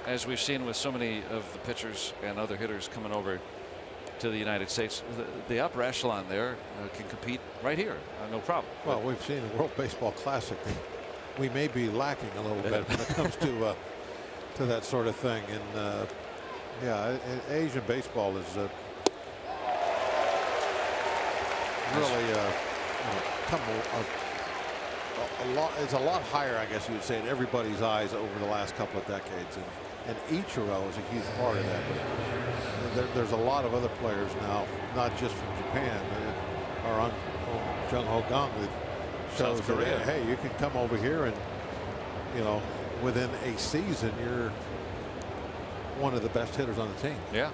as we've seen with so many of the pitchers and other hitters coming over to the United States, the upper echelon there can compete right here, no problem. Well, we've seen the World Baseball Classic. we may be lacking a little bit when it comes to that sort of thing. And yeah, Asian baseball is really come a lot. It's a lot higher, I guess you would say, in everybody's eyes over the last couple of decades. And Ichiro is a huge part of that. But there's a lot of other players now, not just from Japan, or on Jung Ho Gang, that shows that, hey, you can come over here and, you know, within a season, you're one of the best hitters on the team. Yeah.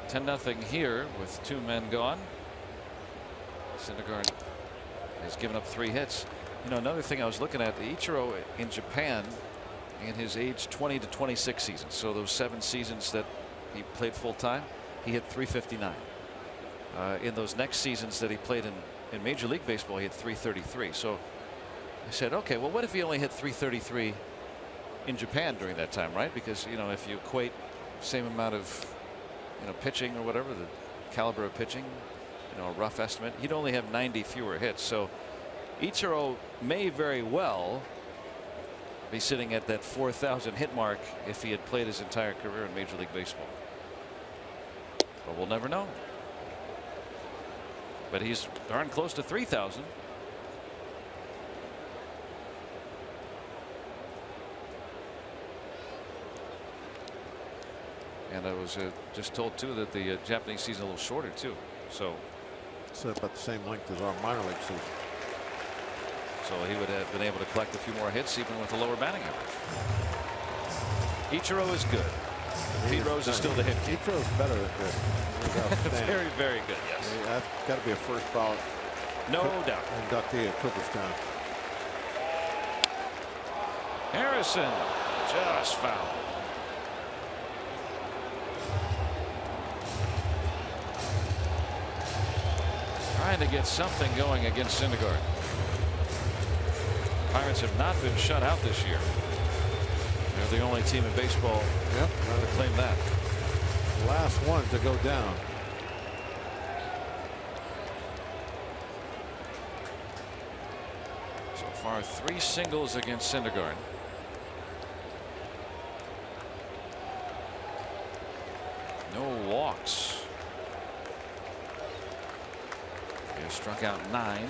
10-0 here with 2 men gone. Syndergaard has given up 3 hits. You know, another thing I was looking at, Ichiro in Japan in his age 20 to 26 seasons, so those 7 seasons that he played full time, he hit 359. In those next seasons that he played in Major League Baseball, he hit 333. So I said, okay, well, what if he only hit 333 in Japan during that time, right? Because, you know, if you equate same amount of, you know, pitching or whatever, the caliber of pitching, you know, a rough estimate, he'd only have 90 fewer hits. So Ichiro may very well be sitting at that 4,000 hit mark if he had played his entire career in Major League Baseball. But we'll never know. But he's darn close to 3,000. And I was just told too that the Japanese season a little shorter too. So it's about the same length as our minor league season. So he would have been able to collect a few more hits even with a lower batting average. Ichiro is good. Pete Rose is still the hit king. Ichiro's better than good. Very, very good. Yes. That's got to be a first ballot. No doubt. Inductee at Cooperstown. Harrison just fouled. Trying to get something going against Syndergaard. Pirates have not been shut out this year. They're the only team in baseball to claim that. Last one to go down. So far 3 singles against Syndergaard. No walks. He has struck out 9.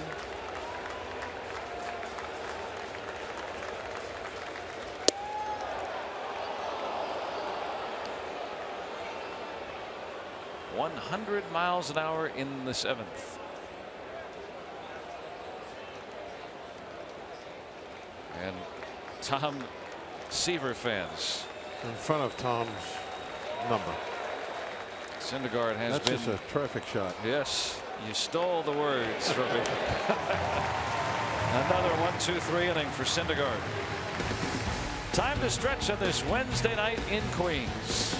.100 miles an hour in the 7th. And Tom Seaver fans in front of Tom's number. Syndergaard has That's been just a terrific shot. Yes, you stole the words from me. Another 1-2-3 inning for Syndergaard. Time to stretch on this Wednesday night in Queens.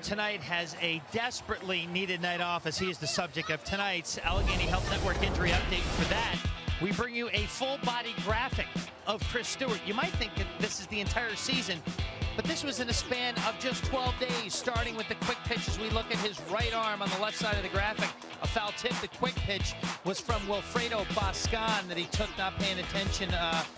tonight has a desperately needed night off, as he is the subject of tonight's Allegheny Health Network injury update. For that, we bring you a full-body graphic of Chris Stewart. You might think that this is the entire season, but this was in a span of just 12 days, starting with the quick pitch as we look at his right arm on the left side of the graphic. A foul tip. The quick pitch was from Wilfredo Boscan that he took, not paying attention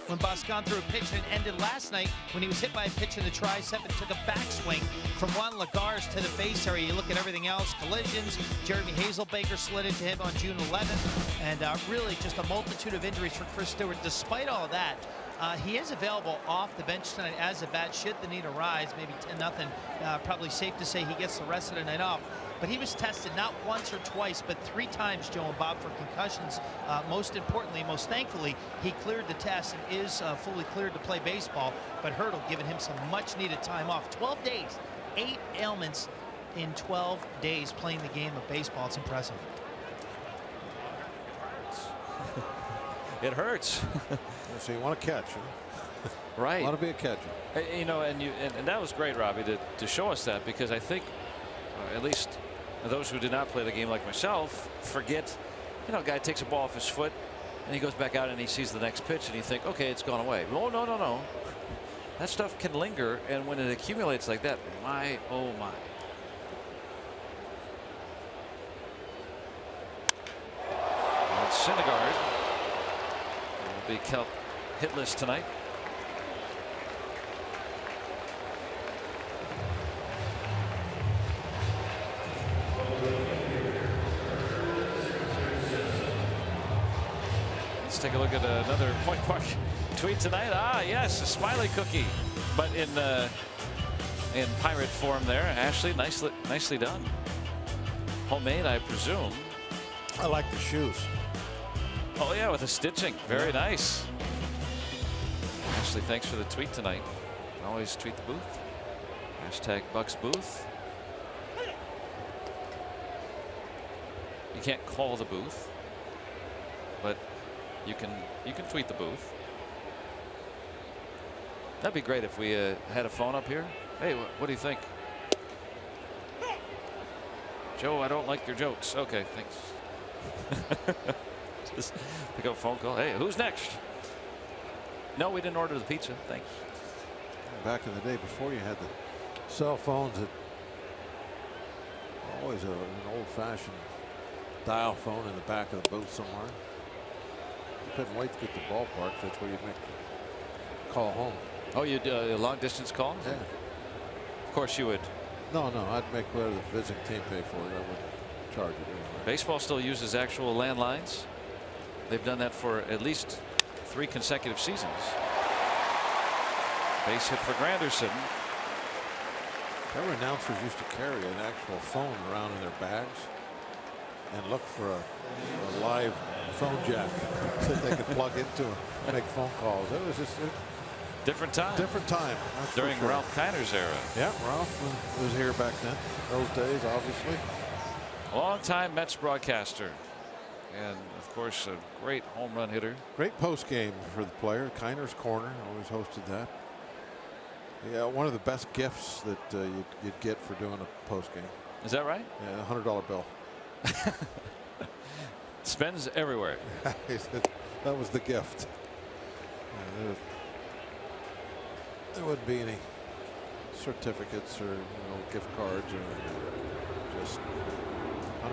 when Boscan threw a pitch, and it ended last night when he was hit by a pitch in the tricep and took a backswing from Juan Lagares to the face area. You look at everything else, collisions. Jeremy Hazelbaker slid into him on June 11th, and really just a multitude of injuries for Chris Stewart. Despite all that, he is available off the bench tonight as a bat should the need arise. Maybe 10-0. Probably safe to say he gets the rest of the night off. But he was tested not once or twice, but 3 times, Joe and Bob, for concussions. Most importantly, most thankfully, he cleared the test and is fully cleared to play baseball. But Hurdle giving him some much-needed time off. 12 days, 8 ailments in 12 days playing the game of baseball. It's impressive. It hurts. So you want to catch him. Right. You want to be a catcher. You know, and that was great, Robbie, to show us that, because I think at least those who did not play the game like myself forget, you know, a guy takes a ball off his foot and he goes back out and he sees the next pitch and you think, okay, it's gone away. Oh, no. That stuff can linger, and when it accumulates like that, my, oh my. And Syndergaard will be kept hitless tonight. Let's take a look at another Point Park tweet tonight. Ah, yes, a smiley cookie, but in pirate form there. Ashley, nicely done. Homemade, I presume. I like the shoes. Oh yeah, with the stitching. Very nice. Ashley, thanks for the tweet tonight. Always tweet the booth. Hashtag Bucks Booth. You can't call the booth, but you can tweet the booth. That'd be great if we had a phone up here. Hey, what do you think? Joe, I don't like your jokes. Okay, thanks. Just pick up a phone call. Hey, who's next? No, we didn't order the pizza. Thanks. Back in the day, before you had the cell phones, it always an old-fashioned dial phone in the back of the booth somewhere. You couldn't wait to get to the ballpark. That's where you'd make the call home. Oh, you'd long-distance call? Yeah. Of course you would. No, I'd make whatever the visiting team pay for it. I wouldn't charge it anyway. Baseball still uses actual landlines. They've done that for at least 3 consecutive seasons. Base hit for Granderson. Our announcers used to carry an actual phone around in their bags and look for a live phone jack that they could plug into and make phone calls. It was just different time. Different time. During Ralph Kiner's era. Yeah, Ralph was here back then. Those days, obviously. Long-time Mets broadcaster. And, of course, a great home run hitter. Great post game for the player. Kiner's Corner always hosted that. Yeah, one of the best gifts that you'd get for doing a post game. Is that right? Yeah, a $100 bill. Spends everywhere. That was the gift. There wouldn't be any certificates or gift cards or anything. Just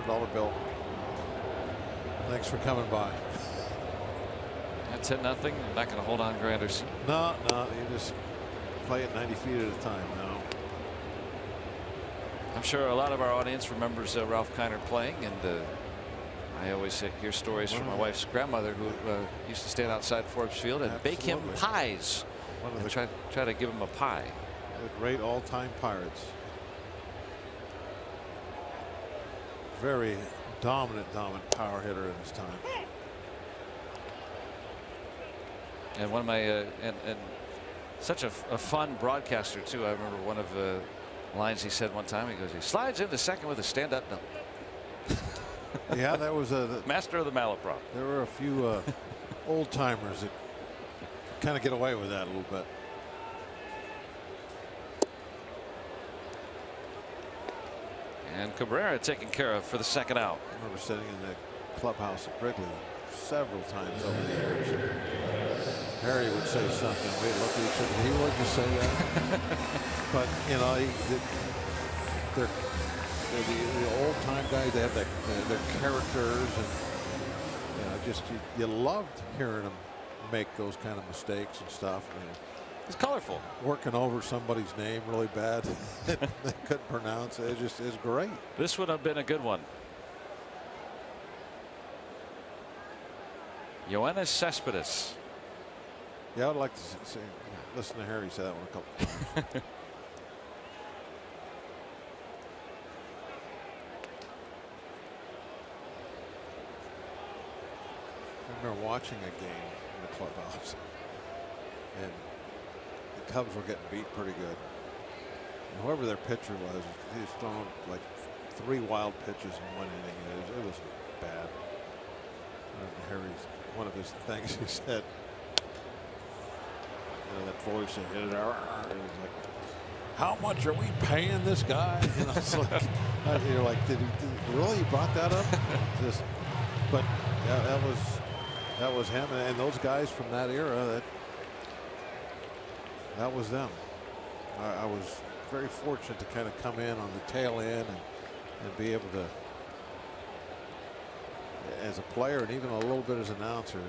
$100 bill. Thanks for coming by. That's it. Nothing. I'm not going to hold on Granderson. No, you just play it 90 feet at a time now. I'm sure a lot of our audience remembers Ralph Kiner playing, and I always hear stories from my wife's grandmother who used to stand outside Forbes Field and bake him pies. And try to give him a pie. The great all-time Pirates. Very dominant power hitter in his time. And one of my and such a fun broadcaster too. I remember one of the lines he said one time. He goes, he slides into second with a stand-up double. Yeah, that was a master of the malaprop. There were a few old timers that kind of get away with that a little bit. And Cabrera taken care of for the second out. I remember sitting in the clubhouse at Wrigley several times over the years. Harry would say something. We'd look at each other. He would just say that. But you know, they're the old time guys. They have their characters, and you know, just you loved hearing them make those kind of mistakes and stuff. I mean, it's colorful. Working over somebody's name really bad they couldn't pronounce it. It just is great. This would have been a good one. Yoenis Cespedes. Yeah, I'd like to listen to Harry say that one a couple times. I remember watching a game in the clubhouse, and the Cubs were getting beat pretty good. And whoever their pitcher was, he was throwing like 3 wild pitches in 1 inning. It was bad. And Harry's one of his things he said, you know, that voice that hit it out. It was like, how much are we paying this guy? You know, it's like, you're like, did he really brought that up? Just, but yeah, that was him, and those guys from that era. That was them. I was very fortunate to kind of come in on the tail end and be able to, as a player and even a little bit as an announcer,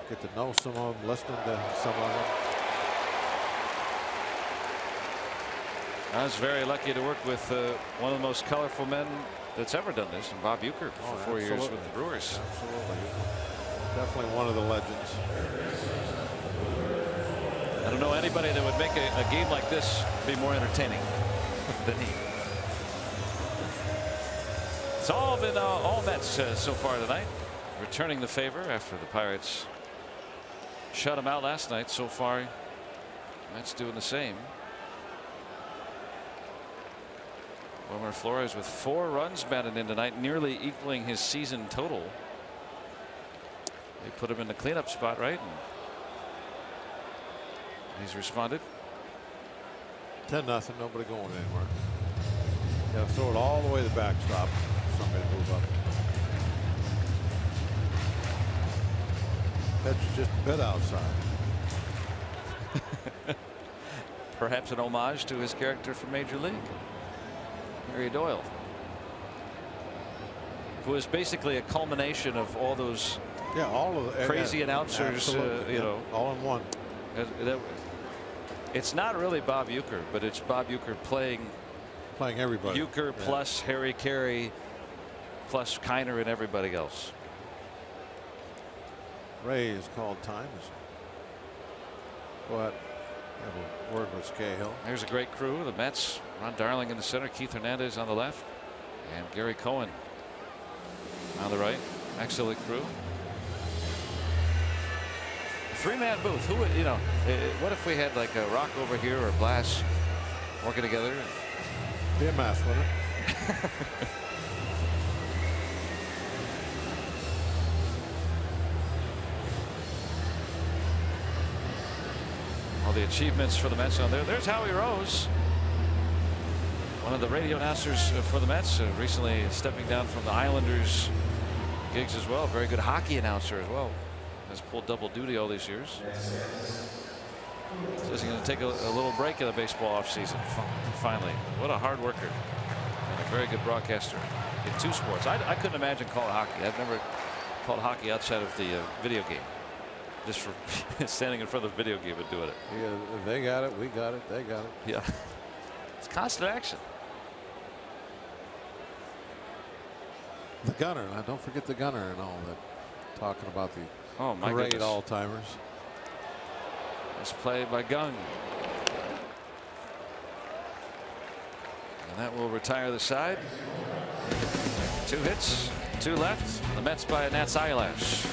get to know some of them, listening to some of them. I was very lucky to work with one of the most colorful men that's ever done this, and Bob Uecker for 4 years with the Brewers. Absolutely. Definitely one of the legends. I don't know anybody that would make a game like this be more entertaining than he. It's all been all Mets so far tonight, returning the favor after the Pirates shut them out last night. So far, Mets doing the same. Wilmer Flores with 4 runs batted in tonight, nearly equaling his season total. They put him in the cleanup spot, right? And he's responded. 10-0, nobody going anywhere. Yeah, throw it all the way to the backstop. Somebody to move up. That's just a bit outside. Perhaps an homage to his character from Major League, Harry Doyle, who is basically a culmination of all those all of the crazy announcers, you know, all in one. It's not really Bob Uecker, but it's Bob Uecker playing everybody. Uecker plus Harry Carey plus Kiner and everybody else. Ray is called times. Go ahead. Have a word with Cahill. There's a great crew. The Mets. Ron Darling in the center. Keith Hernandez on the left. And Gary Cohen on the right. Excellent crew. 3-man booth. Who would, you know, what if we had like a Rock over here or Blass working together? Be a mess, wouldn't it? All the achievements for the Mets on there. There's Howie Rose, one of the radio announcers for the Mets, recently stepping down from the Islanders gigs as well. Very good hockey announcer as well. Has pulled double duty all these years. Says he's going to take a little break in the baseball offseason. Finally, what a hard worker and a very good broadcaster in 2 sports. I couldn't imagine calling hockey. I've never called hockey outside of the video game. Just for standing in front of the video game and doing it. Yeah, they got it. We got it. They got it. Yeah, it's constant action. The gunner. Now, don't forget the gunner and all that. Talking about the great goodness. all-timers. It's played by Gung. And that will retire the side. 2 hits, 2 left. The Mets by a gnat's eyelash.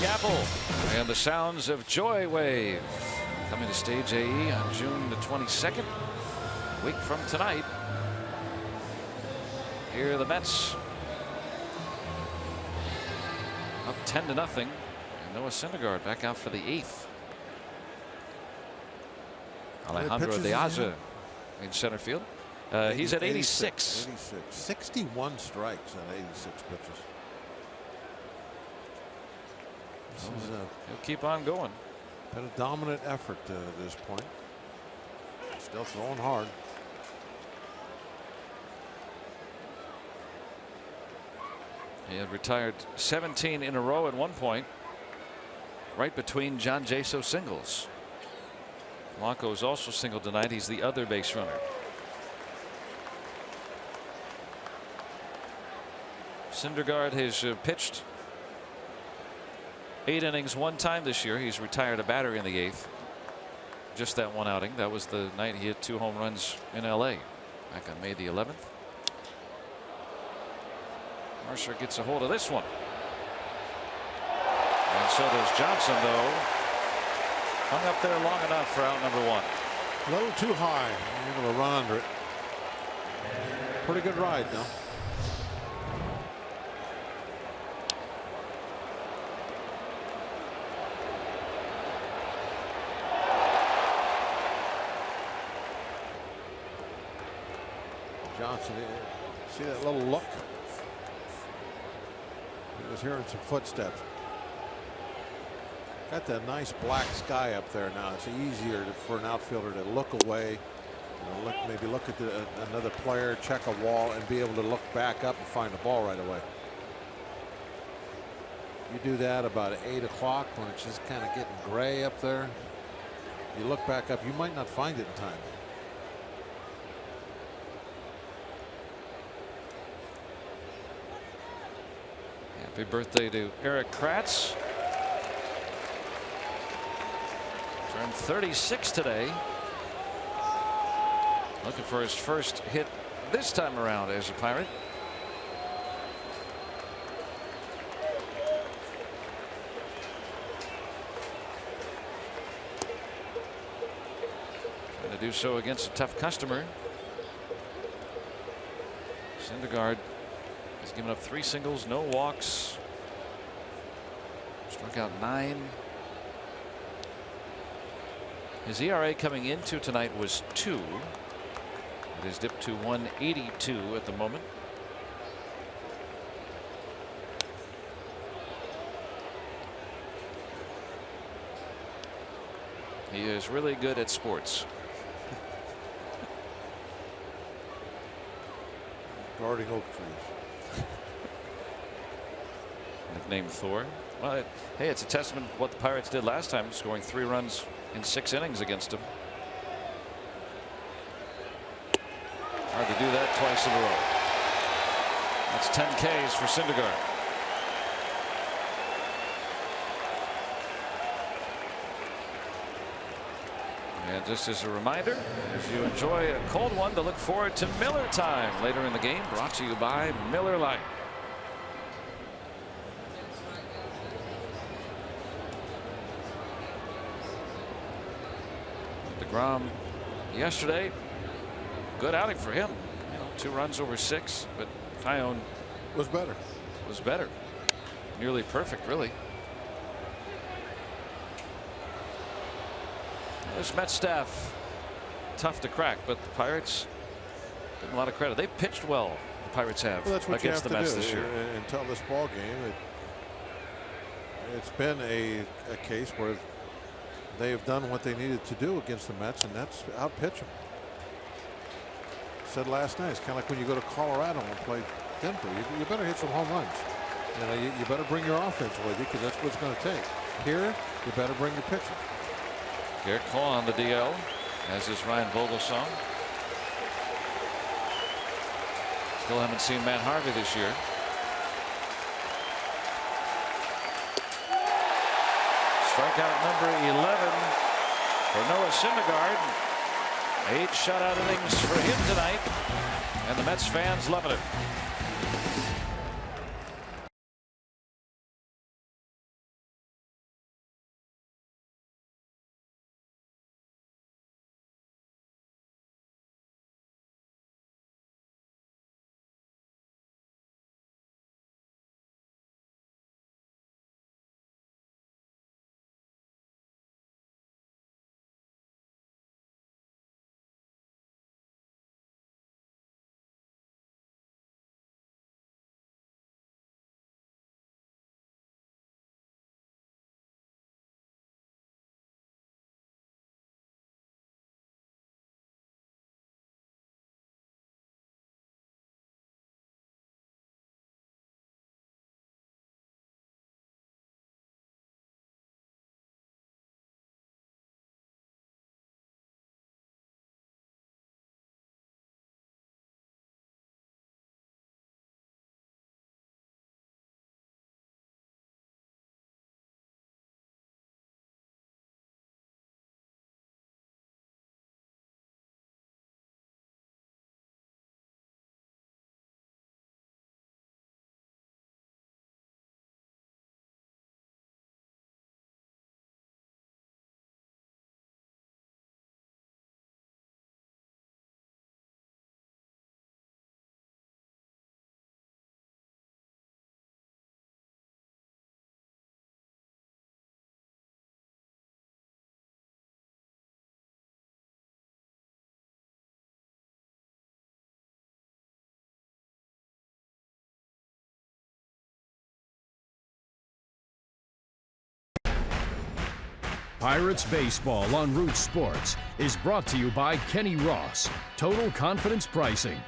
Big Apple and the sounds of Joy Wave coming to Stage AE on June the 22nd, a week from tonight. Here are the Mets up 10-0, and Noah Syndergaard back out for the 8th. Alejandro De Aza in center field. He's at 86. 61 strikes on 86 pitches. He'll keep on going. Been a dominant effort at this point. Still throwing hard. He had retired 17 in a row at one point, right between John Jaso singles. Blanco is also singled tonight. He's the other base runner. Syndergaard has pitched 8 innings one time this year. He's retired a batter in the 8th. Just that one outing. That was the night he hit 2 home runs in LA back on May the 11th. Mercer gets a hold of this one. And so does Johnson, though. Hung up there long enough for out number 1. A little too high. Able to run under it. Pretty good ride, though. Johnson, see that little look? He was hearing some footsteps. Got that nice black sky up there now. It's easier for an outfielder to look away, maybe look at another player, check a wall, and be able to look back up and find the ball right away. You do that about 8 o'clock when it's just kind of getting gray up there. You look back up, you might not find it in time. Happy birthday to Eric Kratz. Turned 36 today. Looking for his first hit this time around as a Pirate. Trying to do so against a tough customer. Syndergaard has given up 3 singles, no walks. Struck out 9. His ERA coming into tonight was 2. It has dipped to 1.82 at the moment. He is really good at sports. Guarding oak trees. Nicknamed Thor. Well, hey, it's a testament to what the Pirates did last time, scoring 3 runs in 6 innings against him. Hard to do that twice in a row. That's 10 Ks for Syndergaard. And just as a reminder, if you enjoy a cold one, to look forward to Miller Time later in the game, brought to you by Miller Lite. DeGrom yesterday, good outing for him. 2 runs over 6, but Tyone was better. Nearly perfect, really. This Mets staff, tough to crack, but the Pirates, give them a lot of credit. They've pitched well, the Pirates have, well, that's what against the Mets this year. Until this ball game, it's been a case where they have done what they needed to do against the Mets, and that's outpitch them. Said last night, it's kind of like when you go to Colorado and play Denver. You better hit some home runs. You better bring your offense with you, because that's what it's going to take. Here, you better bring your pitching. Garrett Cole on the DL, as is Ryan Vogelsong. Still haven't seen Matt Harvey this year. Strikeout number 11 for Noah Syndergaard. 8 shutout innings for him tonight, and the Mets fans loving it. Pirates Baseball on Root Sports is brought to you by Kenny Ross, Total Confidence Pricing,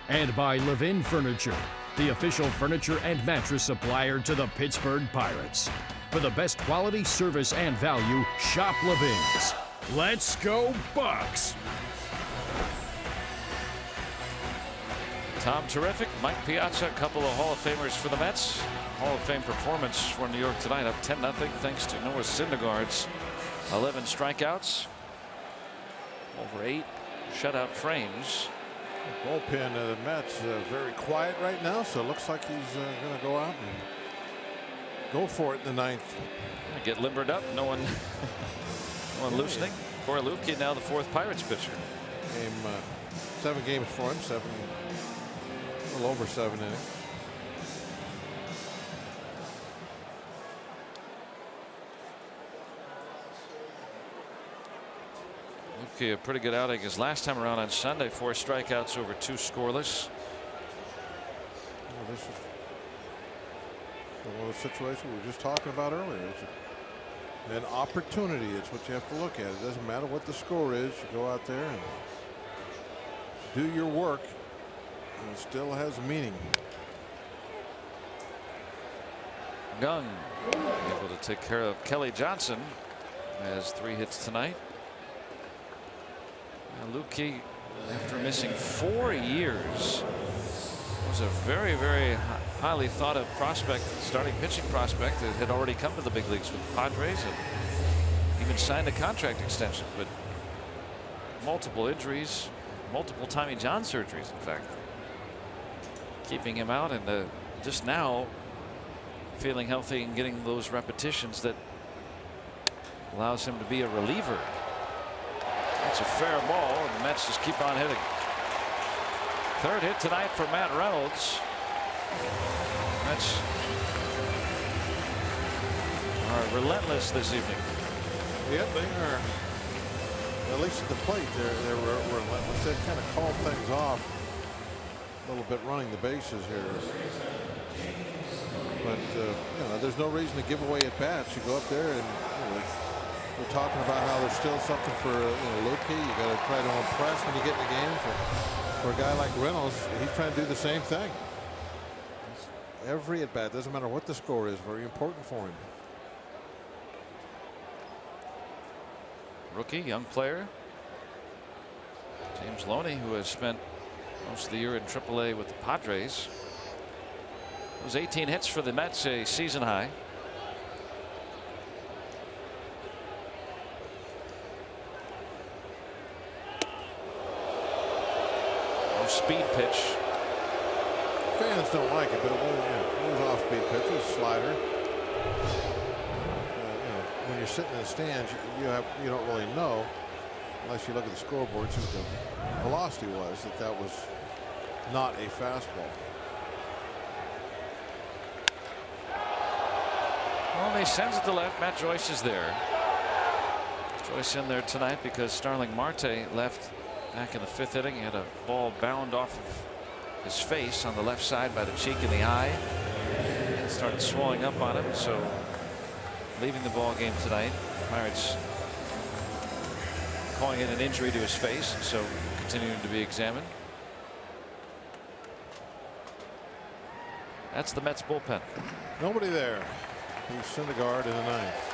and by Levin Furniture, the official furniture and mattress supplier to the Pittsburgh Pirates. For the best quality, service, and value, shop Levin's. Let's go Bucks! Tom Terrific, Mike Piazza, a couple of Hall of Famers for the Mets. Hall of Fame performance for New York tonight, up 10-0 thanks to Noah Syndergaard's 11 strikeouts, over 8 shutout frames. The bullpen of the Mets very quiet right now, so it looks like he's going to go out and go for it in the 9th. Get limbered up, no one loosening. Corey Luebke now the 4th Pirates pitcher. 7 games for him, a little over 7 innings. Luebke, a pretty good outing his last time around on Sunday. 4 strikeouts over 2 scoreless. Well, this is one of the situations we were just talking about earlier. It's an opportunity. It's what you have to look at. It doesn't matter what the score is. You go out there and do your work, and it still has meaning. Young able to take care of Kelly Johnson. Has 3 hits tonight. Luebke, after missing 4 years, was a very, very highly thought of prospect, starting pitching prospect that had already come to the big leagues with the Padres and even signed a contract extension, but multiple injuries, multiple Tommy John surgeries, in fact, keeping him out, and just now feeling healthy and getting those repetitions that allows him to be a reliever. That's a fair ball, and the Mets just keep on hitting. 3rd hit tonight for Matt Reynolds. Mets are relentless this evening. Yep, they are. At least at the plate, they're relentless. They've kind of called things off a little bit, running the bases here. But you know, there's no reason to give away at bats. You go up there and we're talking about how there's still something for Luebke. You got to try to impress when you get in the game. For a guy like Reynolds, he's trying to do the same thing. Every at bat, doesn't matter what the score is, very important for him. Rookie, young player, James Loney, who has spent most of the year in AAA with the Padres. Those 18 hits for the Mets, a season high. Speed pitch. Fans don't like it, but it was off-speed pitch. It was a slider. When you're sitting in the stands, you don't really know, unless you look at the scoreboard, see what the velocity was, that was not a fastball. Well, he sends it to left. Matt Joyce is there. Joyce in there tonight because Starling Marte left back in the 5th inning. He had a ball bound off of his face on the left side by the cheek and the eye. It started swelling up on him, so leaving the ball game tonight. Pirates calling it an injury to his face, so continuing to be examined. That's the Mets bullpen. Nobody there. He's Syndergaard in the 9th.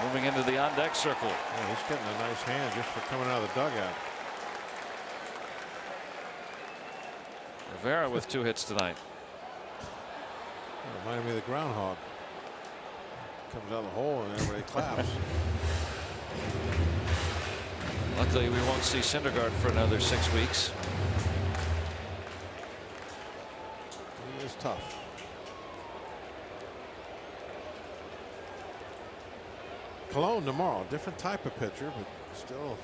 Moving into the on-deck circle. Yeah, he's getting a nice hand just for coming out of the dugout. Rivera with 2 hits tonight. Reminded me of the groundhog. Comes out of the hole and everybody claps. Luckily, we won't see Syndergaard for another 6 weeks. He is tough. Cologne tomorrow, different type of pitcher, but still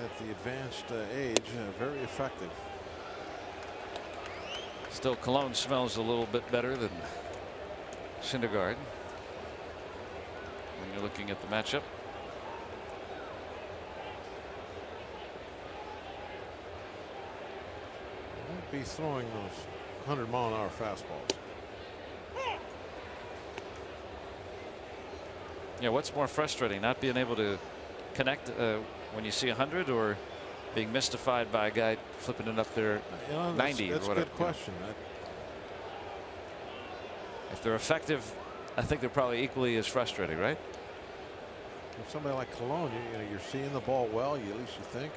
at the advanced age, very effective. Still, Cologne smells a little bit better than Syndergaard when you're looking at the matchup. Won't be throwing those 100-mile-an-hour fastballs. Yeah, what's more frustrating, not being able to connect when you see 100, or being mystified by a guy flipping it up there 90 that's or whatever? That's a good question. If they're effective, I think they're probably equally as frustrating, right? If somebody like Cologne, you're seeing the ball well, at least you think,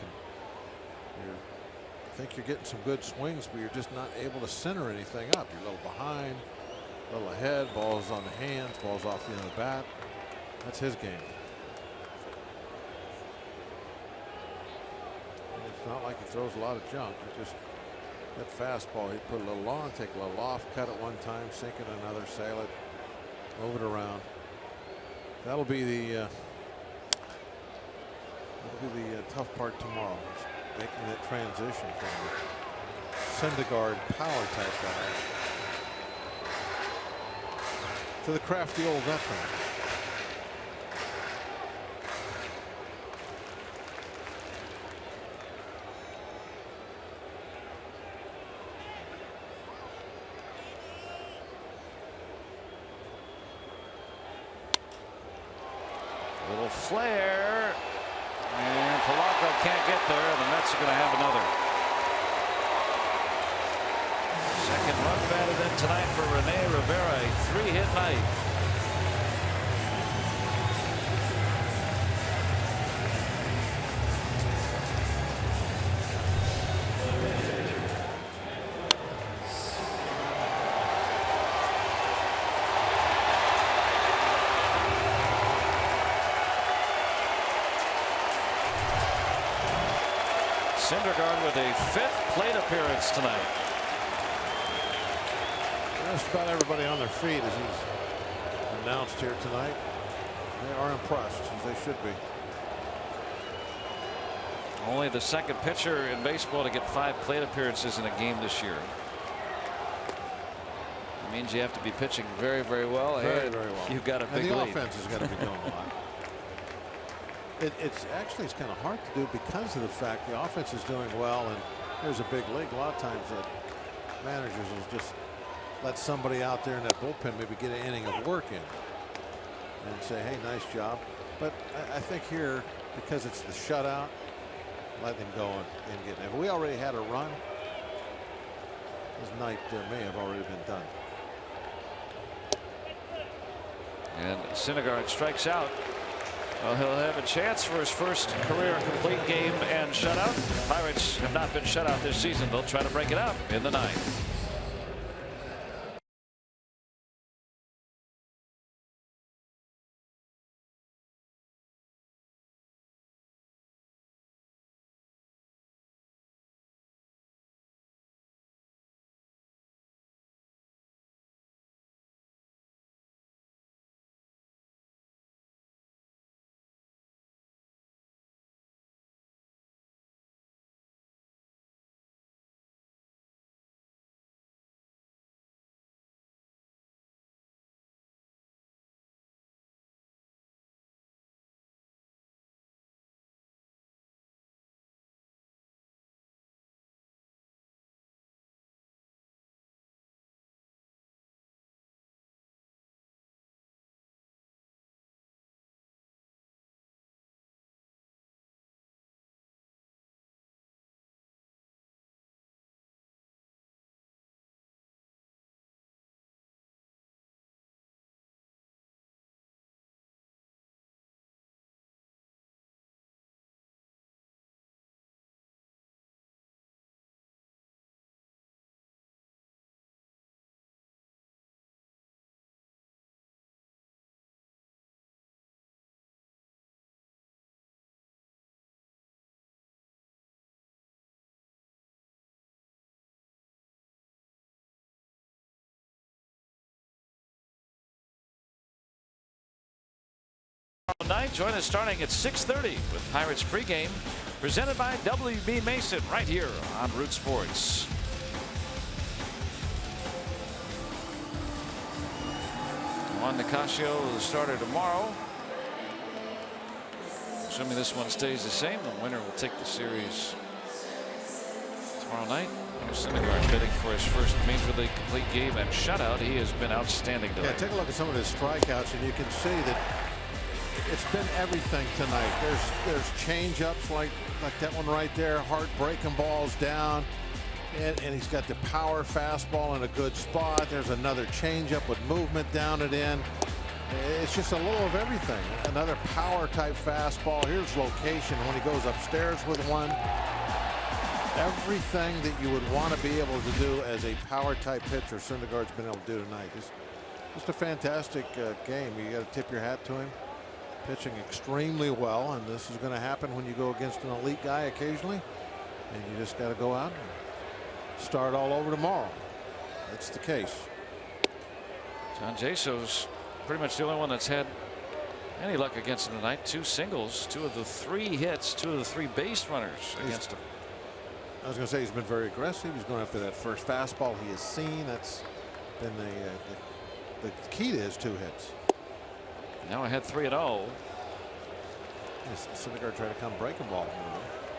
and you're getting some good swings, but you're just not able to center anything up. You're a little behind, a little ahead, balls on the hands, balls off the end of the bat. That's his game. And it's not like he throws a lot of junk. He just, that fastball, he'd put a little on, take a little off, cut it one time, sink it another, sail it, move it around. That'll be the tough part tomorrow, making that transition from the Syndergaard power type guy to the crafty old veteran. Little flare, and Polanco can't get there, and the Mets are going to have another. Second run batted in tonight for Rene Rivera, a 3-hit night. Syndergaard with a 5th plate appearance tonight. Just about everybody on their feet as he's announced here tonight. They are impressed, as they should be. Only the second pitcher in baseball to get 5 plate appearances in a game this year. It means you have to be pitching very, very well. Very, very well. You've got a big lead. lead. The offense has got to be doing a lot. It's kind of hard to do because of the fact the offense is doing well, and there's a big league. A lot of times that managers will just let somebody out there in that bullpen maybe get an inning of work in and say, hey, nice job. But I think here, because it's the shutout, let them go and get it. If we already had a run, this night may have already been done. And Syndergaard strikes out. Well, he'll have a chance for his first career complete game and shutout. Pirates have not been shut out this season. They'll try to break it up in the 9th. Night. Join us starting at 6:30 with Pirates pregame, presented by WB Mason, right here on Root Sports. Juan Nicasio, the starter tomorrow. Assuming this one stays the same, the winner will take the series tomorrow night. Syndergaard bidding for his first Major League complete game and shutout. He has been outstanding today. Yeah, take a look at some of his strikeouts, and you can see that It's been everything tonight. There's change-ups like that one right there, hard breaking balls down, and he's got the power fastball in a good spot. There's another change-up with movement down and in. It's just a little of everything. Another power-type fastball. Here's location when he goes upstairs with one. Everything that you would want to be able to do as a power-type pitcher, Syndergaard's been able to do tonight. Just a fantastic game. You got to tip your hat to him. Pitching extremely well, and this is going to happen when you go against an elite guy occasionally, and you just got to go out and start all over tomorrow. That's the case. John Jason's pretty much the only one that's had any luck against him tonight. 2 singles, 2 of the 3 hits, 2 of the 3 base runners against him. I was going to say he's been very aggressive. He's going after that first fastball he has seen. That's been the key to his 2 hits. Now I had 3-0. Syndergaard tried to come breaking ball.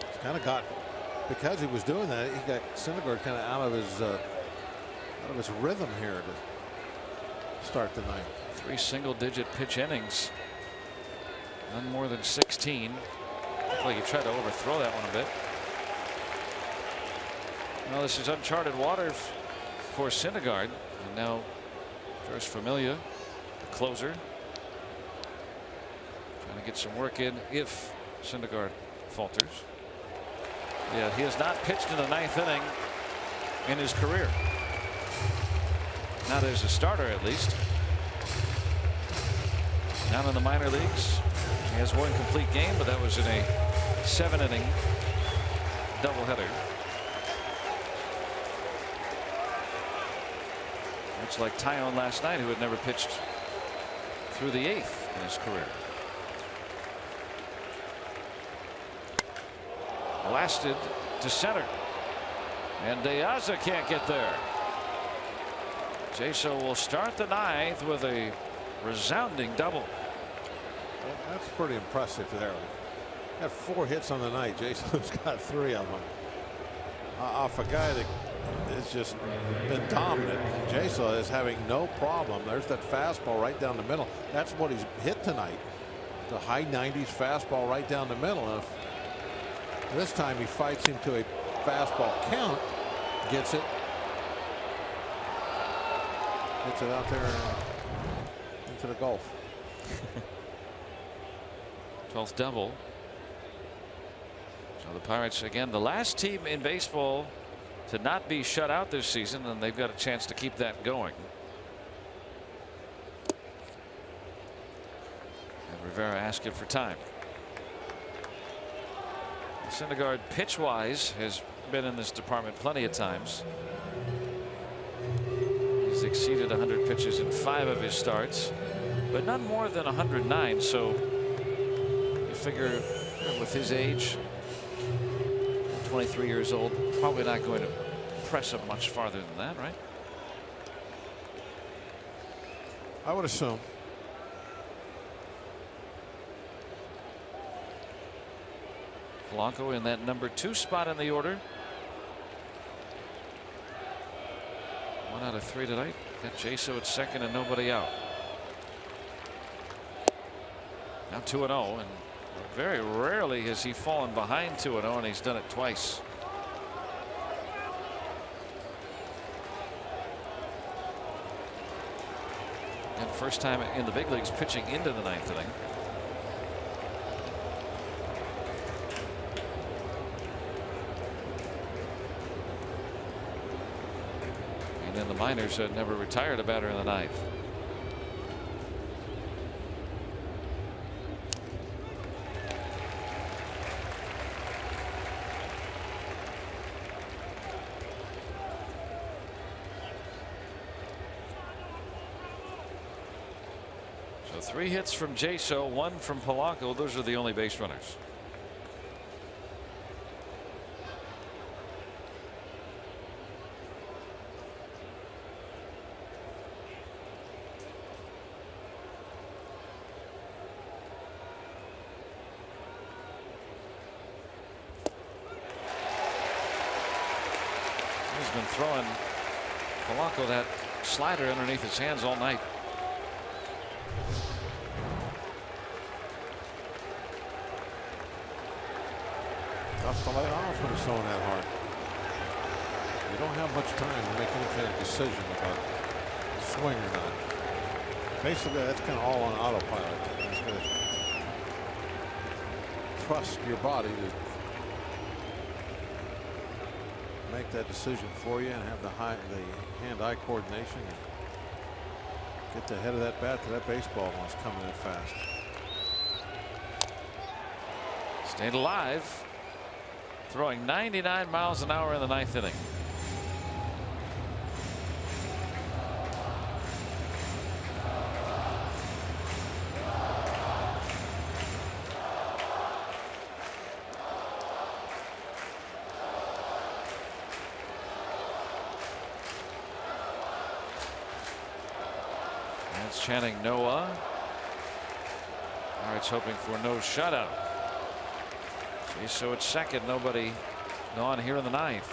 He's kind of got, because he was doing that, he got Syndergaard kind of out of his rhythm here to start the night. 3 single-digit pitch innings. None more than 16. Looks like he tried to overthrow that one a bit. Well, this is uncharted waters for Syndergaard, and now George Familia, the closer, trying to get some work in if Syndergaard falters. Yeah, he has not pitched in the 9th inning in his career. Not as a starter, at least. Not in the minor leagues. He has 1 complete game, but that was in a 7-inning doubleheader. Much like Tyon last night, who had never pitched through the 8th in his career. Blasted to center, and De Aza can't get there. Jaso will start the 9th with a resounding double. Well, that's pretty impressive there. Got 4 hits on the night. Jason's got 3 of them off a guy that has just been dominant. Jason is having no problem. There's that fastball right down the middle. That's what he's hit tonight. The high 90s fastball right down the middle. And this time he fights him to a fastball count, gets it out there into the Gulf. 12th double. So the Pirates, again, the last team in baseball to not be shut out this season, and they've got a chance to keep that going. And Rivera asking for time. Syndergaard, pitch-wise, has been in this department plenty of times. He's exceeded 100 pitches in 5 of his starts, but none more than 109. So you figure, with his age, 23 years old, probably not going to press him much farther than that, right? I would assume. Polanco in that number 2 spot in the order. 1 out of 3 tonight. Got Jaso at second and nobody out. Now 2-0, and very rarely has he fallen behind 2-0, and he's done it twice. And first time in the big leagues pitching into the 9th inning. And in the minors, never retired a batter in the 9th. So 3 hits from Jaso, 1 from Polanco. Those are the only base runners. He's been throwing Polanco that slider underneath his hands all night. Tough to lay off when it's throwing that hard. You don't have much time to make any kind of decision about swing or not. Basically, that's kind of all on autopilot. You just gotta trust your body to make that decision for you and have the hand-eye coordination and get the head of that bat to that baseball when it's coming that fast. Stayed alive, throwing 99 miles an hour in the 9th inning. That's chanting Noah. Pirates hoping for no shutout. So it's second, nobody on here in the 9th.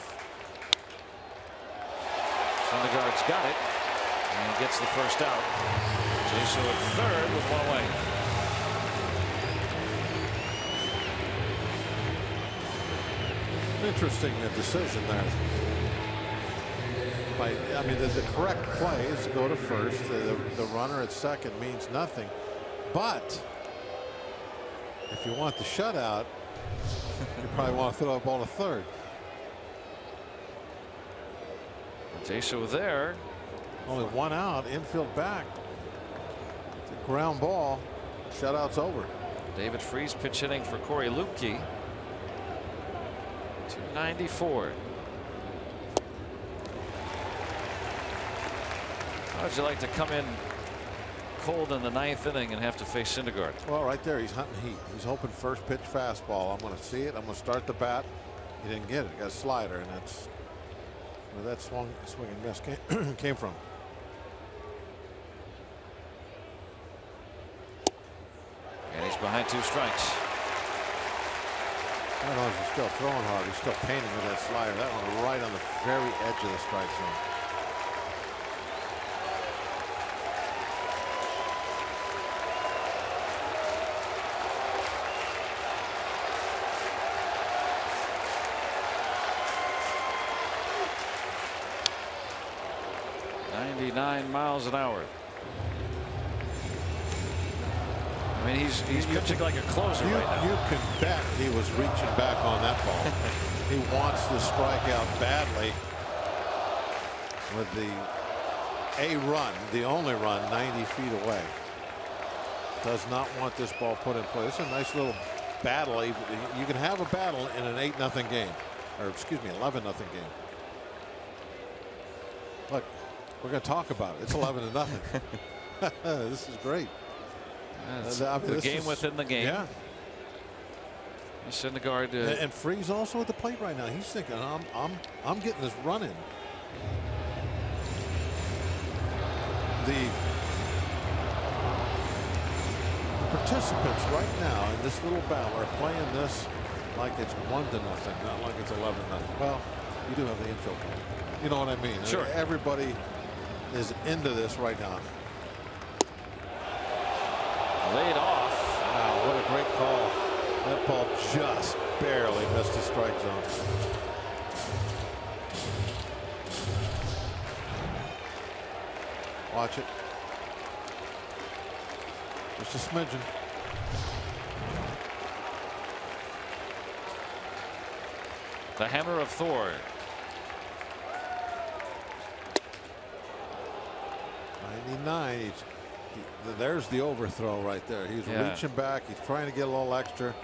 Syndergaard's got it and gets the first out. So at third with one away. Interesting decision there. I mean, the correct play is to go to first. The runner at second means nothing. But if you want the shutout, you probably want to throw a ball to third. Jaso there. Only one out, infield back. It's a ground ball. Shutout's over. David Freese pitch hitting for Corey Lupke. 294. How would you like to come in cold in the 9th inning and have to face Syndergaard? Well, right there, he's hunting heat. He's hoping first pitch fastball. I'm going to see it. I'm going to start the bat. He didn't get it. He got a slider, and that's where that swing and miss came from. And he's behind 2 strikes. I don't know if he's still throwing hard. He's still painting with that slider. That one right on the very edge of the strike zone. Miles an hour. I mean, he's pitching like a closer right now. You can bet he was reaching back on that ball. He wants to strike out badly with the run, the only run 90 feet away. Does not want this ball put in play. It's a nice little battle. You can have a battle in an 8-0 game, or excuse me, 11-0 game. Look. We're going to talk about it. It's 11-0. This is great. The game within the game. Yeah. Syndergaard and Freese also at the plate right now. He's thinking, I'm getting this run in. The participants right now in this little battle are playing this like it's 1-0, not like it's 11-0. Well, you do have the infield game. You know what I mean? Sure. Everybody is into this right now. Laid off. Wow, what a great call. That ball just barely missed the strike zone. Watch it. Just a smidgen. The hammer of Thor. 99. There's the overthrow right there. He's reaching back. He's trying to get a little extra,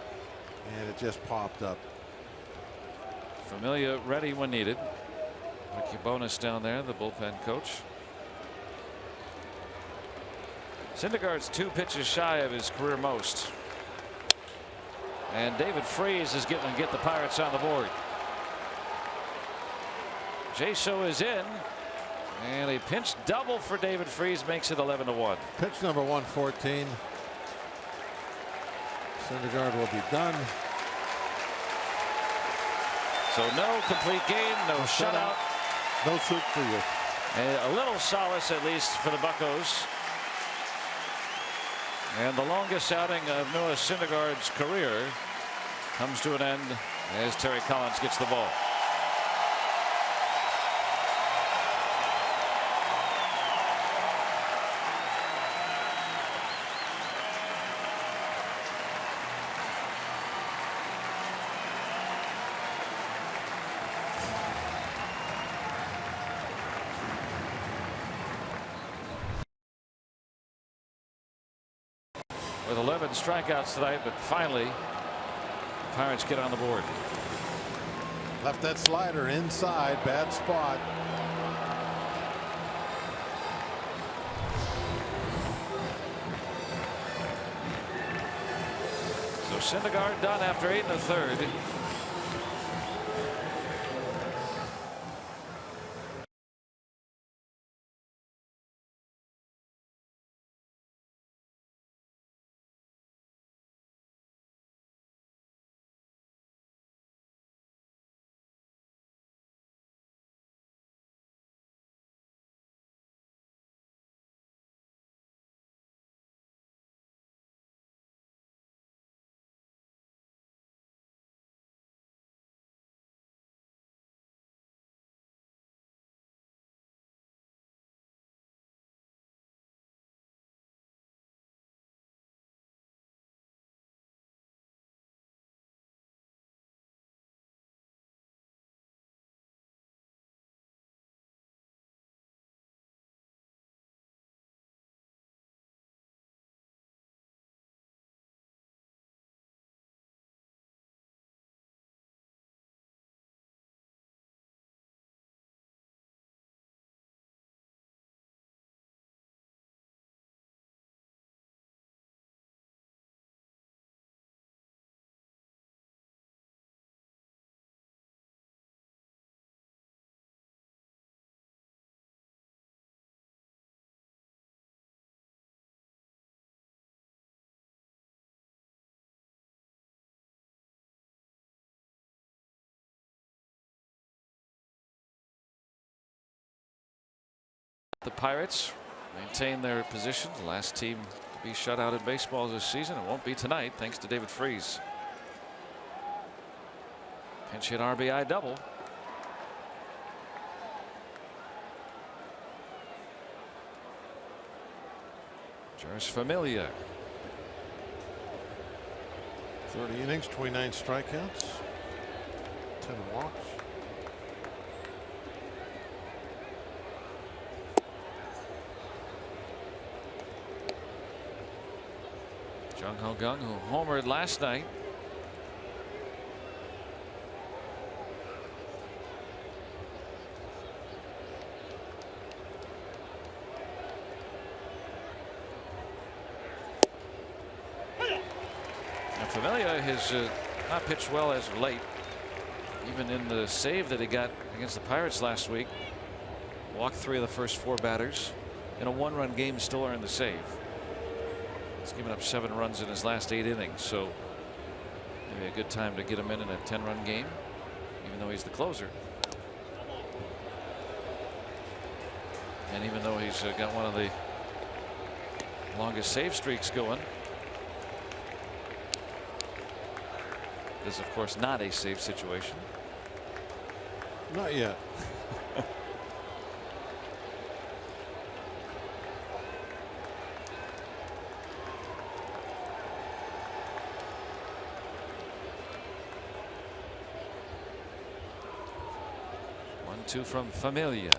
and it just popped up. Familia ready when needed. Ricky Bonas down there, the bullpen coach. Syndergaard's 2 pitches shy of his career most. And David Freese is getting to get the Pirates on the board. Jaso is in. And a pinch double for David Freese makes it 11-1. Pitch number 114. Syndergaard will be done. So no complete game, no shutout. No soup for you. And a little solace at least for the Buccos. And the longest outing of Noah Syndergaard's career comes to an end As Terry Collins gets the ball. With 11 strikeouts tonight, but finally Pirates get on the board. Left that slider inside, bad spot. So Syndergaard done after 8 1/3. The Pirates maintain their position, the last team to be shut out in baseball this season. It won't be tonight thanks to David Freese. Pinch hit RBI double. Jeurys Familia. 30 innings, 29 strikeouts, 10 walks. Jung Ho Kang, who homered last night. And Familia has not pitched well as of late. Even in the save that he got against the Pirates last week, walked 3 of the first 4 batters. In a 1-run game, still earned the save. He's given up 7 runs in his last 8 innings, so maybe a good time to get him in a 10-run game, even though he's the closer. And even though he's got one of the longest save streaks going, this is of course not a save situation. Not yet. Two from Familia.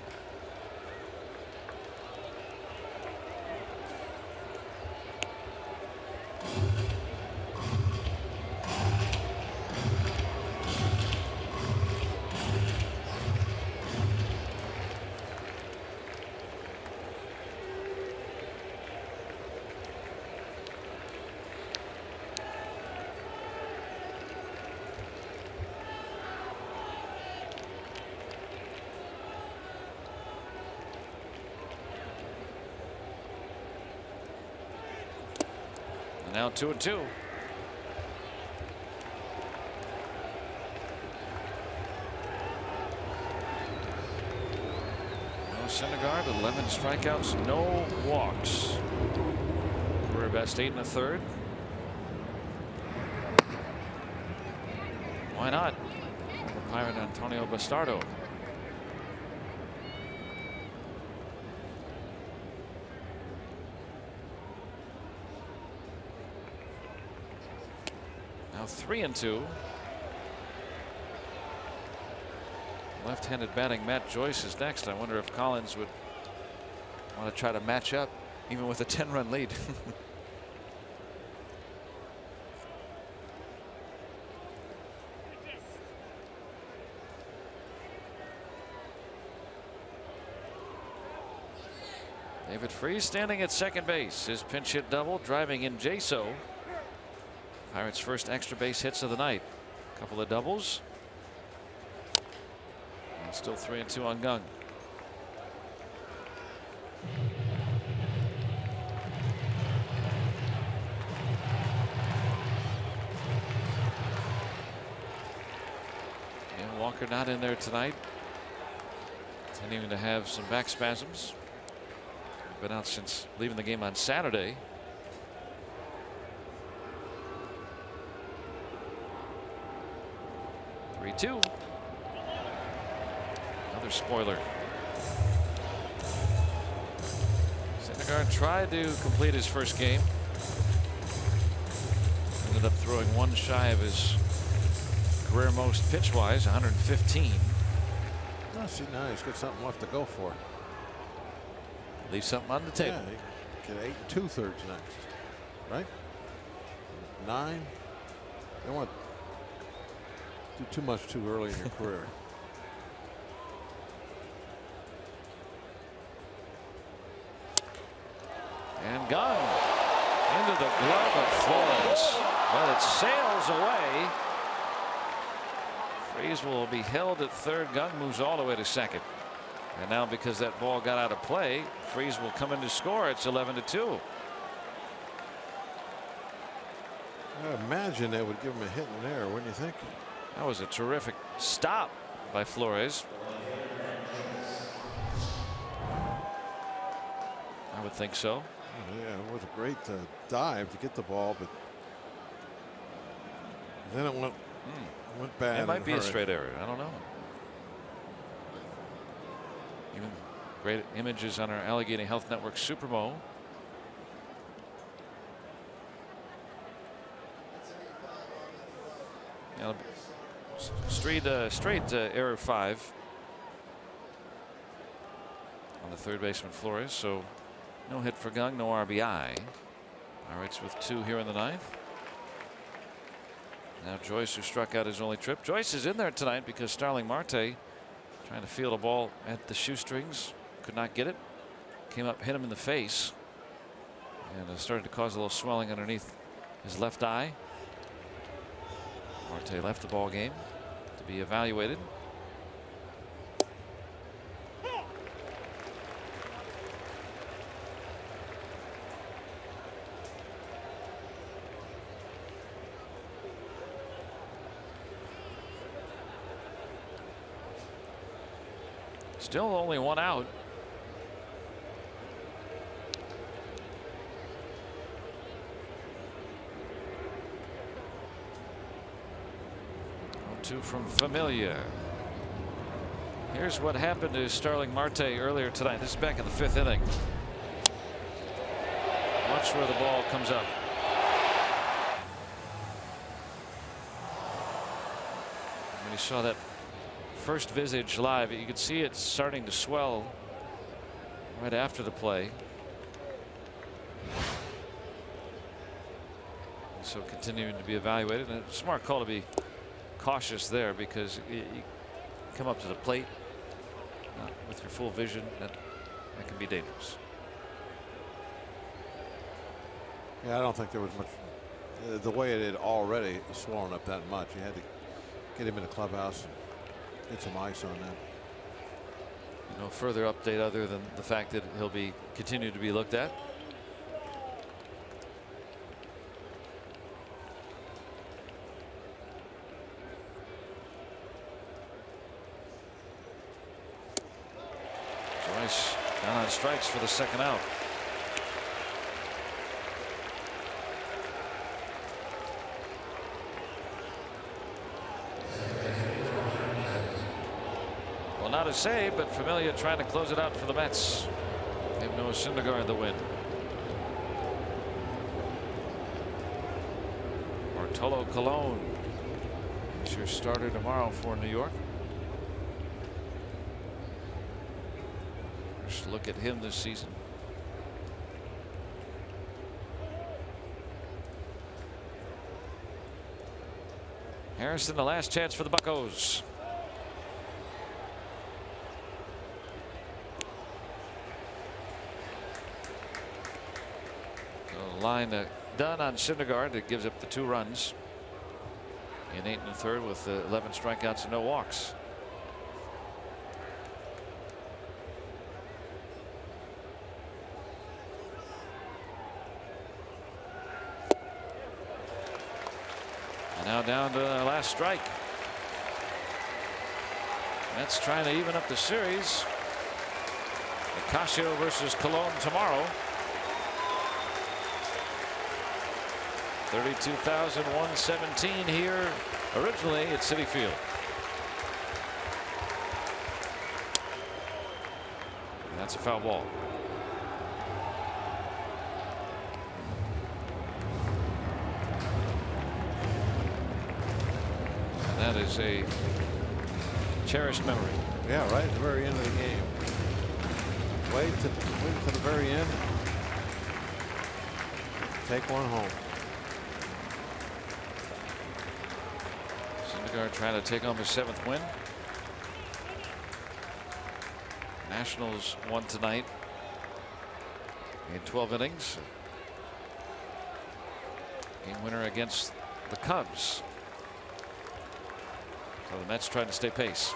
Now 2-2. Syndergaard, 11 strikeouts, no walks. Career best 8 1/3. Why not? Pirate Antonio Bastardo. Now 3-2. Left-handed batting Matt Joyce is next. I wonder if Collins would want to try to match up even with a 10-run lead. David Freese standing at second base. His pinch hit double driving in Jaso. Pirates' first extra base hits of the night. A couple of doubles. And still 3-2 on Gung. And Walker not in there tonight. Continuing to have some back spasms. Been out since leaving the game on Saturday. Two. Another spoiler. Syndergaard tried to complete his first game. Ended up throwing one shy of his career most pitch-wise, 115. Oh, see, now he's got something left to go for. Leave something on the table. Yeah, get 8 2/3 next, right? 9. They want do too much too early in your career. And Gung into the glove of Flores, but it sails away. Freese will be held at third. Gung moves all the way to second. And now, because that ball got out of play, Freese will come in to score. It's 11-2. I imagine they would give him a hit in there, wouldn't you think? That was a terrific stop by Flores. I would think so. Yeah, it was a great dive to get the ball, but then it went bad. It might be a straight error. I don't know. Even great images on our Allegheny Health Network Supermo. Now, straight error 5 on the third baseman Flores. So no hit for Gung, no RBI. Pirates with 2 here in the 9th. Now Joyce, who struck out his only trip. Joyce is in there tonight because Starling Marte trying to field a ball at the shoestrings, could not get it. Came up, hit him in the face, and started to cause a little swelling underneath his left eye. Marte left the ball game to be evaluated. Still only 1 out. Two from Familia. Here's what happened to Starling Marte earlier tonight. This is back in the 5th inning. Watch where the ball comes up. When you saw that first visage live, you could see it starting to swell right after the play. So continuing to be evaluated, and a smart call to be cautious there, because you come up to the plate with your full vision, that can be dangerous. Yeah, I don't think there was much. The way it had already swollen up that much, you had to get him in the clubhouse and get some ice on that. No further update other than the fact that he'll be continued to be looked at. Joyce down on strikes for the second out. Well, not a save, but Familia trying to close it out for the Mets. Give Noah Syndergaard the win. Bartolo Colon is your starter tomorrow for New York. First look at him this season. Harrison, the last chance for the Buccos. The line done on Syndergaard. It gives up the 2 runs in 8 1/3 with 11 strikeouts and no walks. And now down to the last strike. Mets trying to even up the series. Ocasio versus Colon tomorrow. 32,117 here originally at Citi Field. And that's a foul ball. And that is a cherished memory. Yeah, right at the very end of the game. Wait to the very end. Take one home. Syndergaard trying to take home his 7th win. Nationals won tonight in 12 innings. Game winner against the Cubs. So the Mets trying to stay pace.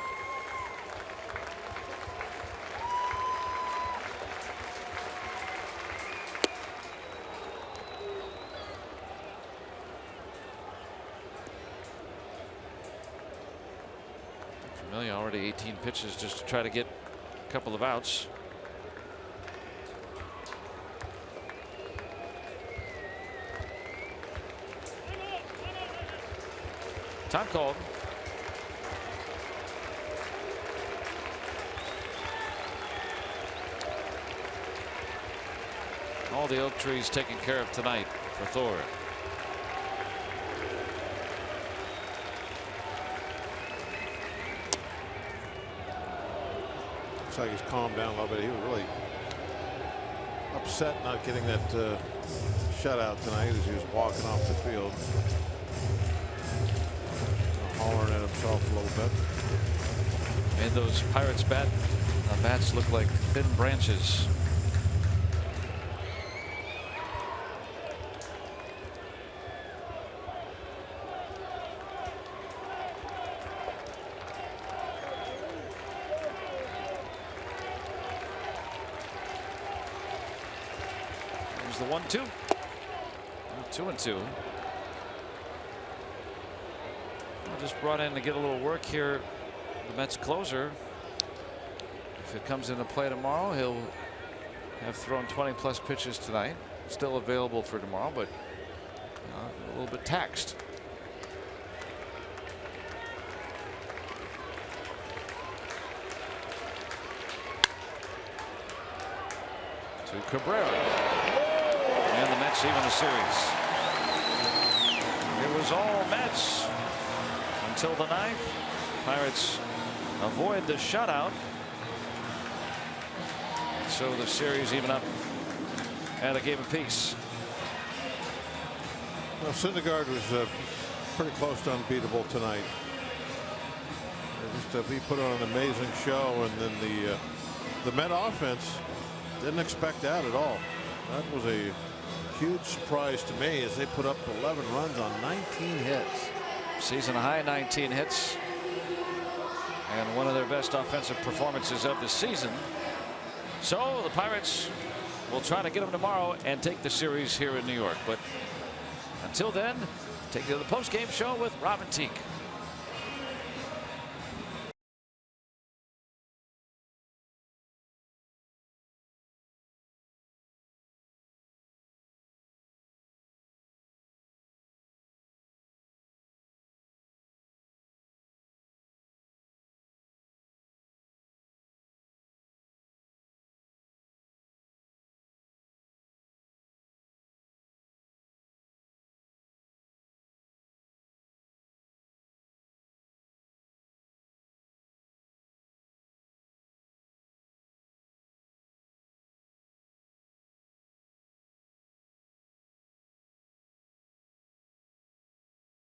Familia already 18 pitches just to try to get a couple of outs. Time called. All the oak trees taken care of tonight for Thor. Looks like he's calmed down a little bit. He was really upset not getting that shutout tonight as he was walking off the field. Hollering at himself a little bit. Made those Pirates bats look like thin branches. There's the 1-2. 2-2. Just brought in to get a little work here. The Mets closer. If it comes into play tomorrow, he'll have thrown 20+ pitches tonight. Still available for tomorrow, but a little bit taxed. To Cabrera. And the Mets even the series. It was all Mets until the 9th. Pirates avoid the shutout. So the series even up at a game apiece. Well, Syndergaard was pretty close to unbeatable tonight. He put on an amazing show, and then the Met offense didn't expect that at all. That was a huge surprise to me as they put up 11 runs on 19 hits. Season high 19 hits. And one of their best offensive performances of the season. So the Pirates will try to get them tomorrow and take the series here in New York. But until then, take you to the post-game show with Robin Teak.